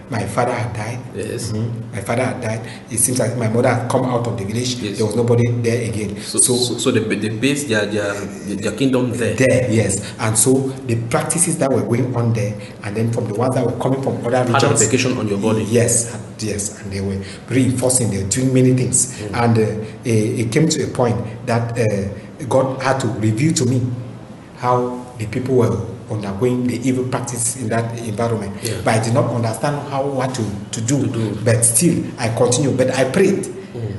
my father had died. My father had died. It seems like my mother had come out of the village. There was nobody there again. So they based their kingdom there. And so the practices that were going on there, and then from the ones that were coming from other regions, had application on your body. Yes, and they were reinforcing. They were doing many things, and it came to a point that God had to reveal to me how the people were undergoing the evil practice in that environment. But I did not understand what to do. But still, I continued. But I prayed.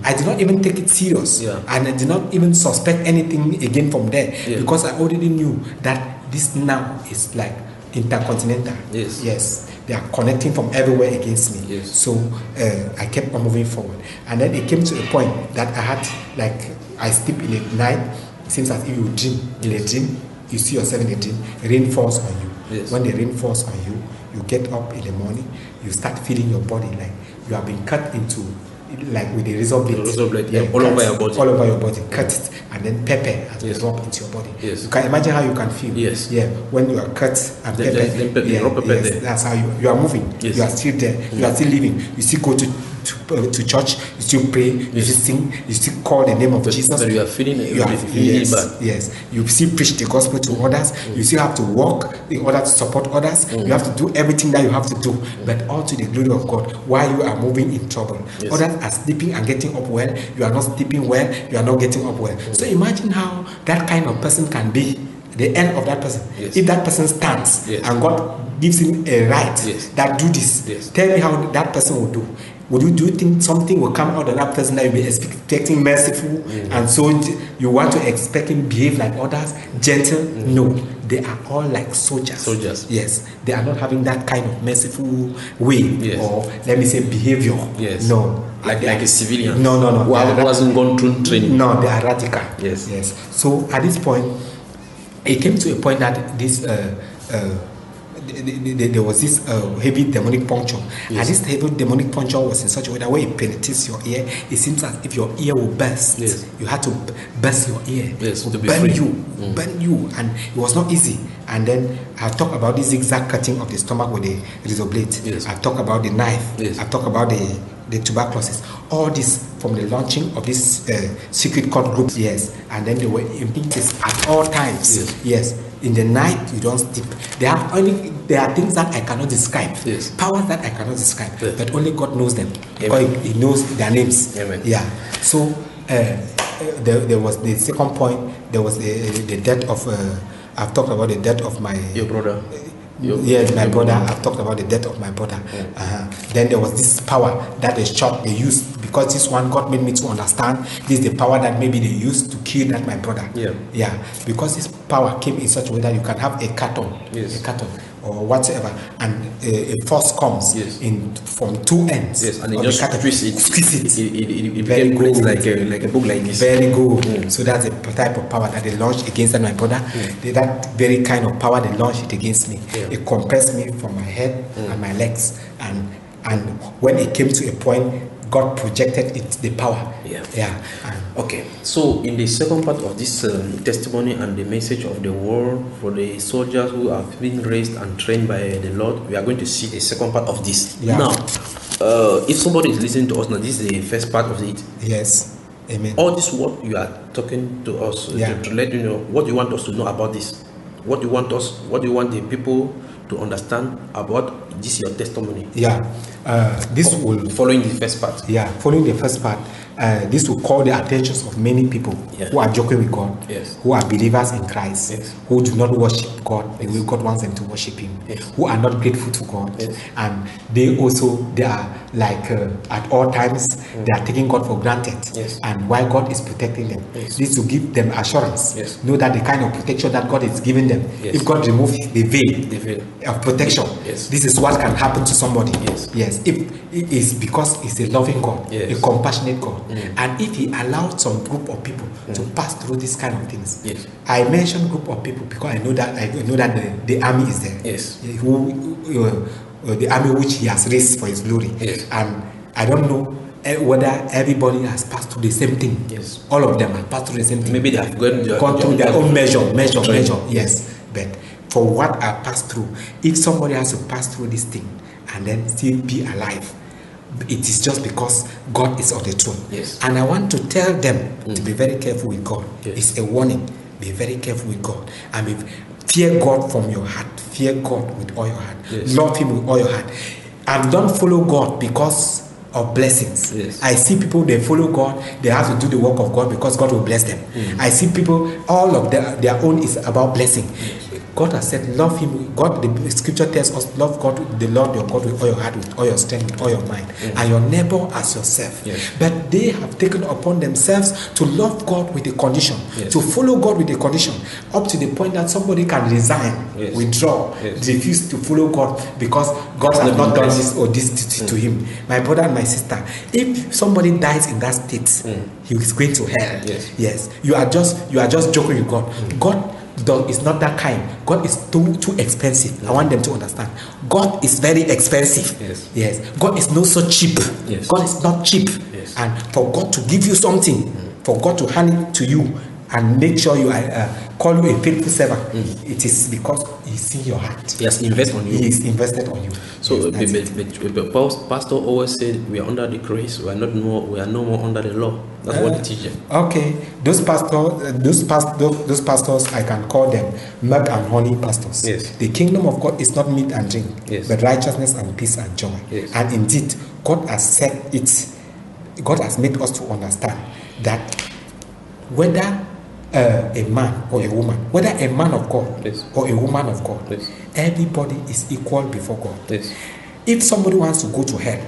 I did not even take it serious, and I did not even suspect anything again from there, because I already knew that this now is like intercontinental. Yes. Yes. They are connecting from everywhere against me. Yes. So I kept on moving forward. And then it came to a point that I had, like, I sleep in the night. It seems as if you dream. In a dream, you see yourself in a dream, rain falls on you. Yes. When the rain falls on you, you get up in the morning, you start feeling your body like you have been cut into, like with a razor blade. Yeah, all over your body. All over your body. Cut it, and then pepper has Yes. been rubbed into your body. Yes. You can imagine how you can feel. Yes. Yeah. When you are cut and Then pepper. you rub pepper there. That's how you are moving. Yes. You are still there. You are still living. You still go to church. You still pray. You still sing. You still call the name of Jesus. But you are feeling yes, bad. yes. You still preach the gospel to others. You still have to walk in order to support others. You have to do everything that you have to do, but all to the glory of God. While you are moving in trouble, Yes. others are sleeping and getting up well. You are not sleeping well. You are not getting up well. So imagine how that kind of person can be. The end of that person. Yes. If that person stands Yes. and God gives him a right Yes. that do this, Yes. tell me how that person will do. Do you think something will come out of that person that you'll be expecting merciful, and so you want to expect him behave like others, gentle? No, they are all like soldiers. Soldiers. Yes, they are not having that kind of merciful way, Yes. or let me say behavior. Yes. No, Like a civilian. No. Who hasn't gone through training. No, they are radical. Yes. Yes. So at this point, it came to a point that this there was this heavy demonic puncture. Yes. And this heavy demonic puncture was in such a way that when it penetrates your ear, it seems as if your ear will burst. Yes. You had to burst your ear. Yes, to be burn free. you, burn you, and it was not easy. And then I talk about the zigzag cutting of the stomach with the razor blade. Yes. I talk about the knife. Yes. I talk about the tuberculosis. All this from the launching of this secret cult group. Yes, and then they were imping this at all times. Yes. Yes. In the night, you don't sleep. There are things that I cannot describe. Yes. Powers that I cannot describe. Yes. But only God knows them. Amen. Because He knows their names. Amen. Yeah. So there was the second point. There was the death of. I've talked about the death of Your brother. Yes, my brother. I've talked about the death of my brother. Then there was this power that they used, because this one God made me to understand. This is the power that maybe they used to kill that my brother. Yeah. Because this power came in such a way that you can have a carton, Yes. a carton or whatever, and a force comes Yes. in from two ends. Yes, and of it the just carton. squeeze it. It Very became placed good. like a book like this. Very good. So that's the type of power that they launched against my brother. That very kind of power they launched it against me. It compressed me from my head and my legs. And when it came to a point, God projected it, the power. Yeah. Okay. So in the second part of this testimony and the message of the world for the soldiers who have been raised and trained by the Lord, we are going to see the second part of this. Yeah. Now, if somebody is listening to us now, this is the first part of it. Yes. Amen. All this what you are talking to us to let you know what you want us to know about this. What you want the people to understand about this your testimony. Yeah. This will following the first part. Yeah, following the first part, this will call the attentions of many people who are joking with God, who are believers in Christ, who do not worship God the way God wants them to worship Him, who are not grateful to God, and they are like at all times they are taking God for granted, and while God is protecting them, this will give them assurance, know that the kind of protection that God is giving them, if God removes the veil of protection, this is what can happen to somebody. If it is because He's a loving God, a compassionate God, and if He allowed some group of people to pass through this kind of things. I mention group of people because I know that the army is there. The army which He has raised for His glory. And I don't know whether everybody has passed through the same thing. All of them have passed through the same thing. Maybe they have gone through their own measure. Yes, but for what I passed through, if somebody has to pass through this thing and then still be alive, it is just because God is on the throne. And I want to tell them to be very careful with God. It's a warning. Be very careful with God. I mean, fear God from your heart. Fear God with all your heart. Love Him with all your heart. And don't follow God because of blessings. Yes. I see people, they follow God, they have to do the work of God because God will bless them. I see people, all of their own is about blessing. God has said, love him. God, the scripture tells us, love God, the Lord your God with all your heart, with all your strength, with all your mind, and your neighbor as yourself. Yes. But they have taken upon themselves to love God with a condition, yes. to follow God with a condition, up to the point that somebody can resign, yes. withdraw, yes. refuse to follow God because God has not done this or this to him. My brother and my sister, if somebody dies in that state, he is going to hell. Yes. Yes. You are just joking with God. God is not that kind. God is too expensive. I want them to understand. God is very expensive. Yes. Yes. God is not so cheap. Yes. God is not cheap. Yes. And for God to give you something, for God to hand it to you and make sure you call you a faithful servant, it is because He sees your heart. He has invested on you. He is invested on you. So, yes, but Pastor always said we are under the grace. We are no more under the law. That's what he teaches. Okay, those pastors, I can call them milk and honey pastors. Yes. The kingdom of God is not meat and drink, yes. but righteousness and peace and joy. Yes. And indeed, God has said it. God has made us to understand that whether a man or a woman, whether a man of God yes. or a woman of God, yes. everybody is equal before God. Yes. If somebody wants to go to hell,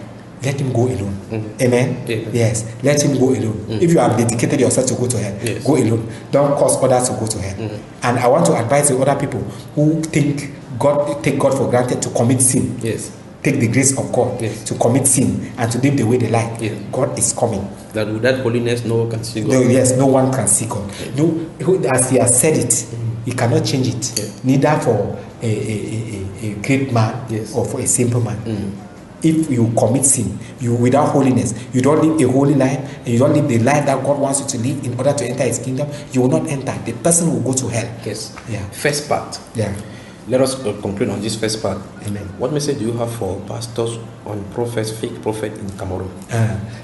let him go alone. Amen? Yes, let him go alone. If you have dedicated yourself to go to hell, yes. go alone. Don't cause others to go to hell. And I want to advise the other people who take God for granted to commit sin. Yes. Take the grace of God yes. to commit sin and to live the way they like. Yes. God is coming. That without holiness, no one can see God. No, yes, no one can see God. No, as He has said it, He cannot change it. Yes. Neither for a great man yes. or for a simple man. If you commit sin, you without holiness, you don't live a holy life, and you don't live the life that God wants you to live in order to enter His kingdom, you will not enter. The person will go to hell. Yes. Yeah. First part. Yeah. Let us conclude on this first part. Amen. What message do you have for pastors on prophets, fake prophets in Cameroon?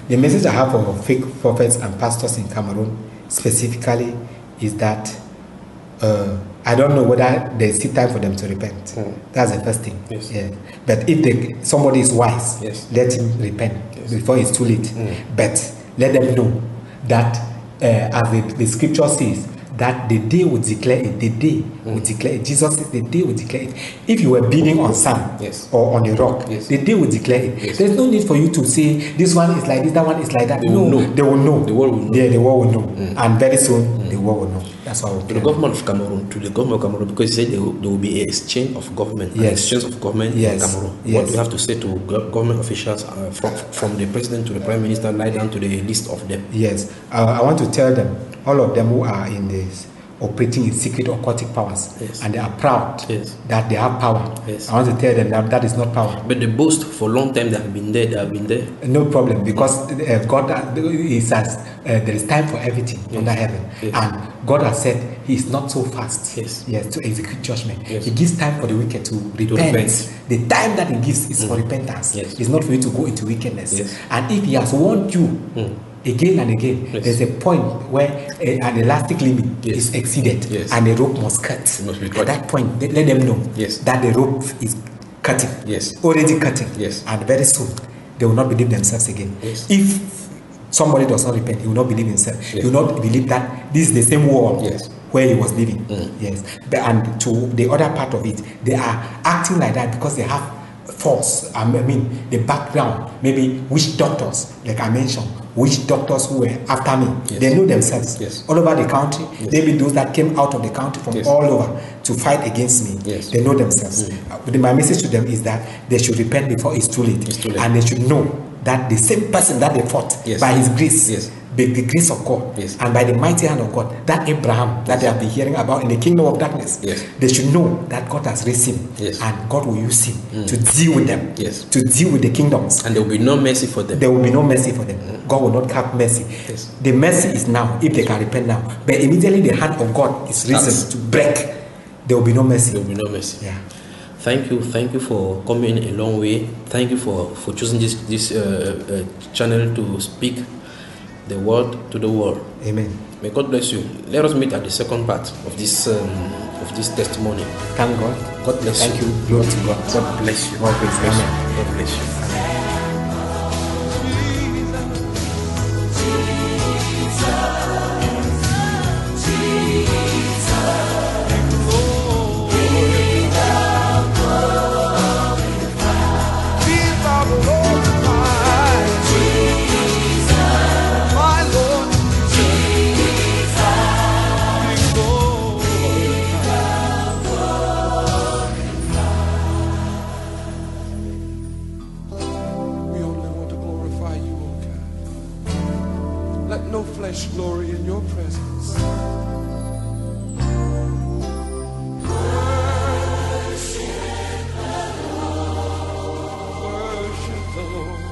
The message I have for fake prophets and pastors in Cameroon specifically is that I don't know whether there is still time for them to repent. That's the first thing. Yes. Yeah. But if somebody is wise, yes. let him repent yes. before it's too late. But let them know that, as the scripture says, that the day will declare it. The day will declare it. Jesus says the day will declare it. If you were building on sand yes. or on a rock, yes. the day will declare it. Yes. There's no need for you to say this one is like this, that one is like that. They will know. They will know. The world will know. Yeah, the world will know. And very soon the world will know. That's why to the government of Cameroon, because he said there will be an exchange of government. Yes. An exchange of government yes. in Cameroon. Yes. What do you have to say to government officials from the president to the prime minister, right down to the list of them? Yes. I want to tell them, all of them who are in this operating in secret occultic powers, yes. and they are proud yes. that they have power. Yes. I want to tell them that is not power. But they boast for a long time. They have been there. No problem, because God says there is time for everything yes. under heaven, yes. and God has said He is not so fast. Yes. Yes, to execute judgment. Yes. He gives time for the wicked to repent. The time that He gives is for repentance. Yes. It's not for you to go into wickedness. Yes. And if He has warned you. Again and again, yes. there's a point where an elastic limit yes. is exceeded, yes. and the rope must cut. At that point, let them know yes. that the rope is cutting, yes. already cutting, yes. and very soon they will not believe themselves again. Yes. If somebody does not repent, he will not believe himself. Yes. He will not believe that this is the same world yes. where he was living. Yes, and to the other part of it, they are acting like that because they have force. I mean, the background, maybe witch doctors, like I mentioned, witch doctors who were after me. Yes. They know themselves. Yes. All over the country, yes. maybe those that came out of the country from yes. all over to fight against me. Yes. They know themselves. My message to them is that they should repent before it's too late. It's too late. And they should know that the same person that they fought yes. by His grace, yes. by the grace of God, yes. and by the mighty hand of God, that Abraham that they have been hearing about in the kingdom of darkness, yes. they should know that God has raised him, yes. and God will use him to deal with them, yes. to deal with the kingdoms. And there will be no mercy for them. There will be no mercy for them. God will not have mercy. Yes. The mercy is now, if they can repent now. But immediately the hand of God is risen to break, there will be no mercy. There will be no mercy. Yeah. Thank you for coming a long way. Thank you for choosing this channel to speak the word to the world. Amen. May God bless you. Let us meet at the second part of this testimony. Thank God. God bless you. Thank you. Glory to God. God bless you. God bless you. God bless you. Amen. much glory in your presence. Worship the Lord.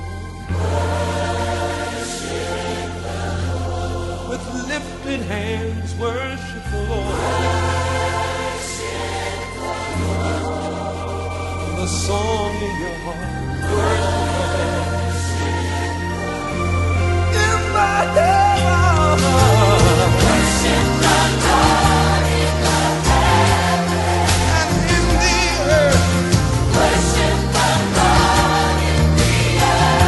With lifted hands, worship the Lord. The song in your heart, worship the Lord. In my head, worship the Lord in the heavens and in the earth. Worship the Lord in the earth.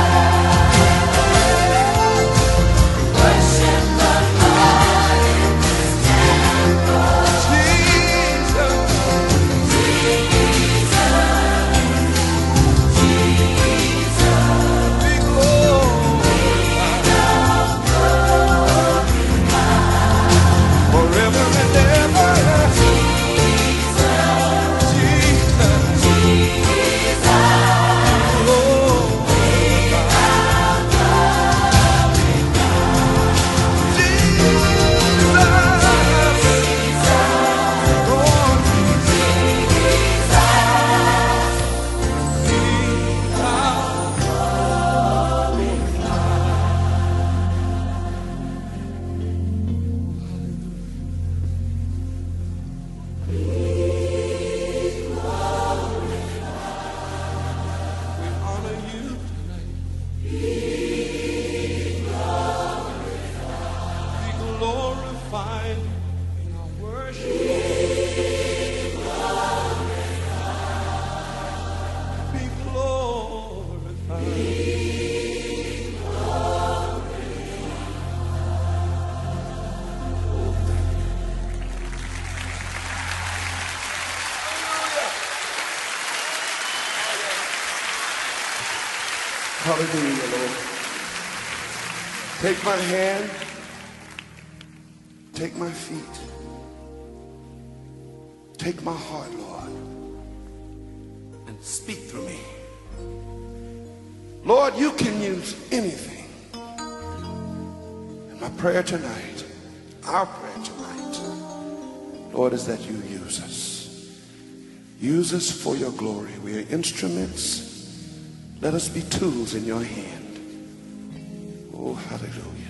Worship the Lord in His temple. Jesus, be glorified forever and ever. Jesus, glorified in our worship. Be hallelujah, Lord. Take my hand. Take my feet. Take my heart, Lord, and speak through me. Lord, you can use anything. And my prayer tonight, our prayer tonight, Lord, is that you use us. Use us for your glory. We are instruments. Let us be tools in your hand. Oh, hallelujah.